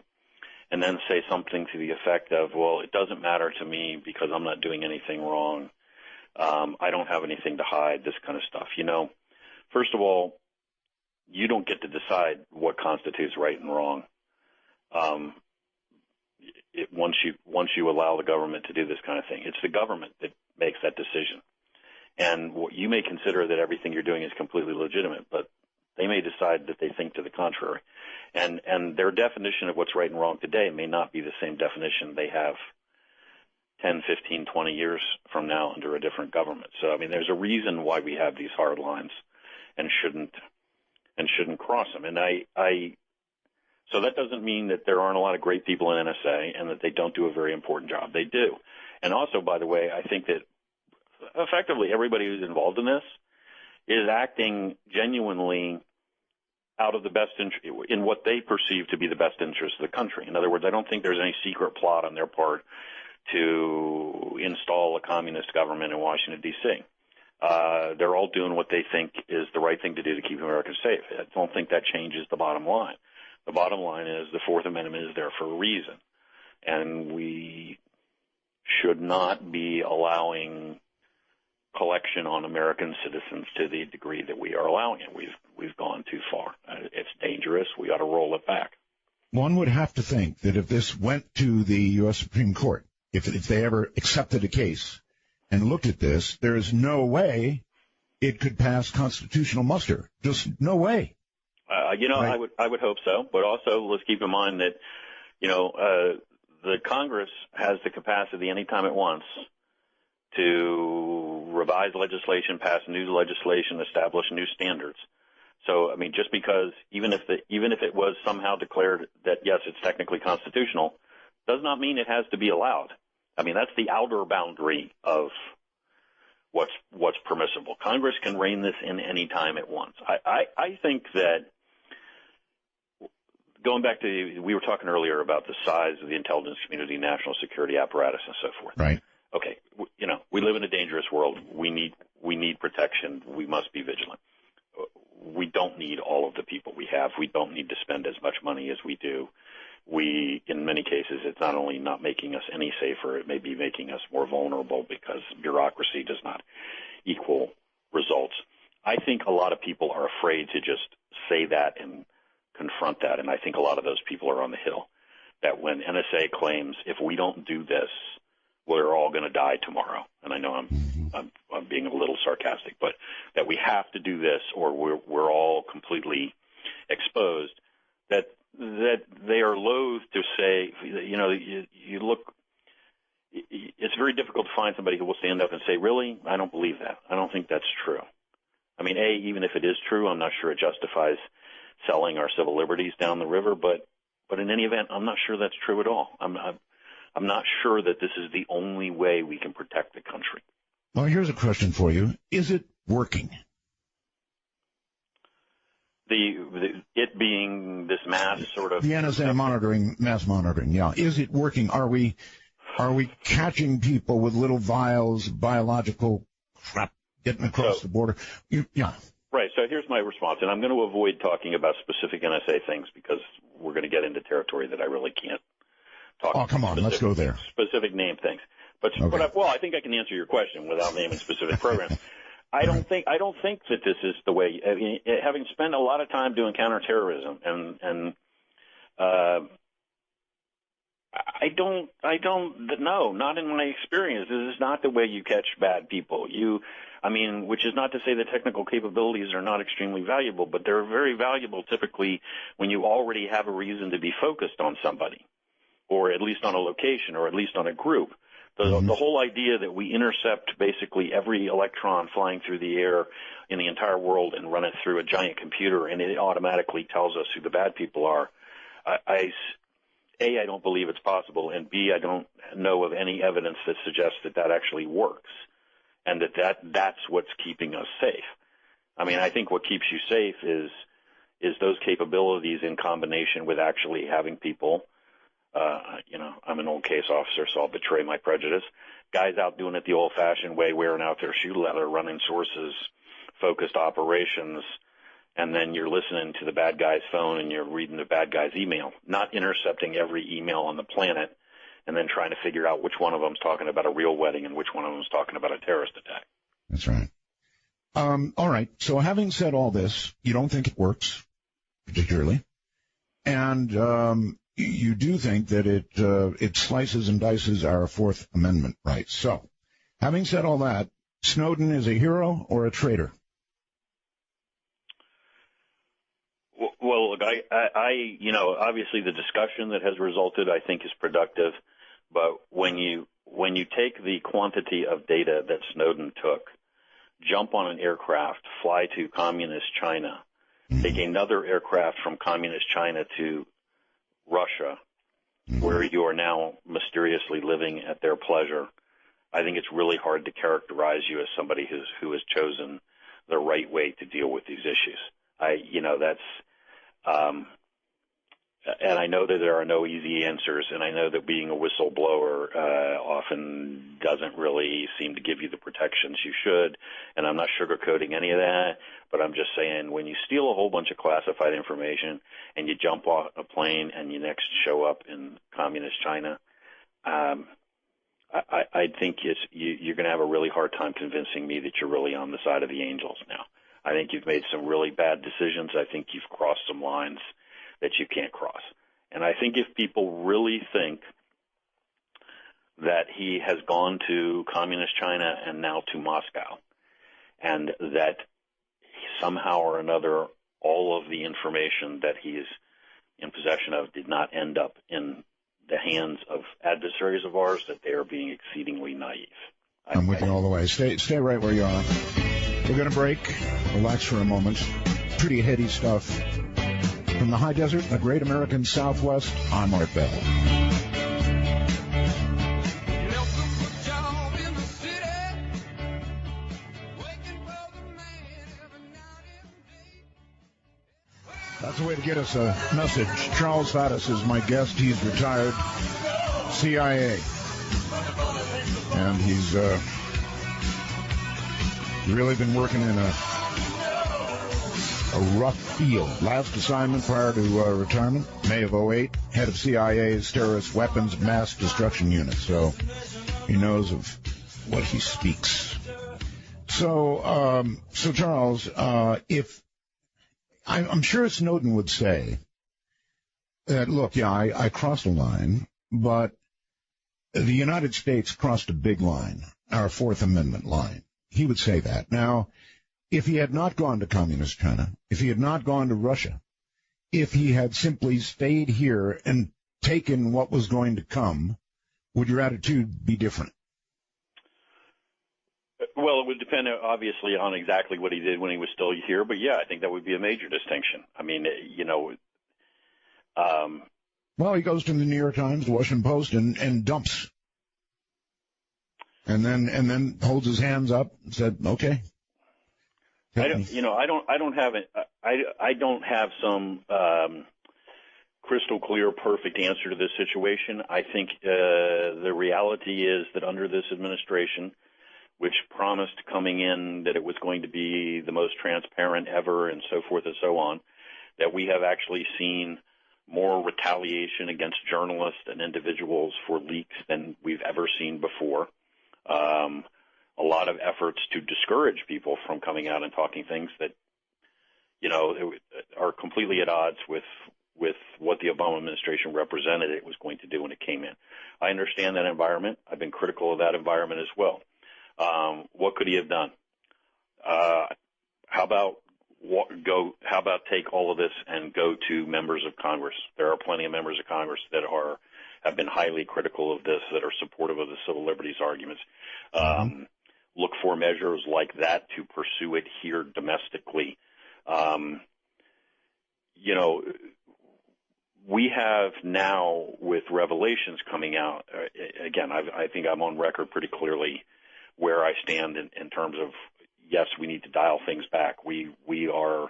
and then say something to the effect of, well, it doesn't matter to me because I'm not doing anything wrong. I don't have anything to hide, this kind of stuff. You know, first of all, you don't get to decide what constitutes right and wrong. Once you allow the government to do this kind of thing, it's the government that makes that decision. And you may consider that everything you're doing is completely legitimate, but they may decide that they think to the contrary. And their definition of what's right and wrong today may not be the same definition they have 10, 15, 20 years from now under a different government. So, I mean, there's a reason why we have these hard lines and shouldn't cross them. And so that doesn't mean that there aren't a lot of great people in NSA and that they don't do a very important job. They do. And also, by the way, I think that effectively everybody who's involved in this is acting genuinely out of the best interest in what they perceive to be the best interest of the country. In other words, I don't think there's any secret plot on their part to install a communist government in Washington, D.C. They're all doing what they think is the right thing to do to keep Americans safe. I don't think that changes the bottom line. The bottom line is the Fourth Amendment is there for a reason, and we should not be allowing collection on American citizens to the degree that we are allowing it. We've gone too far. It's dangerous. We ought to roll it back. One would have to think that if this went to the U.S. Supreme Court, if they ever accepted a case and looked at this, there is no way it could pass constitutional muster. Just no way. Right. I would hope so. But also, let's keep in mind that, the Congress has the capacity anytime it wants to revise legislation, pass new legislation, establish new standards. So, I mean, just because even if it was somehow declared that, yes, it's technically constitutional, does not mean it has to be allowed. I mean, that's the outer boundary of what's permissible. Congress can rein this in any time it wants. I think that going back to, we were talking earlier about the size of the intelligence community, national security apparatus, and so forth. Right. Okay, we live in a dangerous world. We need protection. We must be vigilant. We don't need all of the people we have. We don't need to spend as much money as we do. In many cases, it's not only not making us any safer, it may be making us more vulnerable because bureaucracy does not equal results. I think a lot of people are afraid to just say that and confront that, and I think a lot of those people are on the Hill. That when NSA claims, if we don't do this, we're all going to die tomorrow. And I know I'm being a little sarcastic, but that we have to do this or we're all completely exposed. That they are loath to say, you look. It's very difficult to find somebody who will stand up and say, really, I don't believe that. I don't think that's true. I mean, even if it is true, I'm not sure it justifies selling our civil liberties down the river. But in any event, I'm not sure that's true at all. I'm not sure that this is the only way we can protect the country. Well, here's a question for you. Is it working? It being this mass sort of... The NSA mass monitoring, yeah. Is it working? Are we catching people with little vials, biological crap getting across the border. Yeah. Right. So here's my response, and I'm going to avoid talking about specific NSA things because we're going to get into territory that I really can't talk about. Oh, come on. Let's go there. Specific name things. But I think I can answer your question without naming specific programs. I don't think that this is the way. I mean, having spent a lot of time doing counterterrorism, and I don't know, not in my experience. This is not the way you catch bad people. Which is not to say that technical capabilities are not extremely valuable, but they're very valuable typically when you already have a reason to be focused on somebody, or at least on a location, or at least on a group. The whole idea that we intercept basically every electron flying through the air in the entire world and run it through a giant computer and it automatically tells us who the bad people are, I don't believe it's possible, and B, I don't know of any evidence that suggests that actually works, and that's what's keeping us safe. I mean, I think what keeps you safe is those capabilities in combination with actually having people. I'm an old case officer, so I'll betray my prejudice. Guys out doing it the old-fashioned way, wearing out their shoe leather, running sources, focused operations, and then you're listening to the bad guy's phone and you're reading the bad guy's email, not intercepting every email on the planet and then trying to figure out which one of them is talking about a real wedding and which one of them is talking about a terrorist attack. That's right. All right. So having said all this, you don't think it works, particularly, and you do think that it slices and dices our Fourth Amendment rights. So, having said all that, Snowden is a hero or a traitor? Well, look, obviously the discussion that has resulted, I think, is productive. But when you take the quantity of data that Snowden took, jump on an aircraft, fly to communist China, take another aircraft from communist China to Russia, where you are now mysteriously living at their pleasure, I think it's really hard to characterize you as somebody who has chosen the right way to deal with these issues. And I know that there are no easy answers, and I know that being a whistleblower often doesn't really seem to give you the protections you should, and I'm not sugarcoating any of that, but I'm just saying when you steal a whole bunch of classified information and you jump off a plane and you next show up in communist China, I think you're going to have a really hard time convincing me that you're really on the side of the angels now. I think you've made some really bad decisions. I think you've crossed some lines that you can't cross. And I think if people really think that he has gone to communist China and now to Moscow, and that somehow or another all of the information that he is in possession of did not end up in the hands of adversaries of ours, that they are being exceedingly naive. I'm with you all the way. Stay right where you are. We're going to break. Relax for a moment. Pretty heady stuff. From the high desert, the great American Southwest, I'm Art Bell. That's the way to get us a message. Charles Faddis is my guest. He's retired CIA. And he's really been working in a rough field. Last assignment prior to retirement, May of 2008, head of CIA's Terrorist Weapons Mass Destruction Unit. So he knows of what he speaks. So Charles, if I'm sure Snowden would say that, look, yeah, I crossed a line, but the United States crossed a big line, our Fourth Amendment line. He would say that. Now, if he had not gone to communist China, if he had not gone to Russia, if he had simply stayed here and taken what was going to come, would your attitude be different? Well, it would depend, obviously, on exactly what he did when he was still here. But, yeah, I think that would be a major distinction. I mean, well, he goes to the New York Times, the Washington Post, and dumps. And then holds his hands up and said, okay. I don't have some crystal clear, perfect answer to this situation. I think the reality is that under this administration, which promised coming in that it was going to be the most transparent ever and so forth and so on, that we have actually seen more retaliation against journalists and individuals for leaks than we've ever seen before. A lot of efforts to discourage people from coming out and talking things that, are completely at odds with what the Obama administration represented it was going to do when it came in. I understand that environment. I've been critical of that environment as well. What could he have done? How about take all of this and go to members of Congress? There are plenty of members of Congress that have been highly critical of this, that are supportive of the civil liberties arguments. Look for measures like that to pursue it here domestically. We have now, with revelations coming out, again, I think I'm on record pretty clearly where I stand in terms of, yes, we need to dial things back. We are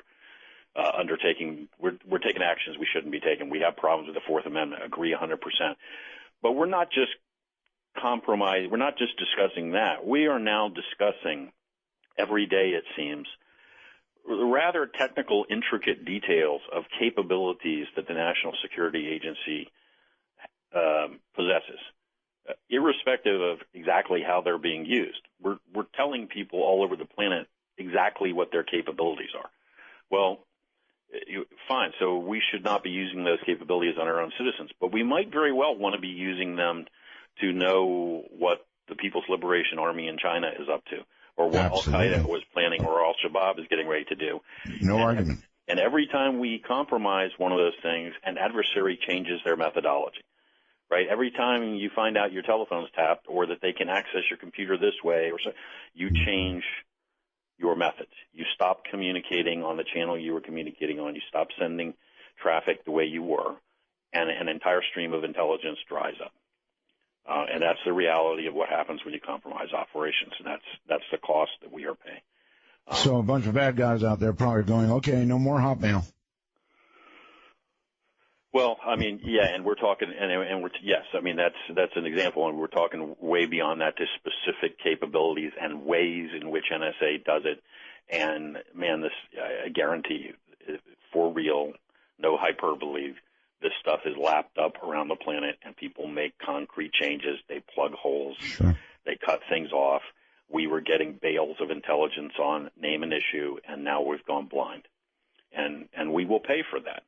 we're taking actions we shouldn't be taking. We have problems with the Fourth Amendment, agree 100%. But we're not just we're not just discussing that. We are now discussing every day, it seems, rather technical, intricate details of capabilities that the National Security Agency possesses, irrespective of exactly how they're being used. We're telling people all over the planet exactly what their capabilities are. Well, fine, so we should not be using those capabilities on our own citizens, but we might very well want to be using them to know what the People's Liberation Army in China is up to, or what Al-Qaeda was planning, or Al-Shabaab is getting ready to do. No argument. And every time we compromise one of those things, an adversary changes their methodology, right? Every time you find out your telephone's tapped or that they can access your computer this way, or so, you change your methods. You stop communicating on the channel you were communicating on. You stop sending traffic the way you were, and an entire stream of intelligence dries up. And that's the reality of what happens when you compromise operations, and that's the cost that we are paying. So a bunch of bad guys out there probably going, okay, no more Hotmail. Well, I mean, yeah, and we're talking, yes, I mean, that's an example, and we're talking way beyond that to specific capabilities and ways in which NSA does it. And man, I guarantee you, for real, no hyperbole, this stuff is lapped up around the planet, and people make concrete changes. They plug holes. Sure. They cut things off. We were getting bales of intelligence on name and issue, and now we've gone blind. And we will pay for that.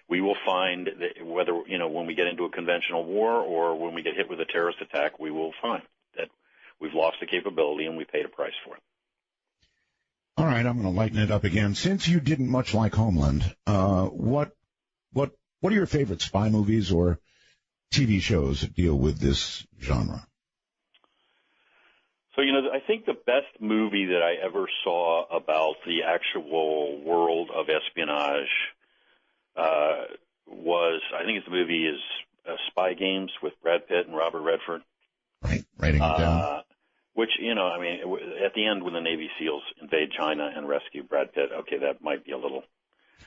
We will find that whether, when we get into a conventional war or when we get hit with a terrorist attack, we will find that we've lost the capability and we paid a price for it. All right, I'm going to lighten it up again. Since you didn't much like Homeland, what are your favorite spy movies or TV shows that deal with this genre? So, I think the best movie that I ever saw about the actual world of espionage the movie is Spy Games with Brad Pitt and Robert Redford. Right, writing it down. Which, at the end when the Navy SEALs invade China and rescue Brad Pitt, okay, that might be a little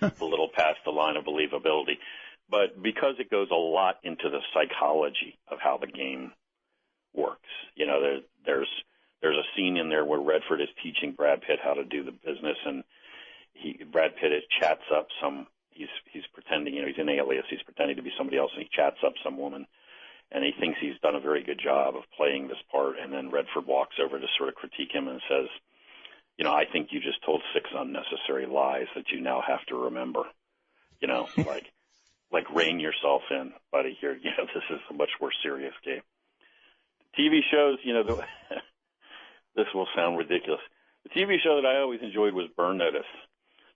past the line of believability. But because it goes a lot into the psychology of how the game works, there's a scene in there where Redford is teaching Brad Pitt how to do the business, and Brad Pitt chats up he's pretending, he's an alias, he's pretending to be somebody else, and he chats up some woman, and he thinks he's done a very good job of playing this part, and then Redford walks over to sort of critique him and says, I think you just told 6 unnecessary lies that you now have to remember, like rein yourself in, buddy, here, this is a much more serious game. TV shows, this will sound ridiculous. The TV show that I always enjoyed was Burn Notice,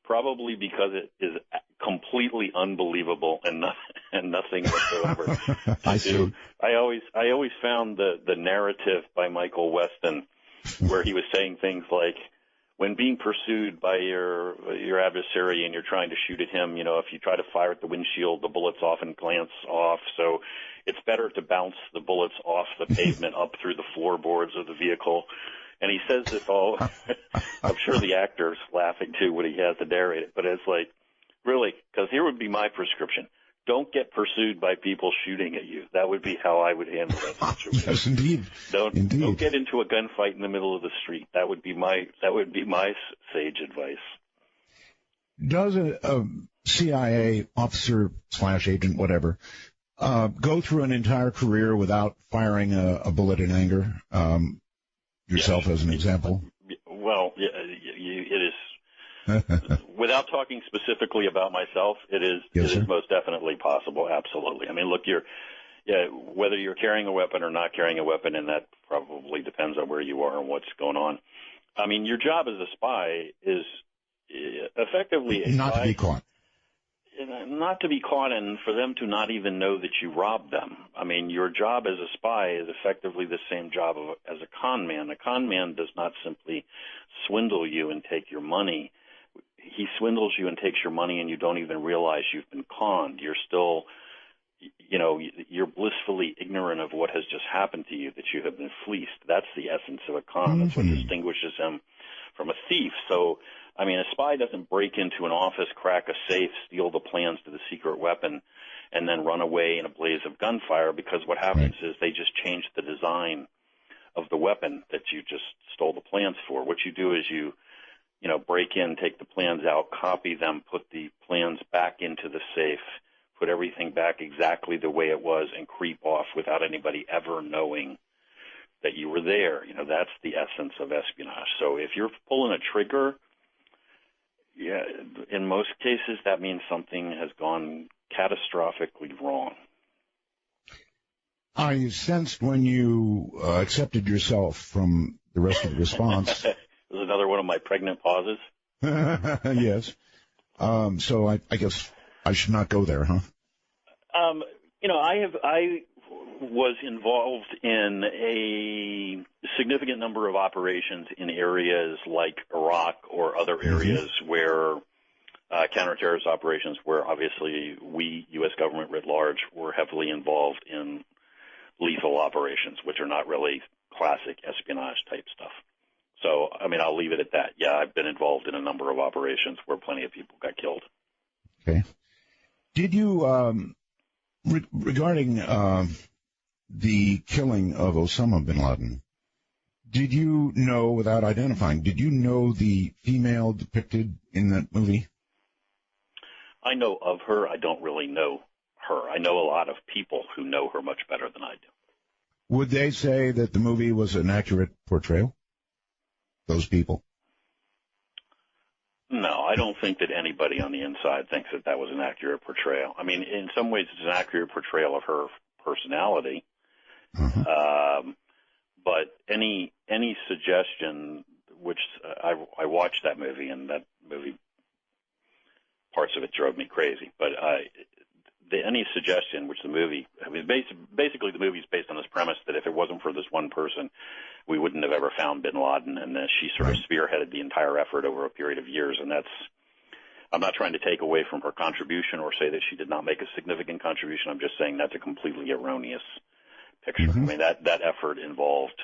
probably because it is completely unbelievable and nothing whatsoever. I see. I always found the narrative by Michael Weston, where he was saying things like, when being pursued by your adversary and you're trying to shoot at him, if you try to fire at the windshield, the bullets often glance off. So it's better to bounce the bullets off the pavement up through the floorboards of the vehicle. And he says this all, I'm sure the actor's laughing too when he has to narrate it, but it's like, really, because here would be my prescription. don't get pursued by people shooting at you. That would be how I would handle that situation. Yes, indeed. Don't get into a gunfight in the middle of the street. That would be my sage advice. Does a CIA officer / agent, whatever, go through an entire career without firing a bullet in anger? Yourself as an example? Well, it is. Without talking specifically about myself, it is most definitely possible. Absolutely. I mean, look, whether you're carrying a weapon or not carrying a weapon, and that probably depends on where you are and what's going on. I mean, your job as a spy is effectively not to be caught. Not to be caught, and for them to not even know that you robbed them. I mean, your job as a spy is effectively the same job as a con man. A con man does not simply swindle you and take your money. He swindles you and takes your money, and you don't even realize you've been conned. You're still, you're blissfully ignorant of what has just happened to you, that you have been fleeced. That's the essence of a con. That's what distinguishes him from a thief. So, I mean, a spy doesn't break into an office, crack a safe, steal the plans to the secret weapon, and then run away in a blaze of gunfire, because what happens is they just change the design of the weapon that you just stole the plans for. What you do is you break in, take the plans out, copy them, put the plans back into the safe, put everything back exactly the way it was, and creep off without anybody ever knowing that you were there. That's the essence of espionage. So if you're pulling a trigger, in most cases that means something has gone catastrophically wrong. I sensed when you accepted yourself from the rest of the response. This is another one of my pregnant pauses. Yes. So I guess I should not go there, huh? I was involved in a significant number of operations in areas like Iraq or other areas where counterterrorist operations, where obviously we, U.S. government writ large, were heavily involved in lethal operations, which are not really classic espionage type stuff. So, I mean, I'll leave it at that. Yeah, I've been involved in a number of operations where plenty of people got killed. Okay. Did you, regarding the killing of Osama bin Laden, did you know, without identifying, did you know the female depicted in that movie? I know of her. I don't really know her. I know a lot of people who know her much better than I do. Would they say that the movie was an accurate portrayal? Those people? No, I don't think that anybody on the inside thinks that was an accurate portrayal. I mean, in some ways, it's an accurate portrayal of her personality. But any suggestion, which I watched that movie, and that movie, parts of it drove me crazy. But any suggestion, which the movie, I mean, basically the movie's based on this premise that if it wasn't for this one person, we wouldn't have ever found bin Laden, and that she sort of spearheaded the entire effort over a period of years. And I'm not trying to take away from her contribution or say that she did not make a significant contribution. I'm just saying that's a completely erroneous picture. I mean, that effort involved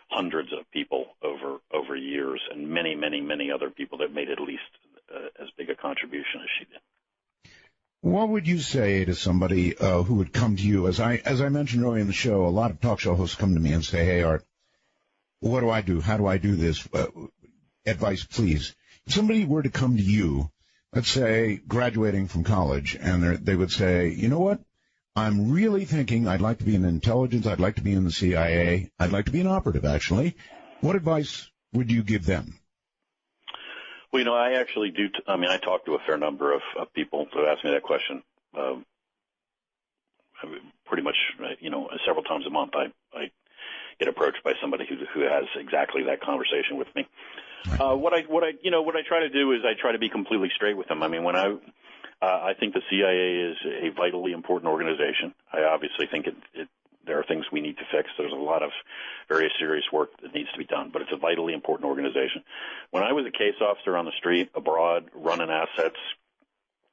hundreds of people over years, and many, many, many other people that made at least as big a contribution as she did. What would you say to somebody who would come to you? As I mentioned earlier in the show, a lot of talk show hosts come to me and say, "Hey, Art, what do I do? How do I do this? Advice, please." If somebody were to come to you, let's say graduating from college, and they would say, "You know what? I'm really thinking I'd like to be in intelligence. I'd like to be in the CIA. I'd like to be an operative, actually." What advice would you give them? Well, I actually do. I talk to a fair number of people who ask me that question. Pretty much, several times a month, I get approached by somebody who has exactly that conversation with me. What I try to do is I try to be completely straight with them. I mean, when I think the CIA is a vitally important organization. I obviously think there are things we need to fix. There's a lot of very serious work that needs to be done, but it's a vitally important organization. When I was a case officer on the street, abroad, running assets,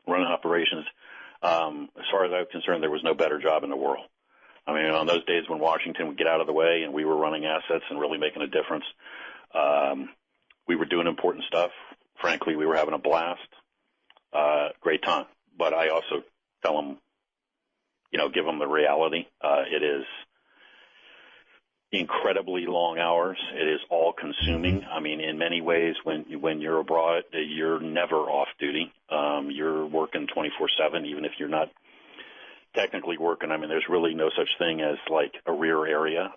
running operations, as far as I was concerned, there was no better job in the world. I mean, on those days when Washington would get out of the way and we were running assets and really making a difference, we were doing important stuff. Frankly, we were having a blast. Great time. But I also tell them give them the reality. It is incredibly long hours. It is all consuming. I mean, in many ways, when you're abroad, you're never off duty. You're working 24/7, even if you're not technically working. I mean, there's really no such thing as like a rear area.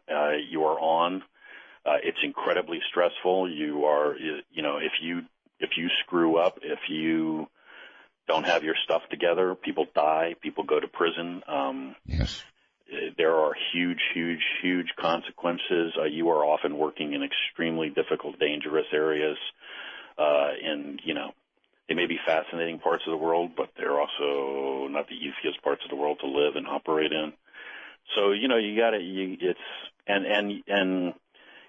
You are on. It's incredibly stressful. You are, if you screw up, if you don't have your stuff together, people die, people go to prison. Yes. There are huge, huge, huge consequences. You are often working in extremely difficult, dangerous areas. They may be fascinating parts of the world, but they're also not the easiest parts of the world to live and operate in. So,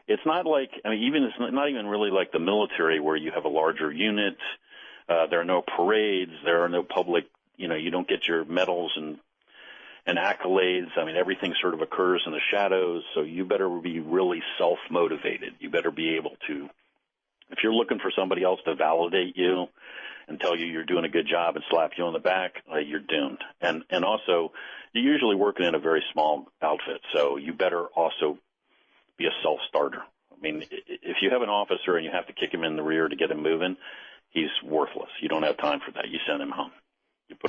it's not like, it's not even really like the military where you have a larger unit. There are no parades. There are no public, you don't get your medals and accolades. I mean, everything sort of occurs in the shadows. So you better be really self-motivated. You better be able to, if you're looking for somebody else to validate you and tell you you're doing a good job and slap you on the back, you're doomed. And also, you're usually working in a very small outfit. So you better also be a self-starter. I mean, if you have an officer and you have to kick him in the rear to get him moving, he's worthless. You don't have time for that. You send him home.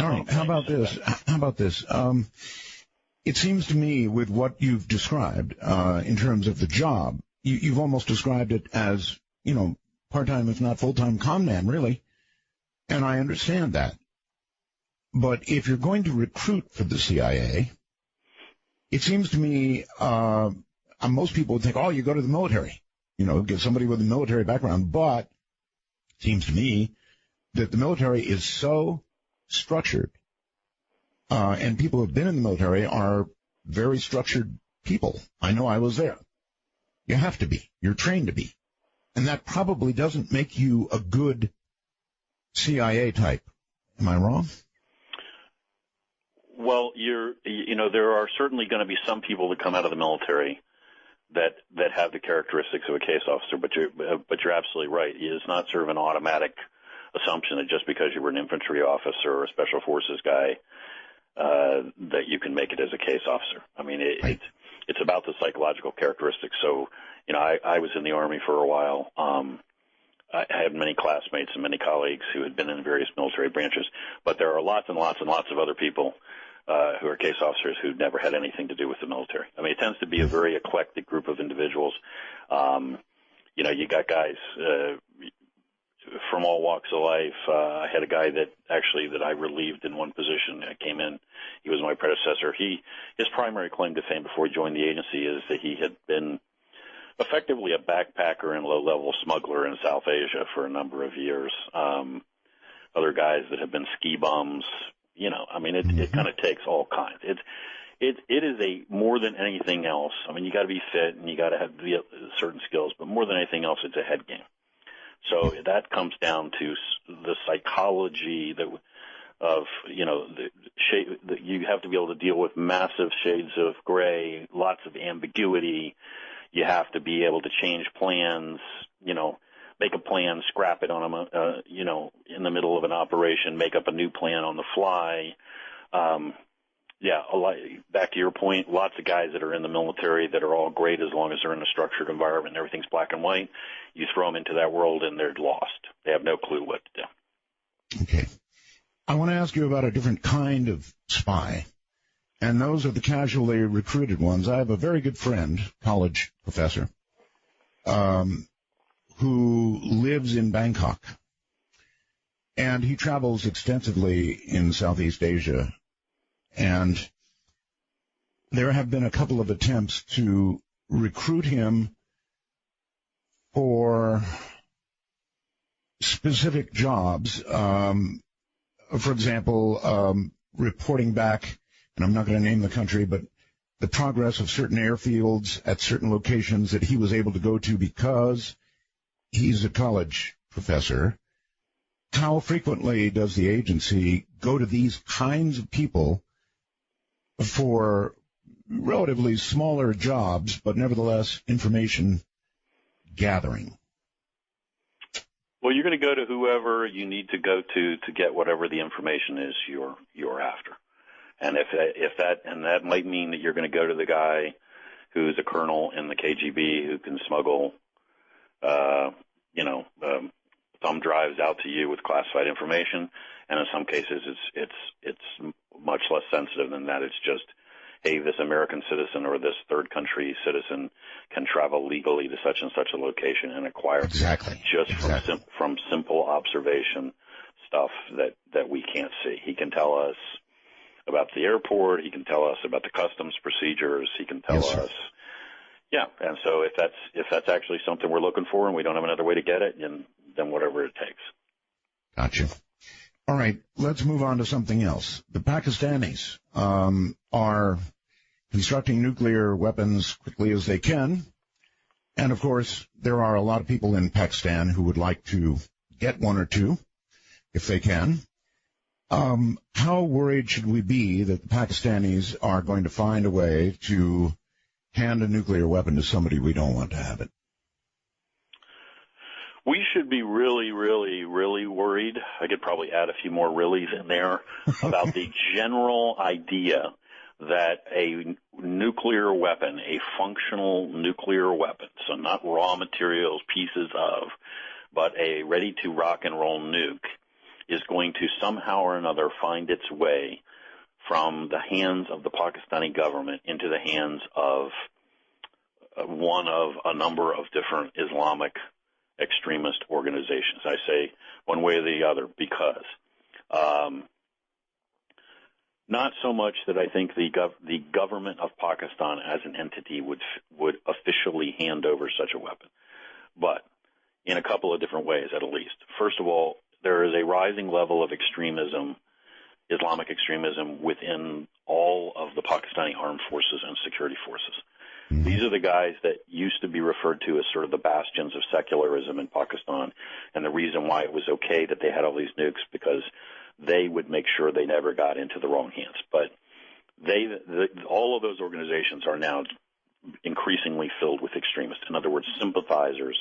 All right. How about this? It seems to me with what you've described in terms of the job, you've almost described it as, part-time, if not full-time con man, really. And I understand that. But if you're going to recruit for the CIA, it seems to me most people would think, you go to the military, get somebody with a military background. But it seems to me that the military is so structured, and people who have been in the military are very structured people. I know I was there. You have to be. You're trained to be. And that probably doesn't make you a good CIA type. Am I wrong? Well, there are certainly going to be some people that come out of the military that have the characteristics of a case officer, but you're absolutely right. It's not sort of an automatic assumption that just because you were an infantry officer or a special forces guy that you can make it as a case officer. I mean, it's about the psychological characteristics. So, I was in the Army for a while. I had many classmates and many colleagues who had been in various military branches, but there are lots and lots and lots of other people who are case officers who never had anything to do with the military. I mean, it tends to be a very eclectic group of individuals. You got guys from all walks of life. I had a guy that I relieved in one position. I came in. He was my predecessor. His primary claim to fame before he joined the agency is that he had been effectively a backpacker and low-level smuggler in South Asia for a number of years. Other guys that have been ski bums. It kind of takes all kinds. It is more than anything else. I mean, you got to be fit and you got to have certain skills, but more than anything else, it's a head game. So that comes down to the psychology you have to be able to deal with massive shades of gray, lots of ambiguity. You have to be able to change plans, make a plan, scrap it on them, in the middle of an operation, make up a new plan on the fly. Back to your point, lots of guys that are in the military that are all great as long as they're in a structured environment and everything's black and white. You throw them into that world and they're lost. They have no clue what to do. Okay. I want to ask you about a different kind of spy, and those are the casually recruited ones. I have a very good friend, college professor, who lives in Bangkok, and he travels extensively in Southeast Asia, and there have been a couple of attempts to recruit him for specific jobs. For example, reporting back, and I'm not going to name the country, but the progress of certain airfields at certain locations that he was able to go to because he's a college professor. How frequently does the agency go to these kinds of people for relatively smaller jobs, but nevertheless information gathering? Well, you're going to go to whoever you need to go to get whatever the information is you're after. And that might mean that you're going to go to the guy who's a colonel in the KGB who can smuggle, thumb drives out to you with classified information. And in some cases, it's much less sensitive than that. It's just, hey, this American citizen or this third country citizen can travel legally to such and such a location and acquire from simple observation stuff that we can't see. He can tell us about the airport. He can tell us about the customs procedures. He can tell us. Yeah. And so if that's actually something we're looking for and we don't have another way to get it, then whatever it takes. Gotcha. All right. Let's move on to something else. The Pakistanis are constructing nuclear weapons quickly as they can. And, of course, there are a lot of people in Pakistan who would like to get one or two if they can. How worried should we be that the Pakistanis are going to find a way to hand a nuclear weapon to somebody we don't want to have it? We should be really, really, really worried. I could probably add a few more reallys in there about the general idea that a nuclear weapon, a functional nuclear weapon, so not raw materials, pieces of, but a ready-to-rock and roll nuke, is going to somehow or another find its way from the hands of the Pakistani government into the hands of one of a number of different Islamic extremist organizations. I say one way or the other because not so much that I think the government of Pakistan as an entity would officially hand over such a weapon, but in a couple of different ways at least. First of all, there is a rising level of extremism, Islamic extremism, within all of the Pakistani armed forces and security forces. These are the guys that used to be referred to as sort of the bastions of secularism in Pakistan, and the reason why it was okay that they had all these nukes because they would make sure they never got into the wrong hands. But all of those organizations are now increasingly filled with extremists. In other words, sympathizers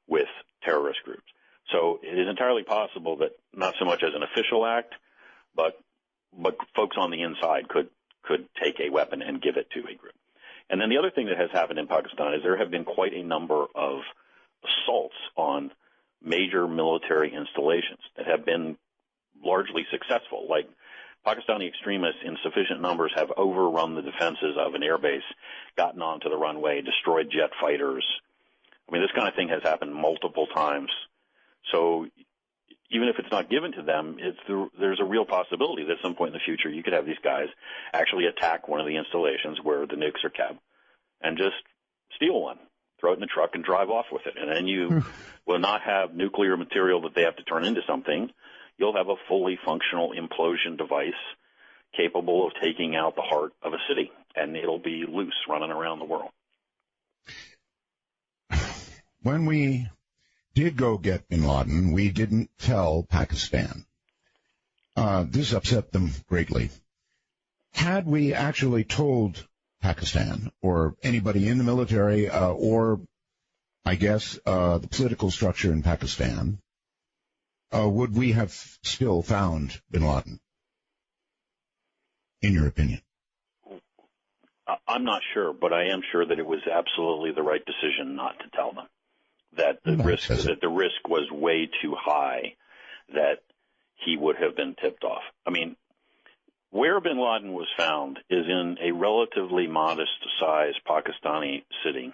with terrorist groups. So it is entirely possible that not so much as an official act, but folks on the inside could take a weapon and give it to a group. And then the other thing that has happened in Pakistan is there have been quite a number of assaults on major military installations that have been largely successful. Like Pakistani extremists in sufficient numbers have overrun the defenses of an airbase, gotten onto the runway, destroyed jet fighters. I mean, this kind of thing has happened multiple times. So even if it's not given to them, there's a real possibility that at some point in the future you could have these guys actually attack one of the installations where the nukes are kept and just steal one, throw it in the truck, and drive off with it. And then you will not have nuclear material that they have to turn into something. You'll have a fully functional implosion device capable of taking out the heart of a city, and it'll be loose running around the world. When we did go get bin Laden, we didn't tell Pakistan. This upset them greatly. Had we actually told Pakistan or anybody in the military or, I guess, the political structure in Pakistan, would we have still found bin Laden, in your opinion? I'm not sure, but I am sure that it was absolutely the right decision not to tell them. That the risk was way too high that he would have been tipped off. I mean, where bin Laden was found is in a relatively modest-sized Pakistani city,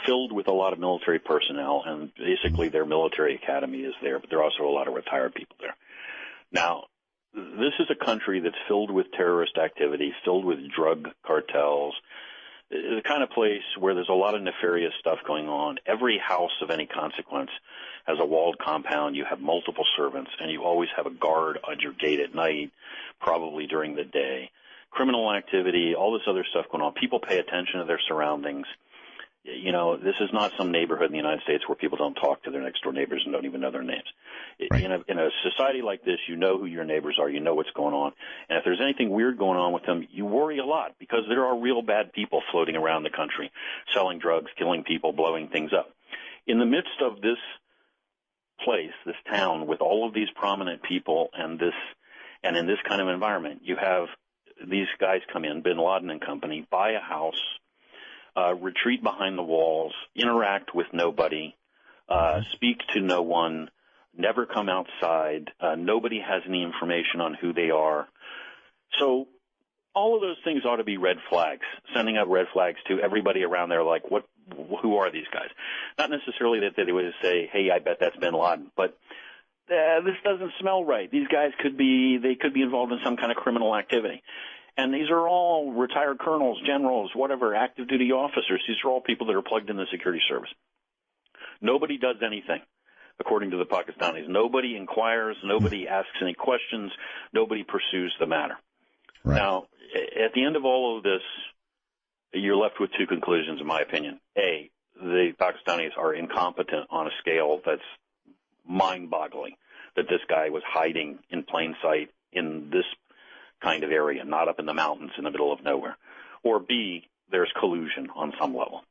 filled with a lot of military personnel, and basically their military academy is there, but there are also a lot of retired people there. Now, this is a country that's filled with terrorist activity, filled with drug cartels. It's the kind of place where there's a lot of nefarious stuff going on. Every house of any consequence has a walled compound. You have multiple servants, and you always have a guard on your gate at night, probably during the day. Criminal activity, all this other stuff going on. People pay attention to their surroundings. You know, this is not some neighborhood in the United States where people don't talk to their next-door neighbors and don't even know their names. Right. In a society like this, you know who your neighbors are. You know what's going on. And if there's anything weird going on with them, you worry a lot because there are real bad people floating around the country, selling drugs, killing people, blowing things up. In the midst of this place, this town, with all of these prominent people and this And in this kind of environment, you have these guys come in, bin Laden and company, buy a house, retreat behind the walls, interact with nobody, speak to no one, never come outside. Nobody has any information on who they are. So all of those things ought to be red flags, sending out red flags to everybody around there, like, who are these guys? Not necessarily that they would say, hey, I bet that's bin Laden, but this doesn't smell right. These guys could be involved in some kind of criminal activity. And these are all retired colonels, generals, whatever, active duty officers. These are all people that are plugged in the security service. Nobody does anything, according to the Pakistanis. Nobody inquires. Nobody asks any questions. Nobody pursues the matter. Right. Now, at the end of all of this, you're left with two conclusions, in my opinion. A, the Pakistanis are incompetent on a scale that's mind-boggling, that this guy was hiding in plain sight in this kind of area, not up in the mountains in the middle of nowhere. Or B, there's collusion on some level.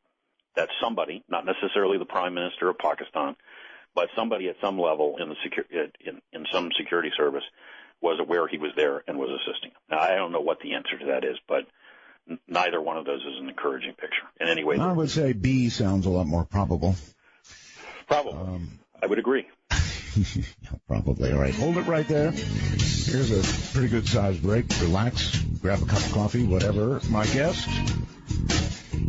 That somebody, not necessarily the Prime Minister of Pakistan, but somebody at some level in in some security service was aware he was there and was assisting him. Now, I don't know what the answer to that is, but neither one of those is an encouraging picture in any way. I would say B sounds a lot more probable. Probably. I would agree. Probably. All right. Hold it right there. Here's a pretty good sized break. Relax. Grab a cup of coffee, whatever. My guest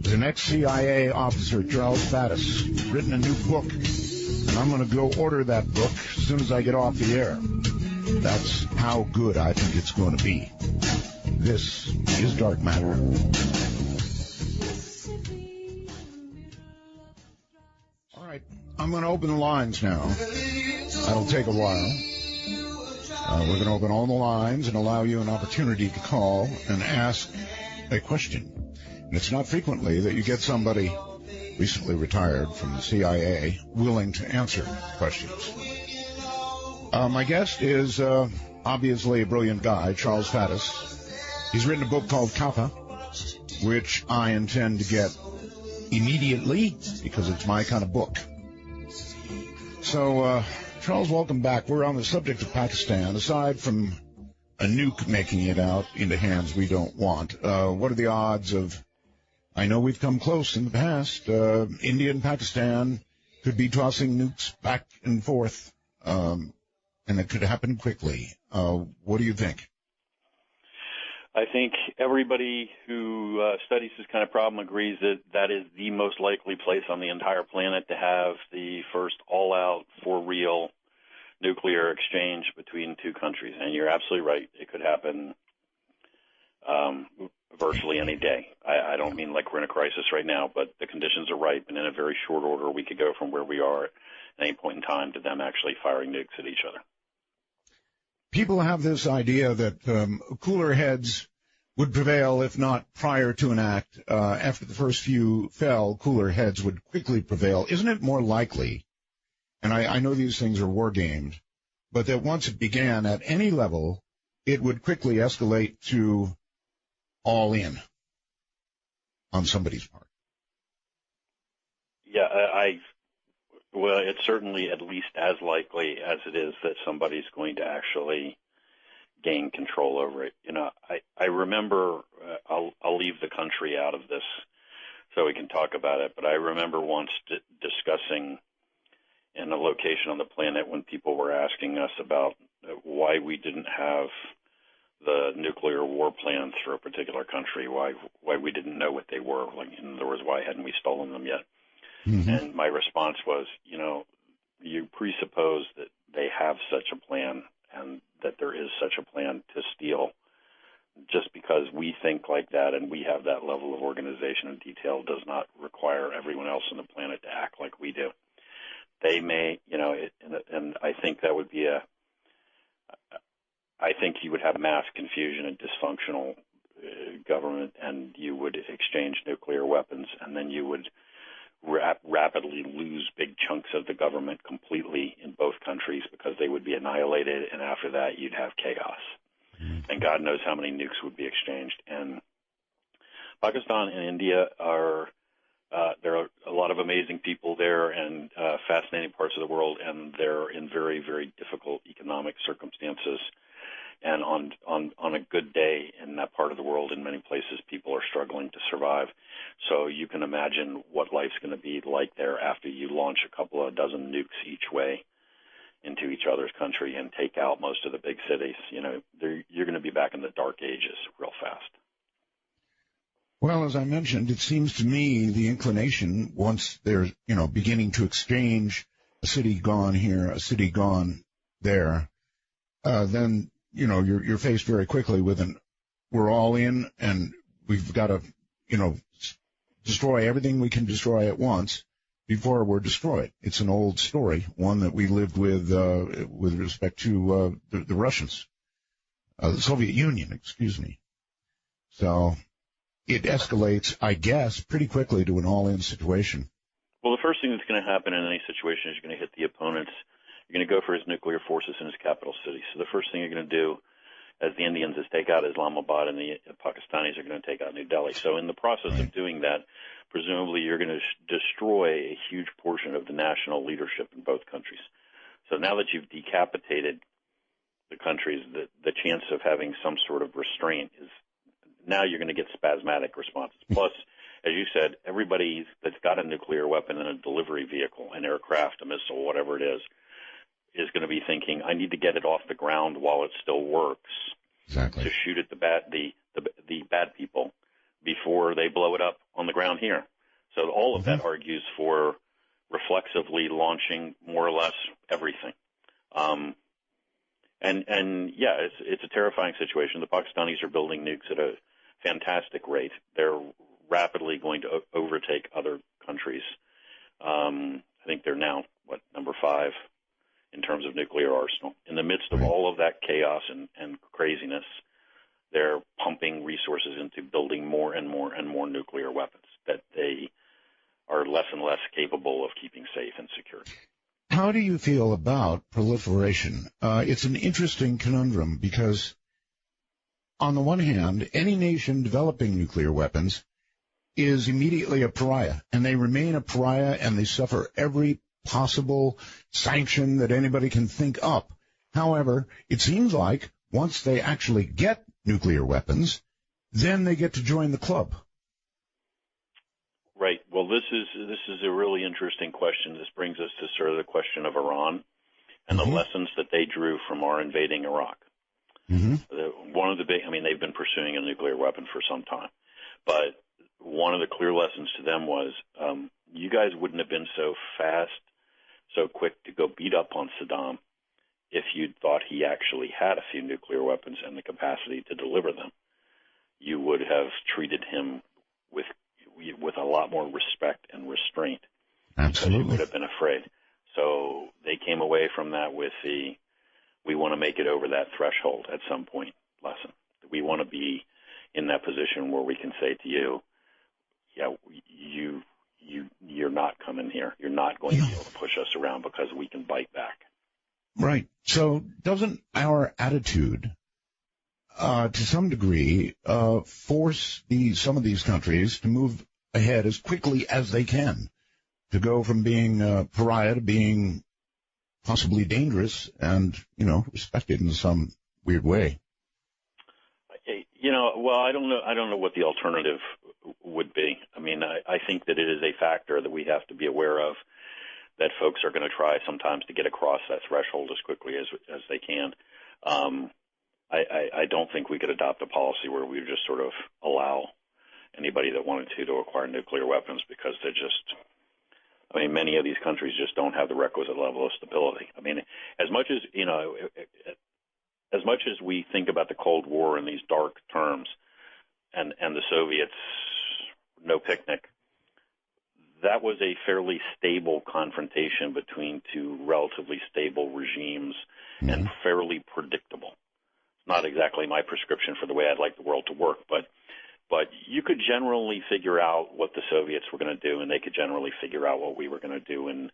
is an ex-CIA officer, Charles Faddis, written a new book. And I'm going to go order that book as soon as I get off the air. That's how good I think it's going to be. This is Dark Matter. All right. I'm going to open the lines now. That'll take a while. We're going to open all the lines and allow you an opportunity to call and ask a question. And it's not frequently that you get somebody recently retired from the CIA willing to answer questions. My guest is obviously a brilliant guy, Charles Faddis. He's written a book called Kappa, which I intend to get immediately because it's my kind of book. So, Charles, welcome back. We're on the subject of Pakistan. Aside from a nuke making it out into hands we don't want, what are the odds of, I know we've come close in the past, India and Pakistan could be tossing nukes back and forth, and it could happen quickly. What do you think? I think everybody who studies this kind of problem agrees that that is the most likely place on the entire planet to have the first all-out, for-real nuclear exchange between two countries. And you're absolutely right. It could happen virtually any day. I don't mean like we're in a crisis right now, but the conditions are ripe, and in a very short order, we could go from where we are at any point in time to them actually firing nukes at each other. People have this idea that cooler heads would prevail, if not prior to an act. After the first few fell, cooler heads would quickly prevail. Isn't it more likely, and I know these things are war games, but that once it began at any level, it would quickly escalate to all in on somebody's part? Yeah, well, it's certainly at least as likely as it is that somebody's going to actually gain control over it. You know, I remember, I'll leave the country out of this so we can talk about it, but I remember once discussing in a location on the planet when people were asking us about why we didn't have the nuclear war plans for a particular country, why we didn't know what they were. Like, in other words, why hadn't we stolen them yet? Mm-hmm. And my response was, you know, you presuppose that they have such a plan and that there is such a plan to steal. Just because we think like that and we have that level of organization and detail does not require everyone else on the planet to act like we do. They may, you know, and I think that would be I think you would have mass confusion and dysfunctional government, and you would exchange nuclear weapons, and then you would rapidly lose big chunks of the government completely in both countries because they would be annihilated, and after that you'd have chaos. And God knows how many nukes would be exchanged. And Pakistan and India are there are a lot of amazing people there and fascinating parts of the world, and they're in very, very difficult economic circumstances. And on a good day in that part of the world, in many places, people are struggling to survive. So you can imagine what life's going to be like there after you launch a couple of dozen nukes each way into each other's country and take out most of the big cities. You're going to be back in the dark ages real fast. Well, as I mentioned, it seems to me the inclination, once they're, beginning to exchange a city gone here, a city gone there, then, you're faced very quickly with we're all in and we've got to, destroy everything we can destroy at once before we're destroyed. It's an old story, one that we lived with respect to the Russians, the Soviet Union, excuse me. So it escalates, I guess, pretty quickly to an all-in situation. Well, the first thing that's going to happen in any situation is you're going to hit the opponents. You're going to go for his nuclear forces in his capital city. So the first thing you're going to do as the Indians is take out Islamabad, and the Pakistanis are going to take out New Delhi. So in the process of doing that, presumably you're going to destroy a huge portion of the national leadership in both countries. So now that you've decapitated the countries, the chance of having some sort of restraint is now you're going to get spasmodic responses. Plus, as you said, everybody that's got a nuclear weapon in a delivery vehicle, an aircraft, a missile, whatever it is going to be thinking, I need to get it off the ground while it still works. Exactly. To shoot at the bad people before they blow it up on the ground here. So all of that argues for reflexively launching more or less everything. It's a terrifying situation. The Pakistanis are building nukes at a fantastic rate. They're rapidly going to overtake other countries. I think they're now, number 5 in terms of nuclear arsenal. In the midst of all of that chaos and craziness, they're pumping resources into building more and more and more nuclear weapons that they are less and less capable of keeping safe and secure. How do you feel about proliferation? It's an interesting conundrum because, on the one hand, any nation developing nuclear weapons is immediately a pariah, and they remain a pariah, and they suffer every possible sanction that anybody can think up. However, it seems like once they actually get nuclear weapons, then they get to join the club. Right. Well, this is a really interesting question. This brings us to sort of the question of Iran and the lessons that they drew from our invading Iraq. One of the they've been pursuing a nuclear weapon for some time, but one of the clear lessons to them was, you guys wouldn't have been so fast, so quick to go beat up on Saddam if you'd thought he actually had a few nuclear weapons and the capacity to deliver them. You would have treated him with a lot more respect and restraint. Absolutely. Because you would have been afraid. So they came away from that with we want to make it over that threshold at some point lesson. We want to be in that position where we can say to you, you're not coming here. You're not going to be able to push us around because we can bite back. Right. So doesn't our attitude, to some degree, force some of these countries to move ahead as quickly as they can, to go from being pariah to being possibly dangerous and, respected in some weird way? Well, I don't know what the alternative would be. I think that it is a factor that we have to be aware of, that folks are going to try sometimes to get across that threshold as quickly as they can. I don't think we could adopt a policy where we would just sort of allow anybody that wanted to acquire nuclear weapons, because they're just, many of these countries just don't have the requisite level of stability. As much as we think about the Cold War in these dark terms, and the Soviets, no picnic, that was a fairly stable confrontation between two relatively stable regimes and fairly predictable. It's not exactly my prescription for the way I'd like the world to work, but you could generally figure out what the Soviets were going to do, and they could generally figure out what we were going to do, and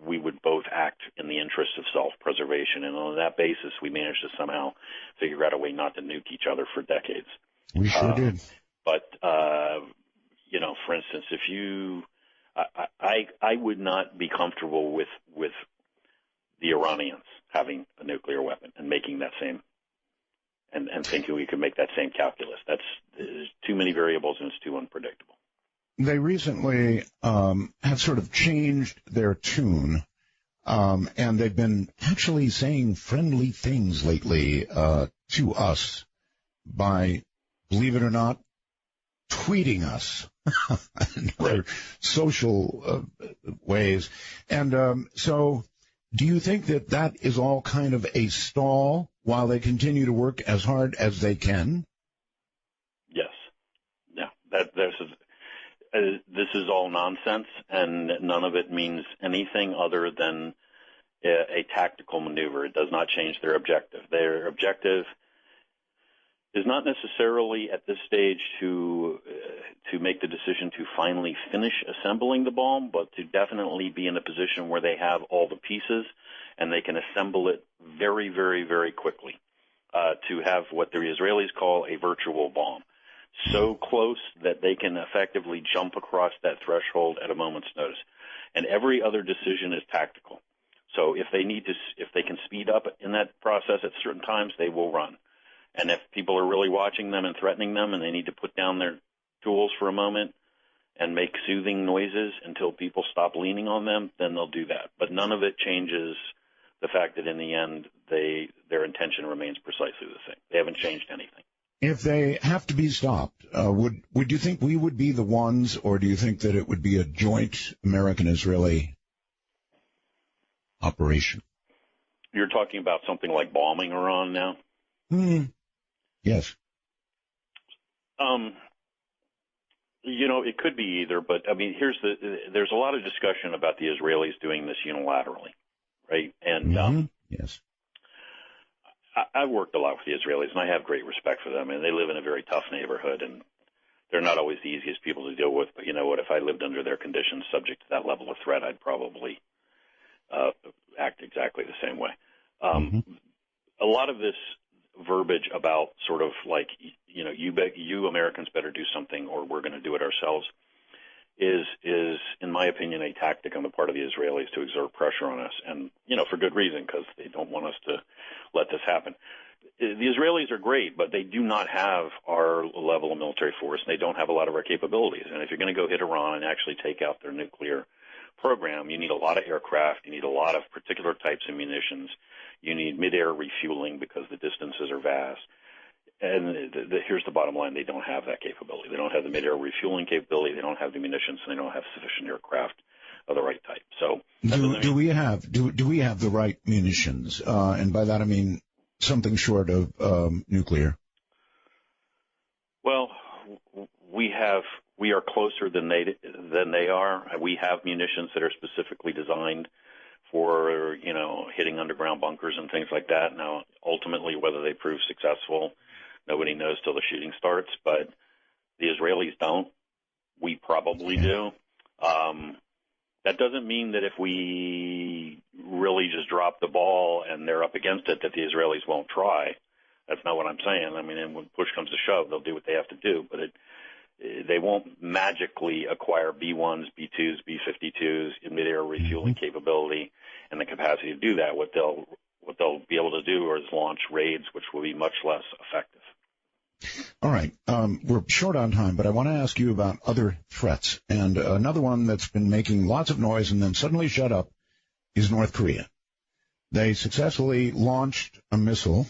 we would both act in the interest of self-preservation. And on that basis, we managed to somehow figure out a way not to nuke each other for decades. We sure did. But, for instance, I would not be comfortable with the Iranians having a nuclear weapon and making that same and thinking we could make that same calculus. There's too many variables and it's too unpredictable. They recently have sort of changed their tune, and they've been actually saying friendly things lately to us by, believe it or not, tweeting us in their social ways. And so do you think that that is all kind of a stall while they continue to work as hard as they can? Yes. Yeah. This is all nonsense, and none of it means anything other than a tactical maneuver. It does not change their objective. Their objective is not necessarily at this stage to make the decision to finally finish assembling the bomb, but to definitely be in a position where they have all the pieces and they can assemble it very, very, very quickly, to have what the Israelis call a virtual bomb. So close that they can effectively jump across that threshold at a moment's notice. And every other decision is tactical. So if they can speed up in that process at certain times, they will run. And if people are really watching them and threatening them and they need to put down their tools for a moment and make soothing noises until people stop leaning on them, then they'll do that. But none of it changes the fact that in the end, their intention remains precisely the same. They haven't changed anything. If they have to be stopped, would you think we would be the ones, or do you think that it would be a joint American-Israeli operation? You're talking about something like bombing Iran now? Yes. It could be either, but I mean, there's a lot of discussion about the Israelis doing this unilaterally, right? And yes. I've worked a lot with the Israelis, and I have great respect for them. And they live in a very tough neighborhood, and they're not always the easiest people to deal with. But you know what? If I lived under their conditions, subject to that level of threat, I'd probably act exactly the same way. A lot of this verbiage about sort of like, you Americans better do something, or we're going to do it ourselves, is in my opinion a tactic on the part of the Israelis to exert pressure on us, and for good reason, because they don't want us to let this happen. The Israelis are great, but they do not have our level of military force, and they don't have a lot of our capabilities. And if you're going to go hit Iran and actually take out their nuclear program, you need a lot of aircraft, you need a lot of particular types of munitions, you need mid-air refueling because the distances are vast. And here's the bottom line: they don't have that capability. They don't have the mid-air refueling capability. They don't have the munitions, and they don't have sufficient aircraft of the right type. So, do we have the right munitions? And by that I mean something short of nuclear. Well, we are closer than they are. We have munitions that are specifically designed for hitting underground bunkers and things like that. Now, ultimately, whether they prove successful, nobody knows till the shooting starts, but the Israelis don't. We probably do. That doesn't mean that if we really just drop the ball and they're up against it, that the Israelis won't try. That's not what I'm saying. I mean, and when push comes to shove, they'll do what they have to do, but they won't magically acquire B-1s, B-2s, B-52s in mid-air refueling capability and the capacity to do that. What they'll be able to do is launch raids, which will be much less effective. All right. We're short on time, but I want to ask you about other threats. And another one that's been making lots of noise and then suddenly shut up is North Korea. They successfully launched a missile,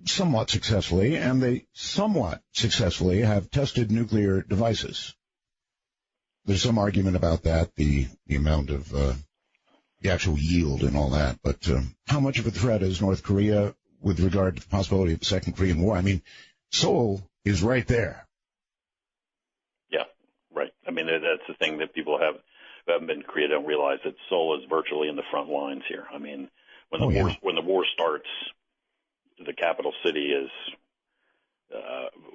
somewhat successfully, and they somewhat successfully have tested nuclear devices. There's some argument about that, the amount of the actual yield and all that. But how much of a threat is North Korea with regard to the possibility of the Second Korean War? I mean, Seoul is right there. Yeah, right. I mean, that's the thing that people who haven't been to Korea don't realize, that Seoul is virtually in the front lines here. I mean, when the war starts, the capital city is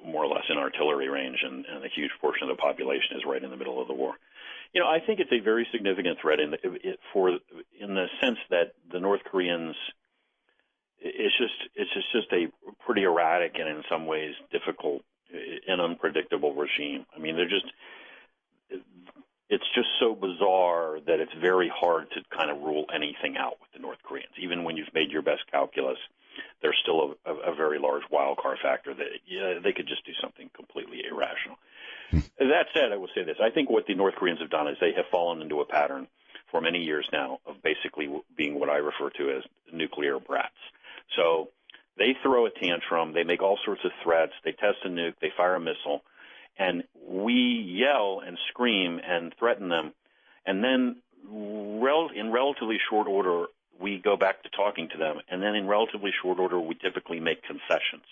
more or less in artillery range, and a huge portion of the population is right in the middle of the war. I think it's a very significant threat in the sense that the North Koreans, it's just a pretty erratic and in some ways difficult and unpredictable regime. I mean, it's just so bizarre that it's very hard to kind of rule anything out with the North Koreans. Even when you've made your best calculus, there's still a very large wild card factor that they could just do something completely irrational. That said, I will say this. I think what the North Koreans have done is they have fallen into a pattern for many years now of basically being what I refer to as nuclear brats. So they throw a tantrum, they make all sorts of threats, they test a nuke, they fire a missile, and we yell and scream and threaten them, and then in relatively short order, we go back to talking to them, and then in relatively short order, we typically make concessions,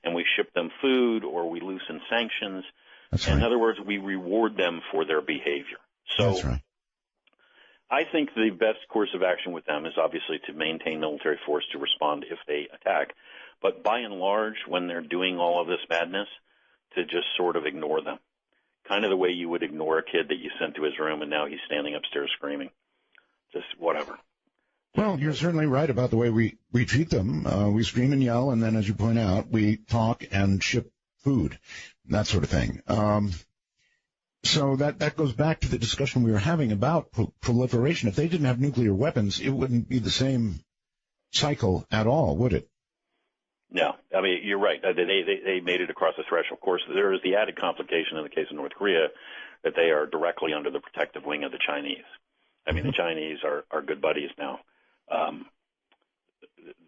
and we ship them food or we loosen sanctions. That's right. In other words, we reward them for their behavior. So That's right. I think the best course of action with them is obviously to maintain military force to respond if they attack. But by and large, when they're doing all of this madness, to just sort of ignore them. Kind of the way you would ignore a kid that you sent to his room and now he's standing upstairs screaming. Just whatever. Well, you're certainly right about the way we treat them. We scream and yell, and then, as you point out, we talk and ship food, that sort of thing. So that goes back to the discussion we were having about proliferation. If they didn't have nuclear weapons, it wouldn't be the same cycle at all, would it? No, I mean, you're right. They made it across the threshold. Of course, there is the added complication in the case of North Korea that they are directly under the protective wing of the Chinese. I mean, the Chinese are good buddies now.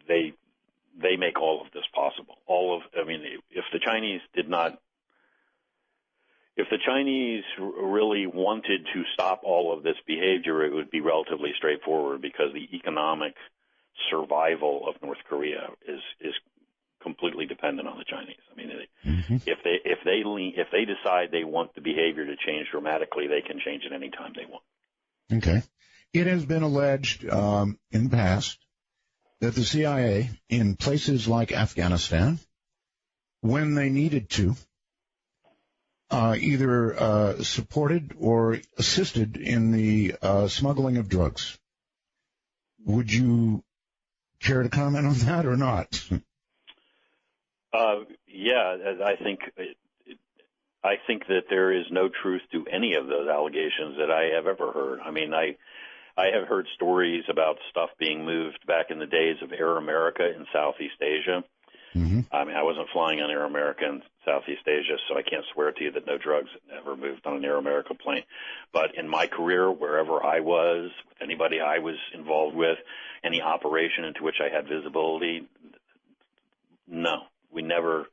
They make all of this possible. If the Chinese really wanted to stop all of this behavior, it would be relatively straightforward because the economic survival of North Korea is completely dependent on the Chinese. I mean, if they decide they want the behavior to change dramatically, they can change it any time they want. Okay. It has been alleged in the past that the CIA, in places like Afghanistan, when they needed to, either supported or assisted in the smuggling of drugs. Would you care to comment on that or not? Yeah, I think that there is no truth to any of those allegations that I have ever heard. I mean, I have heard stories about stuff being moved back in the days of Air America in Southeast Asia. Mm-hmm. I mean, I wasn't flying on Air America in Southeast Asia, so I can't swear to you that no drugs ever moved on an Air America plane. But in my career, wherever I was, with anybody I was involved with, any operation into which I had visibility, no. We never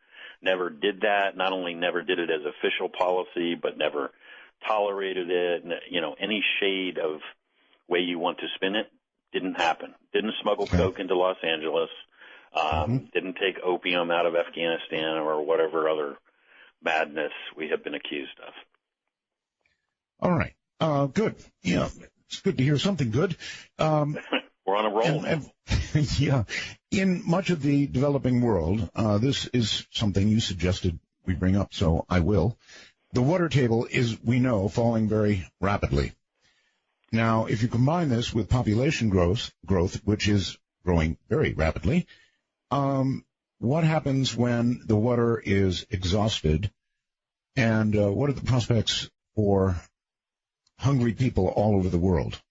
did that. Not only never did it as official policy, but never tolerated it. You know, any shade of way you want to spin it didn't happen. Didn't smuggle coke into Los Angeles. Didn't take opium out of Afghanistan or whatever other madness we have been accused of. All right. Good. Yeah, it's good to hear something good. We're on a roll now. Yeah. In much of the developing world, this is something you suggested we bring up, so I will. The water table is, we know, falling very rapidly. Now, if you combine this with population growth, which is growing very rapidly, what happens when the water is exhausted, and what are the prospects for hungry people all over the world?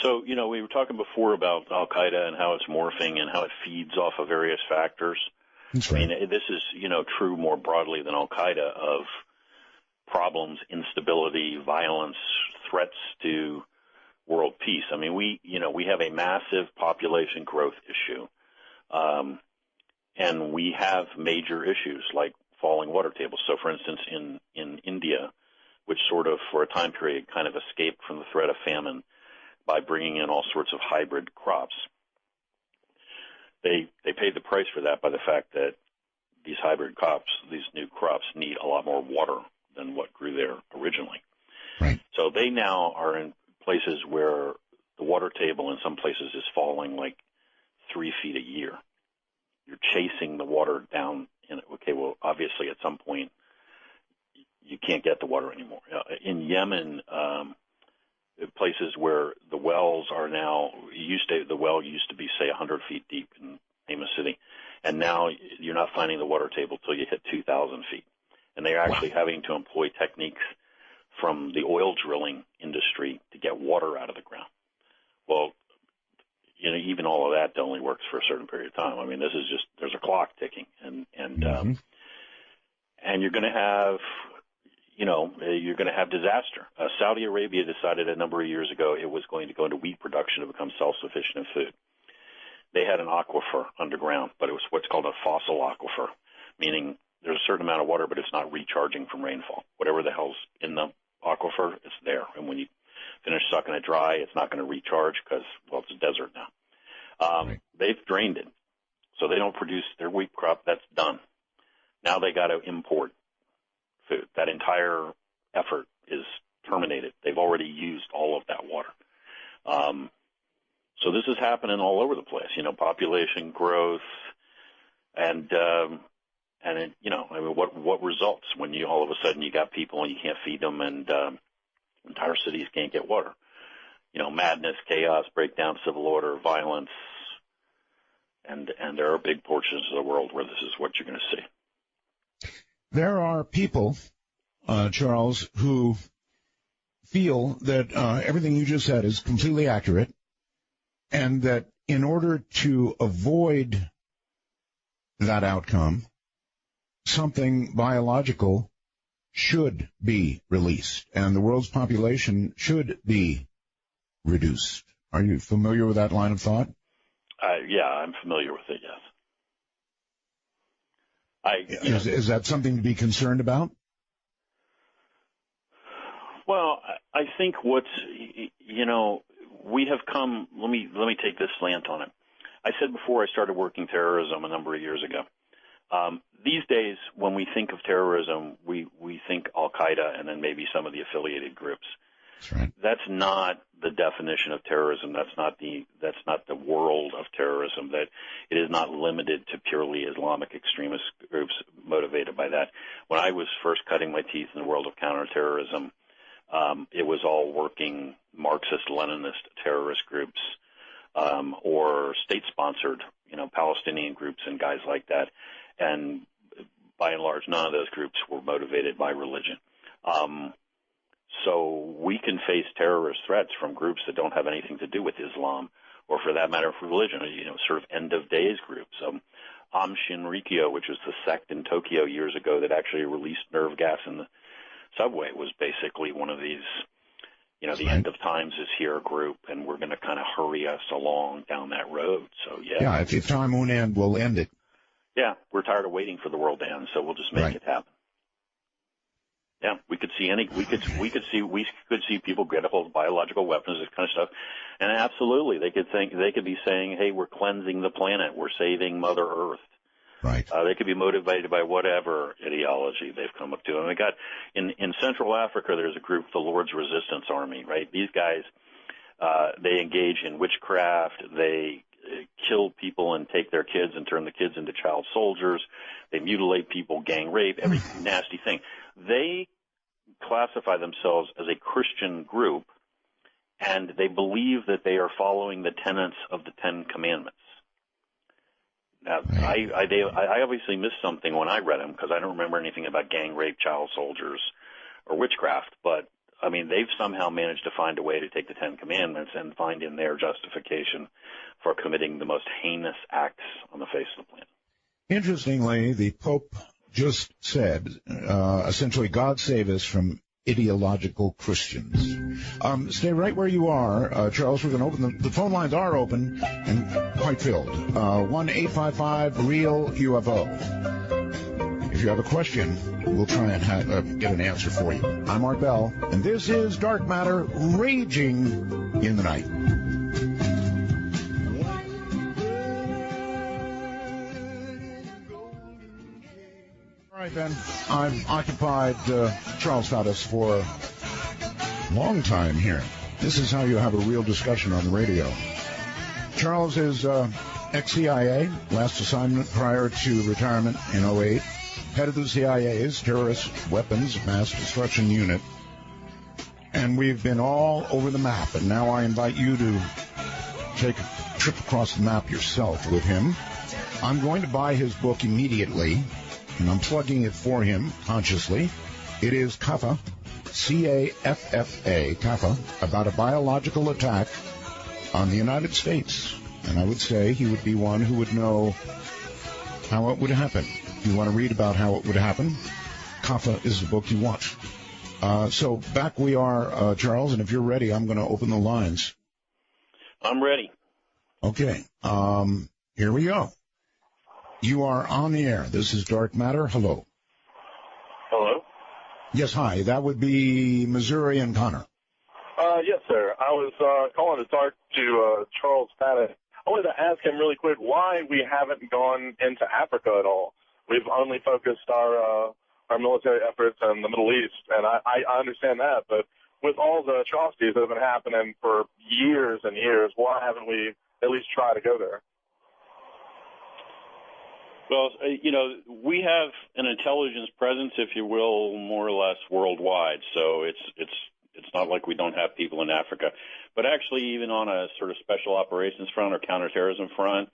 So, you know, we were talking before about al-Qaeda and how it's morphing and how it feeds off of various factors. That's right. I mean, this is, you know, true more broadly than al-Qaeda of problems, instability, violence, threats to world peace. I mean, we have a massive population growth issue. And we have major issues like falling water tables. So, for instance, in India, which sort of for a time period kind of escaped from the threat of famine by bringing in all sorts of hybrid crops. They paid the price for that by the fact that these hybrid crops, these new crops, need a lot more water than what grew there originally. Right. So they now are in places where the water table in some places is falling like 3 feet a year. You're chasing the water down. Okay, well, obviously at some point you can't get the water anymore. In Yemen, places where the wells are now, the well used to be, say, 100 feet deep in Amos City, and now you're not finding the water table till you hit 2,000 feet. And they're actually having to employ techniques from the oil drilling industry to get water out of the ground. Well, even all of that only works for a certain period of time. I mean, this is just, there's a clock ticking, and you're going to have, you're going to have disaster. Saudi Arabia decided a number of years ago it was going to go into wheat production to become self-sufficient in food. They had an aquifer underground, but it was what's called a fossil aquifer, meaning there's a certain amount of water, but it's not recharging from rainfall. Whatever the hell's in the aquifer, it's there. And when you finish sucking it dry, it's not going to recharge because, well, it's a desert now. Right. They've drained it, so they don't produce their wheat crop. That's done. Now they got to import food. That entire effort is terminated. They've already used all of that water. So this is happening all over the place. Population growth, and what results when you all of a sudden you got people and you can't feed them, and entire cities can't get water. Madness, chaos, breakdown, civil order, violence, and there are big portions of the world where this is what you're going to see. There are people, Charles, who feel that everything you just said is completely accurate, and that in order to avoid that outcome, something biological should be released, and the world's population should be reduced. Are you familiar with that line of thought? Yeah, I'm familiar with it, yes. Is that something to be concerned about? Well, I think we have come, let me take this slant on it. I said before I started working terrorism a number of years ago. These days, when we think of terrorism, we think Al-Qaeda and then maybe some of the affiliated groups. That's right. That's not the definition of terrorism. That's not the world of terrorism. That it is not limited to purely Islamic extremist groups motivated by that. When I was first cutting my teeth in the world of counterterrorism, it was all working Marxist-Leninist terrorist groups or state-sponsored, Palestinian groups and guys like that. And by and large, none of those groups were motivated by religion. So we can face terrorist threats from groups that don't have anything to do with Islam, or for that matter, for religion, sort of end-of-days groups. Aum Shinrikyo, which was the sect in Tokyo years ago that actually released nerve gas in the subway, was basically one of these, the end of times is here group, and we're going to kind of hurry us along down that road. So, yeah. Yeah, if time won't end, we'll end it. Yeah, we're tired of waiting for the world to end, so we'll just make it happen. Yeah, we could see people get a hold of biological weapons, this kind of stuff, and absolutely, they could be saying, "Hey, we're cleansing the planet, we're saving Mother Earth." Right. They could be motivated by whatever ideology they've come up to. And we got in Central Africa, there's a group, the Lord's Resistance Army. Right, these guys, they engage in witchcraft. They kill people and take their kids and turn the kids into child soldiers. They mutilate people, gang rape, every nasty thing. They classify themselves as a Christian group, and they believe that they are following the tenets of the Ten Commandments. Now, I obviously missed something when I read them because I don't remember anything about gang rape, child soldiers, or witchcraft, but I mean, they've somehow managed to find a way to take the Ten Commandments and find in their justification for committing the most heinous acts on the face of the planet. Interestingly, the Pope just said, essentially, God save us from ideological Christians. Stay right where you are, Charles. We're going to open the phone lines are open and quite filled. 1-855-REAL-UFO. If you have a question, we'll try and get an answer for you. I'm Art Bell, and this is Dark Matter raging in the night. All right, then. I've occupied Charles Faddis for a long time here. This is how you have a real discussion on the radio. Charles is ex-CIA, last assignment prior to retirement in 2008. Head of the CIA's Terrorist Weapons Mass Destruction Unit. And we've been all over the map. And now I invite you to take a trip across the map yourself with him. I'm going to buy his book immediately, and I'm plugging it for him consciously. It is Kafa, Kaffa, about a biological attack on the United States. And I would say he would be one who would know how it would happen. If you want to read about how it would happen, Kaffa is the book you want. So back we are, Charles, and if you're ready, I'm going to open the lines. I'm ready. Okay. Here we go. You are on the air. This is Dark Matter. Hello. Hello? Yes, hi. That would be Missouri and Connor. Yes, sir. I was calling to talk to Charles Faddis. I wanted to ask him really quick why we haven't gone into Africa at all. We've only focused our military efforts in the Middle East, and I understand that, but with all the atrocities that have been happening for years and years, why haven't we at least tried to go there? Well, we have an intelligence presence, if you will, more or less worldwide. So it's not like we don't have people in Africa. But actually, even on a sort of special operations front or counterterrorism front,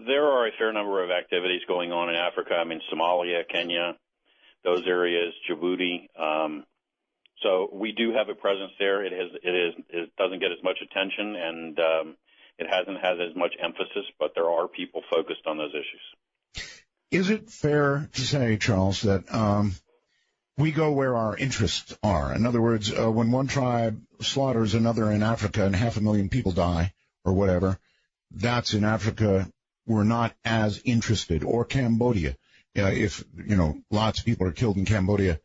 there are a fair number of activities going on in Africa. I mean, Somalia, Kenya, those areas, Djibouti. So we do have a presence there. It doesn't get as much attention, and it hasn't had as much emphasis, but there are people focused on those issues. Is it fair to say, Charles, that we go where our interests are? In other words, when one tribe slaughters another in Africa and 500,000 people die or whatever, that's in Africa. We're not as interested. Or Cambodia. If, lots of people are killed in Cambodia,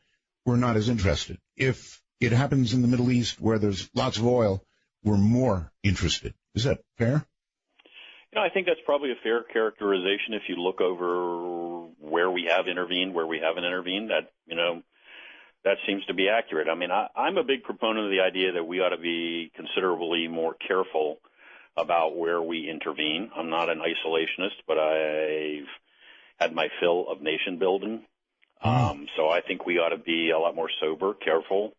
we're not as interested. If it happens in the Middle East where there's lots of oil, we're more interested. Is that fair? I think that's probably a fair characterization if you look over where we have intervened, where we haven't intervened. That seems to be accurate. I mean, I'm a big proponent of the idea that we ought to be considerably more careful about where we intervene. I'm not an isolationist, but I've had my fill of nation building. So I think we ought to be a lot more sober, careful,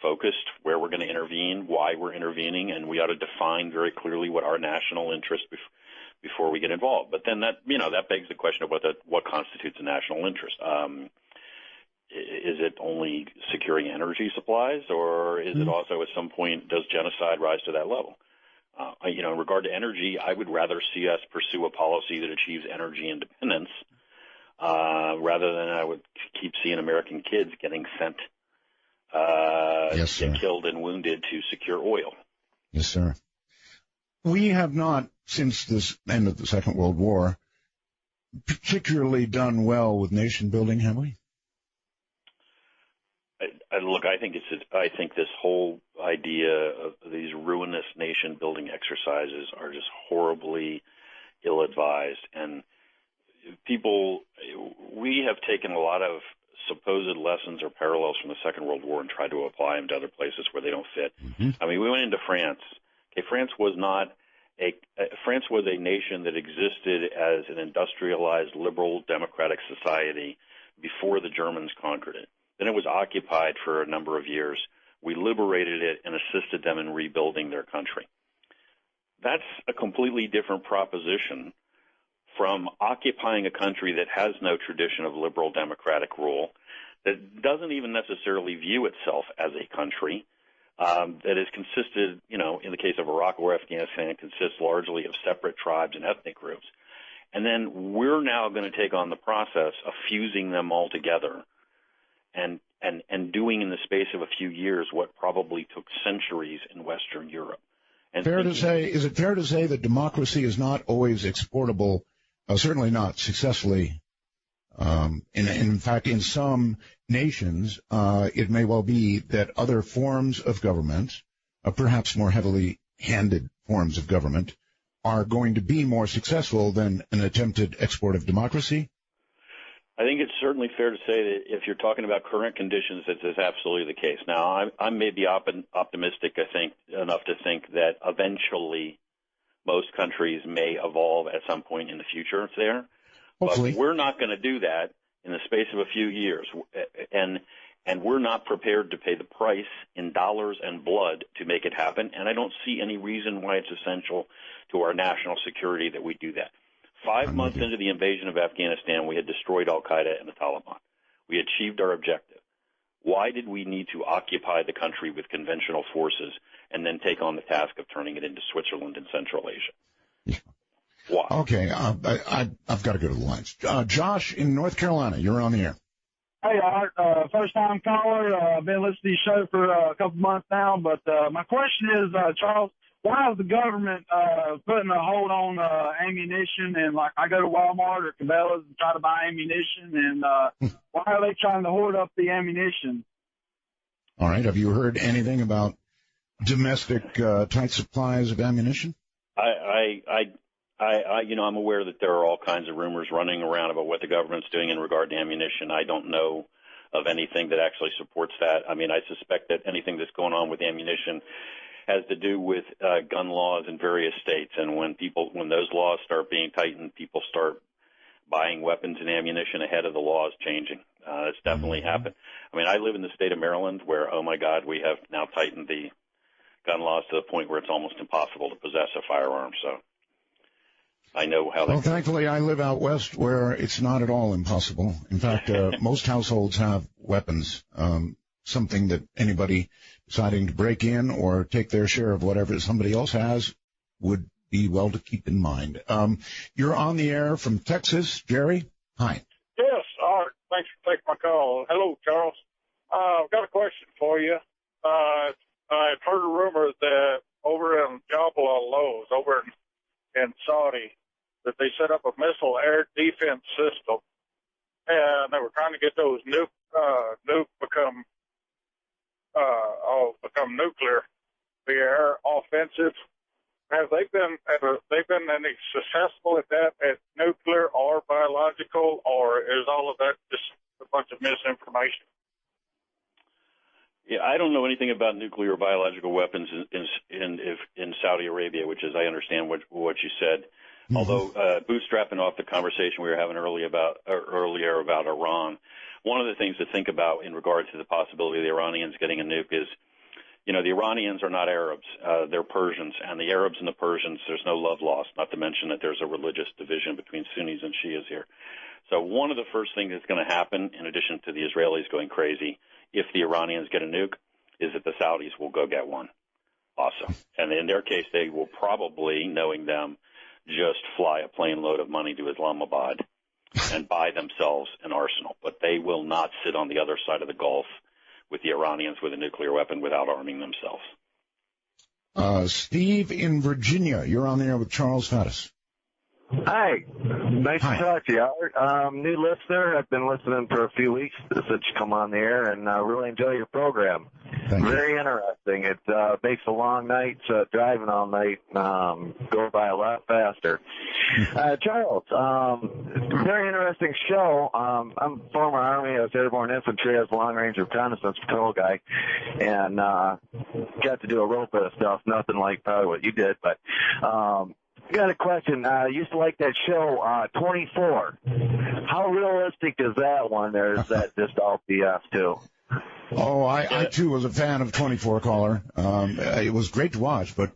focused where we're going to intervene, why we're intervening, and we ought to define very clearly what our national interest before we get involved. But then that begs the question of what constitutes a national interest. Is it only securing energy supplies, or is it also at some point does genocide rise to that level? In regard to energy, I would rather see us pursue a policy that achieves energy independence rather than I would keep seeing American kids getting sent, get killed and wounded to secure oil. Yes, sir. We have not, since this end of the Second World War, particularly done well with nation building, have we? Look, I think this whole idea of these ruinous nation-building exercises are just horribly ill-advised. And we have taken a lot of supposed lessons or parallels from the Second World War and tried to apply them to other places where they don't fit. Mm-hmm. I mean, we went into France. Okay, France was a nation that existed as an industrialized, liberal, democratic society before the Germans conquered it. Then it was occupied for a number of years. We liberated it and assisted them in rebuilding their country. That's a completely different proposition from occupying a country that has no tradition of liberal democratic rule, that doesn't even necessarily view itself as a country, that is consisted, in the case of Iraq or Afghanistan, consists largely of separate tribes and ethnic groups. And then we're now going to take on the process of fusing them all together and doing in the space of a few years what probably took centuries in Western Europe. And is it fair to say that democracy is not always exportable, certainly not successfully? In fact, in some nations, it may well be that other forms of government, perhaps more heavily handed forms of government, are going to be more successful than an attempted export of democracy? I think it's certainly fair to say that if you're talking about current conditions, that is absolutely the case. Now, I'm maybe optimistic, I think, enough to think that eventually most countries may evolve at some point in the future there. Hopefully. But we're not going to do that in the space of a few years. And we're not prepared to pay the price in dollars and blood to make it happen. And I don't see any reason why it's essential to our national security that we do that. 5 months into the invasion of Afghanistan, we had destroyed al-Qaeda and the Taliban. We achieved our objective. Why did we need to occupy the country with conventional forces and then take on the task of turning it into Switzerland and Central Asia? Yeah. Why? Okay, I've got to go to the lines. Josh in North Carolina, you're on the air. Hey, Art, first-time caller. I've been listening to your show for a couple months now, but my question is, Charles, why is the government putting a hold on ammunition? And, like, I go to Walmart or Cabela's and try to buy ammunition, and why are they trying to hoard up the ammunition? All right, have you heard anything about domestic tight supplies of ammunition? I'm aware that there are all kinds of rumors running around about what the government's doing in regard to ammunition. I don't know of anything that actually supports that. I mean, I suspect that anything that's going on with ammunition has to do with gun laws in various states. And when those laws start being tightened, people start buying weapons and ammunition ahead of the laws changing. It's definitely happened. I mean, I live in the state of Maryland where, oh my God, we have now tightened the gun laws to the point where it's almost impossible to possess a firearm. So I know how. Well, thankfully, I live out west where it's not at all impossible. In fact, most households have weapons, something that anybody deciding to break in or take their share of whatever somebody else has would be well to keep in mind. You're on the air from Texas. Jerry, hi. Yes, Art. Thanks for taking my call. Hello, Charles. I've got a question for you. I've heard a rumor that over in Jabal Lows, over in Saudi, that they set up a missile air defense system, and they were trying to get those nuke become nuclear, the air offensive. Have they been any successful at that, at nuclear or biological, or is all of that just a bunch of misinformation? Yeah, I don't know anything about nuclear or biological weapons in Saudi Arabia, which is, I understand what you said. Mm-hmm. Although bootstrapping off the conversation we were having earlier about Iran, one of the things to think about in regard to the possibility of the Iranians getting a nuke is, the Iranians are not Arabs. They're Persians, and the Arabs and the Persians, there's no love lost, not to mention that there's a religious division between Sunnis and Shias here. So one of the first things that's going to happen, in addition to the Israelis going crazy, if the Iranians get a nuke, is that the Saudis will go get one also. And in their case, they will probably, knowing them, just fly a plane load of money to Islamabad and buy themselves an arsenal. But they will not sit on the other side of the Gulf with the Iranians with a nuclear weapon without arming themselves. Steve in Virginia, you're on the air with Charles Faddis. Hi. Nice to talk to you, Art. New listener. I've been listening for a few weeks since you come on the air, and really enjoy your program. Very interesting. It makes the long nights driving all night go by a lot faster. Charles, very interesting show. I'm former Army. I was airborne infantry. I was a long-range reconnaissance patrol guy, and got to do a little bit of stuff. Nothing like probably what you did, but got a question. I used to like that show, 24. How realistic is that one, or is that just all BS, too? Oh, I too, was a fan of 24, caller. It was great to watch, but...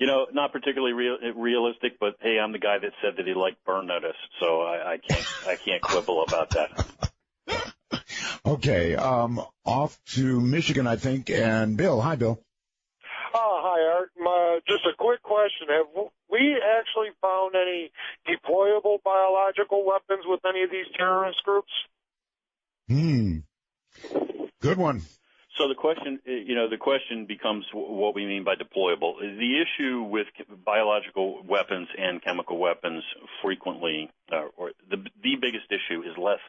not particularly realistic, but, hey, I'm the guy that said that he liked Burn Notice, so I can't quibble about that. Okay, off to Michigan, I think, and Bill. Hi, Bill. Hi, Art. Just a quick question. Have we actually found any deployable biological weapons with any of these terrorist groups? Good one. So the question becomes what we mean by deployable. The issue with biological weapons and chemical weapons frequently, or the biggest issue is less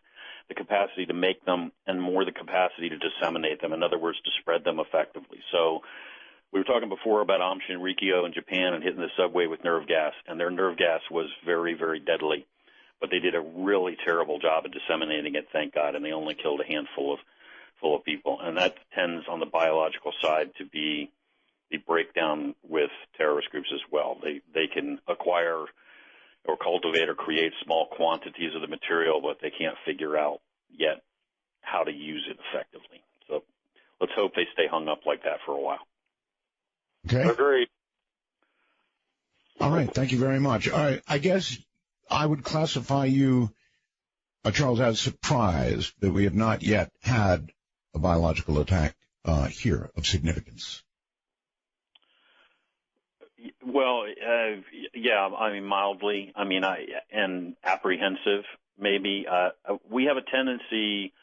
the capacity to make them and more the capacity to disseminate them. In other words, to spread them effectively. So we were talking before about Aum Shinrikyo in Japan and hitting the subway with nerve gas, and their nerve gas was very, very deadly. But they did a really terrible job of disseminating it, thank God, and they only killed a handful of people. And that tends on the biological side to be the breakdown with terrorist groups as well. They can acquire or cultivate or create small quantities of the material, but they can't figure out yet how to use it effectively. So let's hope they stay hung up like that for a while. Okay. Agreed. All right. Thank you very much. All right. I guess I would classify you, Charles, as surprised that we have not yet had a biological attack here of significance? Well, yeah, I mean, mildly. I mean, and apprehensive, maybe. We have a tendency,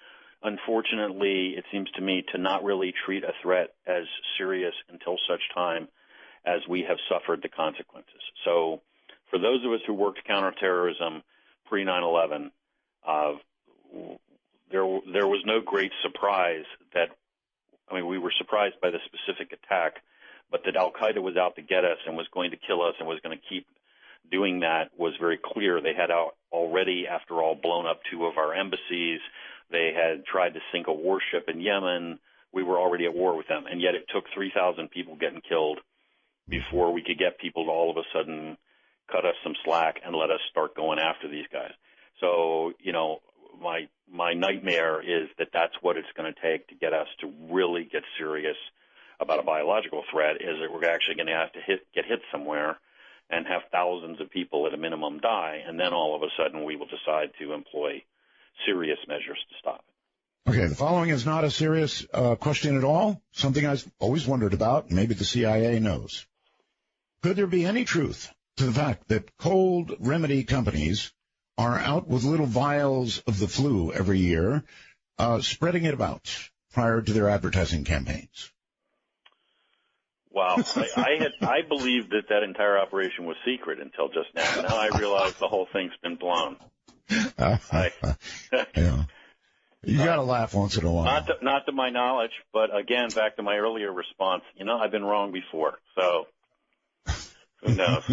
unfortunately, it seems to me, to not really treat a threat as serious until such time as we have suffered the consequences. So for those of us who worked counterterrorism pre-9/11, there was no great surprise that, I mean, we were surprised by the specific attack, but that Al-Qaeda was out to get us and was going to kill us and was going to keep doing that was very clear. They had already, after all, blown up 2 of our embassies. They had tried to sink a warship in Yemen. We were already at war with them, and yet it took 3,000 people getting killed before we could get people to all of a sudden cut us some slack and let us start going after these guys. So, you know, my nightmare is that that's what it's going to take to get us to really get serious about a biological threat, is that we're actually going to have to get hit somewhere and have thousands of people at a minimum die, and then all of a sudden we will decide to employ serious measures to stop it. Okay, the following is not a serious question at all, something I've always wondered about, maybe the CIA knows. Could there be any truth to the fact that cold remedy companies are out with little vials of the flu every year, spreading it about prior to their advertising campaigns? Wow, I believed that entire operation was secret until just now. Now I realize the whole thing's been blown. Yeah. You got to laugh once in a while. Not to my knowledge, but again, back to my earlier response. You know, I've been wrong before, so who knows?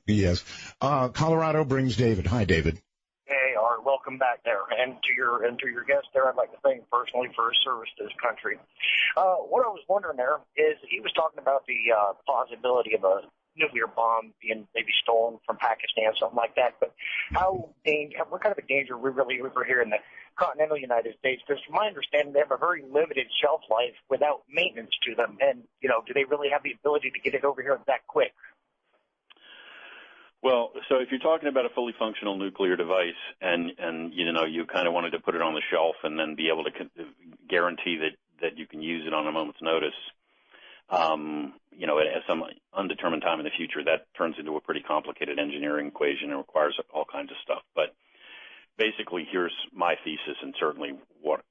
Yes. Colorado brings David. Hi, David. Hey, Art, welcome back there. And to your guest there, I'd like to thank personally for his service to this country. What I was wondering there is he was talking about the possibility of a nuclear bomb being maybe stolen from Pakistan, something like that. But what kind of a danger we really over here in the continental United States? Because from my understanding, they have a very limited shelf life without maintenance to them. And, you know, do they really have the ability to get it over here that quick? Well, so if you're talking about a fully functional nuclear device and you know, you kind of wanted to put it on the shelf and then be able to guarantee that you can use it on a moment's notice, you know, at some undetermined time in the future, that turns into a pretty complicated engineering equation and requires all kinds of stuff. But basically, here's my thesis, and certainly what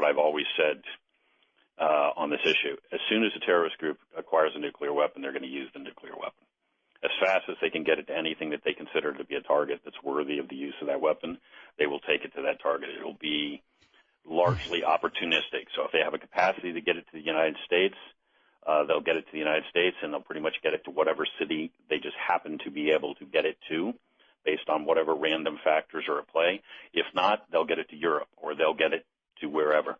I've always said on this issue. As soon as a terrorist group acquires a nuclear weapon, they're going to use the nuclear weapon. As fast as they can get it to anything that they consider to be a target that's worthy of the use of that weapon, they will take it to that target. It'll be largely opportunistic. So if they have a capacity to get it to the United States, they'll get it to the United States, and they'll pretty much get it to whatever city they just happen to be able to get it to, based on whatever random factors are at play. If not, they'll get it to Europe, or they'll get it to wherever.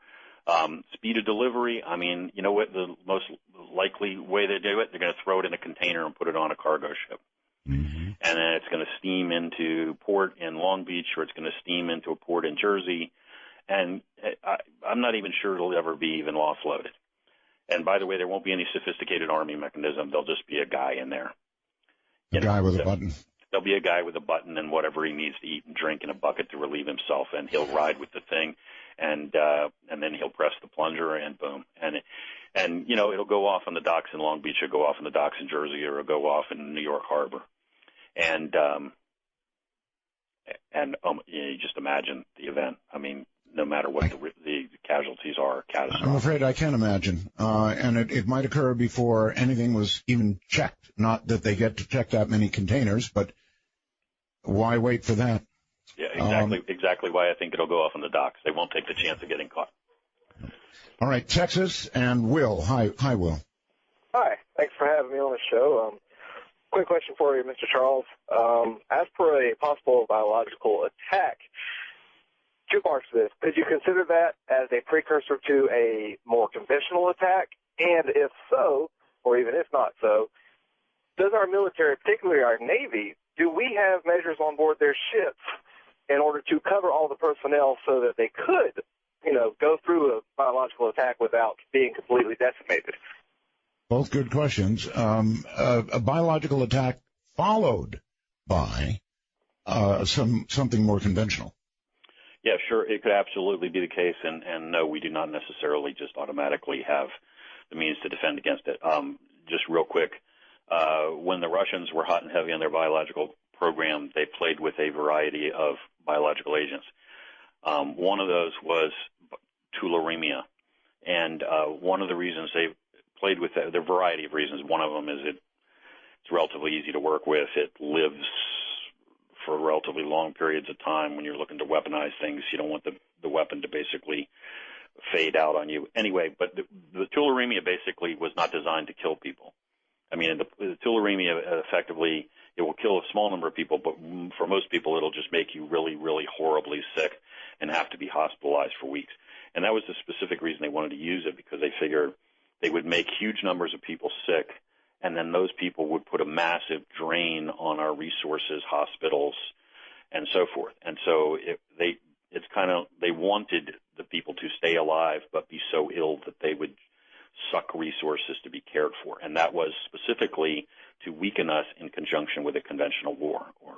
Speed of delivery, I mean, you know what the most likely way they do it? They're going to throw it in a container and put it on a cargo ship. Mm-hmm. And then it's going to steam into port in Long Beach, or it's going to steam into a port in Jersey. And I'm not even sure it'll ever be even offloaded. And by the way, there won't be any sophisticated army mechanism. There'll just be a guy in there. A guy with a button. There'll be a guy with a button and whatever he needs to eat and drink in a bucket to relieve himself, and he'll ride with the thing, and then he'll press the plunger, and boom. And you know, it'll go off on the docks in Long Beach, it'll go off on the docks in Jersey, or it'll go off in New York Harbor. And you just imagine the event. I mean, no matter what the casualties are, catastrophic. I'm afraid I can't imagine. And it might occur before anything was even checked. Not that they get to check that many containers, but why wait for that? Yeah, exactly why I think it'll go off on the docks. They won't take the chance of getting caught. All right, Texas and Will. Hi, Will. Hi. Thanks for having me on the show. Quick question for you, Mr. Charles. As for a possible biological attack, 2 parts to this. Could you consider that as a precursor to a more conventional attack? And if so, or even if not so, does our military, particularly our Navy, do we have measures on board their ships in order to cover all the personnel so that they could, you know, go through a biological attack without being completely decimated? Both good questions. A biological attack followed by something more conventional. Yeah, sure. It could absolutely be the case, and no, we do not necessarily just automatically have the means to defend against it. Just real quick, when the Russians were hot and heavy on their biological program, they played with a variety of biological agents. One of those was tularemia, and one of the reasons they played with that, there are a variety of reasons. One of them is it's relatively easy to work with. It lives for relatively long periods of time. When you're looking to weaponize things, you don't want the weapon to basically fade out on you. Anyway, but the tularemia basically was not designed to kill people. I mean, the tularemia effectively, it will kill a small number of people, but for most people, it'll just make you really, really horribly sick and have to be hospitalized for weeks. And that was the specific reason they wanted to use it, because they figured they would make huge numbers of people sick, and then those people would put a massive drain on our resources, hospitals, and so forth. And so they wanted the people to stay alive but be so ill that they would suck resources to be cared for. And that was specifically to weaken us in conjunction with a conventional war or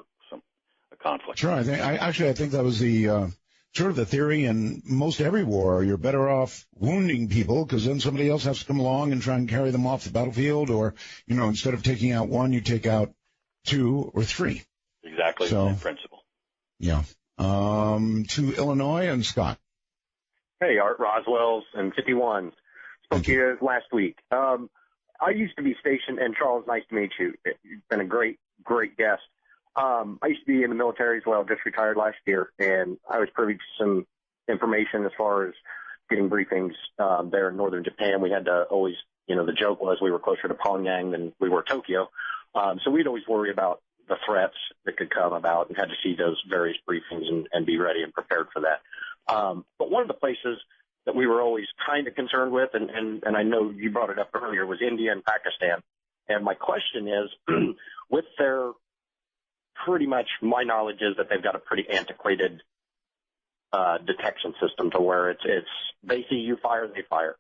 a conflict. Sure. I think that was the sort of the theory in most every war. You're better off wounding people because then somebody else has to come along and try and carry them off the battlefield, or, instead of taking out one, you take out two or three. Exactly the same principle. Yeah. To Illinois and Scott. Hey, Art Roswell's and 51. Spoke to you last week. I used to be stationed, and Charles, nice to meet you. You've been a great, great guest. I used to be in the military as well, just retired last year, and I was privy to some information as far as getting briefings there in northern Japan. We had to always, the joke was we were closer to Pyongyang than we were Tokyo. So we'd always worry about the threats that could come about and had to see those various briefings and be ready and prepared for that. But one of the places that we were always kind of concerned with, and I know you brought it up earlier, was India and Pakistan. And my question is, with their pretty much, my knowledge is that they've got a pretty antiquated detection system to where it's they see you fire, they fire.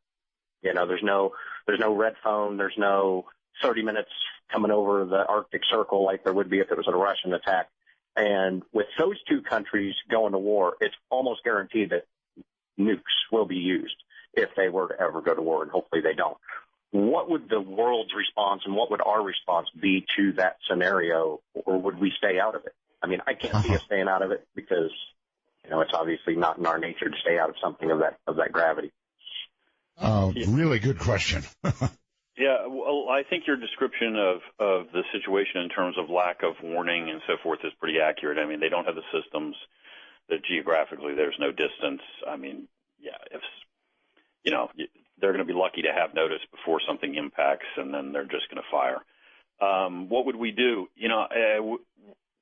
There's no red phone, there's no 30 minutes coming over the Arctic Circle like there would be if it was a Russian attack. And with those two countries going to war, it's almost guaranteed that nukes will be used if they were to ever go to war, and hopefully they don't. What would the world's response and what would our response be to that scenario, or would we stay out of it? I mean, I can't see us staying out of it because, it's obviously not in our nature to stay out of something of that gravity. Really good question. Yeah, well, I think your description of the situation in terms of lack of warning and so forth is pretty accurate. I mean, they don't have the systems that geographically there's no distance. I mean, yeah, if they're going to be lucky to have notice before something impacts, and then they're just going to fire. What would we do?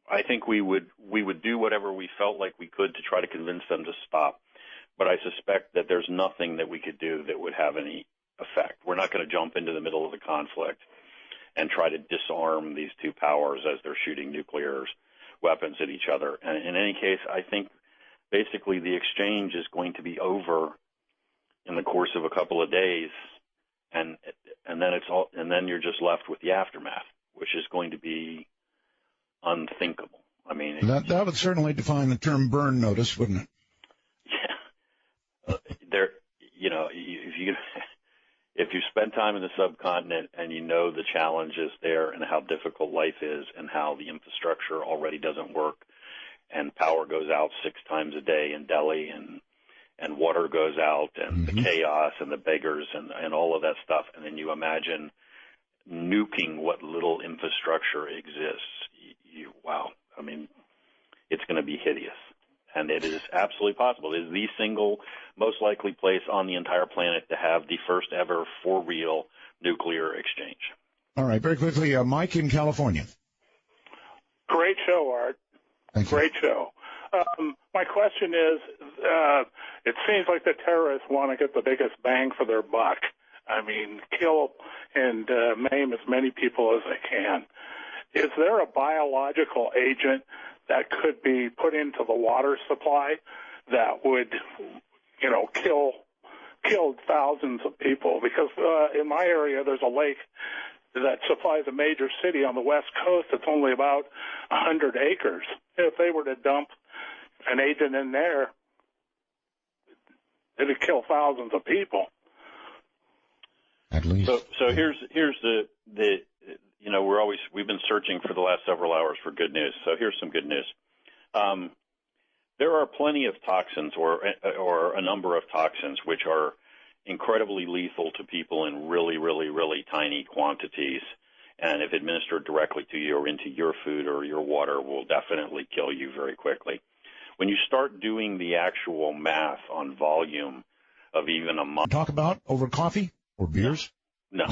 I think we would do whatever we felt like we could to try to convince them to stop. But I suspect that there's nothing that we could do that would have any effect. We're not going to jump into the middle of the conflict and try to disarm these two powers as they're shooting nuclear weapons at each other. And in any case, I think basically the exchange is going to be over in the course of a couple of days, and then you're just left with the aftermath, which is going to be unthinkable. I mean, that would certainly define the term burn notice, wouldn't it? Yeah. If you spend time in the subcontinent and you know the challenges there and how difficult life is and how the infrastructure already doesn't work and power goes out 6 times a day in Delhi and water goes out and the chaos and the beggars and all of that stuff, and then you imagine nuking what little infrastructure exists, wow. I mean, it's going to be hideous. And it is absolutely possible. It is the single most likely place on the entire planet to have the first ever for real nuclear exchange. All right, very quickly, Mike in California. Great show, Art. Great show. My question is, it seems like the terrorists want to get the biggest bang for their buck. I mean, kill and maim as many people as they can. Is there a biological agent that could be put into the water supply that would, kill thousands of people? Because in my area, there's a lake that supplies a major city on the West Coast. It's only about 100 acres. If they were to dump an agent in there, it'd kill thousands of people. At least. So here's the we've been searching for the last several hours for good news. So here's some good news. There are plenty of toxins or a number of toxins which are incredibly lethal to people in really, really, really tiny quantities. And if administered directly to you or into your food or your water, will definitely kill you very quickly. When you start doing the actual math on volume of even a month. Talk about over coffee or beers? No.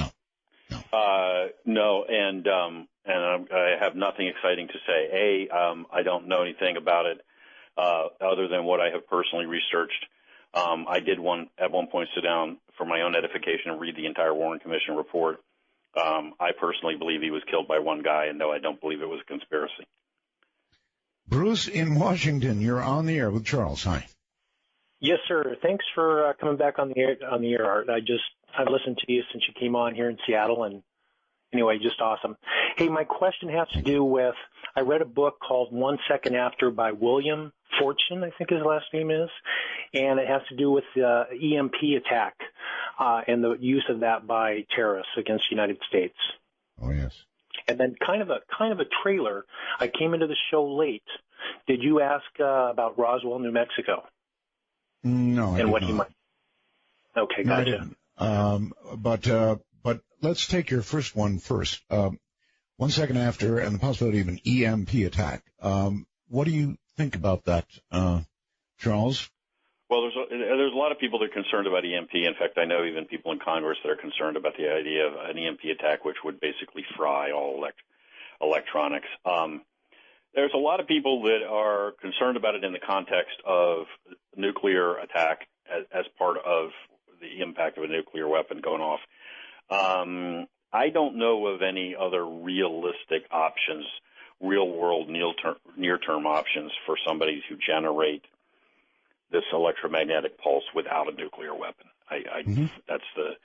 No, and I have nothing exciting to say. I don't know anything about it other than what I have personally researched. I did at one point sit down for my own edification and read the entire Warren Commission report. I personally believe he was killed by one guy, and no, I don't believe it was a conspiracy. Bruce in Washington, you're on the air with Charles. Hi. Yes, sir. Thanks for coming back on the air, Art. I've listened to you since you came on here in Seattle, and anyway, just awesome. Hey, my question has to do with, I read a book called 1 Second After by William Fortune, I think his last name is, and it has to do with the EMP attack and the use of that by terrorists against the United States. Oh, yes. And then kind of a trailer. I came into the show late. Did you ask about Roswell, New Mexico? No, and what he might. Okay, no, gotcha. But let's take your first one first. 1 second after, and the possibility of an EMP attack. What do you think about that, Charles? Well, there's a lot of people that are concerned about EMP. In fact, I know even people in Congress that are concerned about the idea of an EMP attack, which would basically fry all electronics. There's a lot of people that are concerned about it in the context of nuclear attack as part of the impact of a nuclear weapon going off. I don't know of any other realistic options, real-world near-term options for somebody to generate this electromagnetic pulse without a nuclear weapon. That's the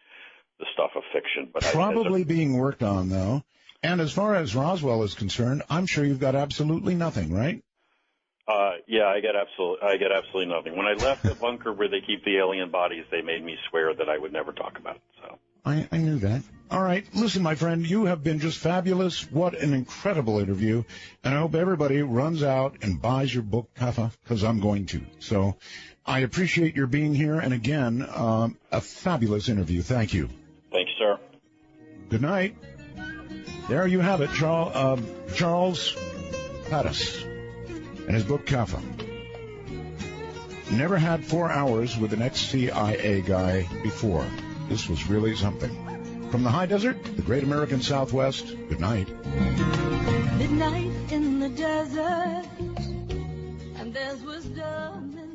stuff of fiction. But probably being worked on, though. And as far as Roswell is concerned, I'm sure you've got absolutely nothing, right? Yeah, I get absolutely nothing. When I left the bunker where they keep the alien bodies, they made me swear that I would never talk about it. So I knew that. All right. Listen, my friend, you have been just fabulous. What an incredible interview. And I hope everybody runs out and buys your book, Kaffa, because I'm going to. So I appreciate your being here. And again, a fabulous interview. Thank you. Thank you, sir. Good night. There you have it, Charles Faddis and his book, Kaffa. Never had 4 hours with an ex-CIA guy before. This was really something. From the high desert, the great American Southwest, good night. Midnight in the desert, and there's wisdom in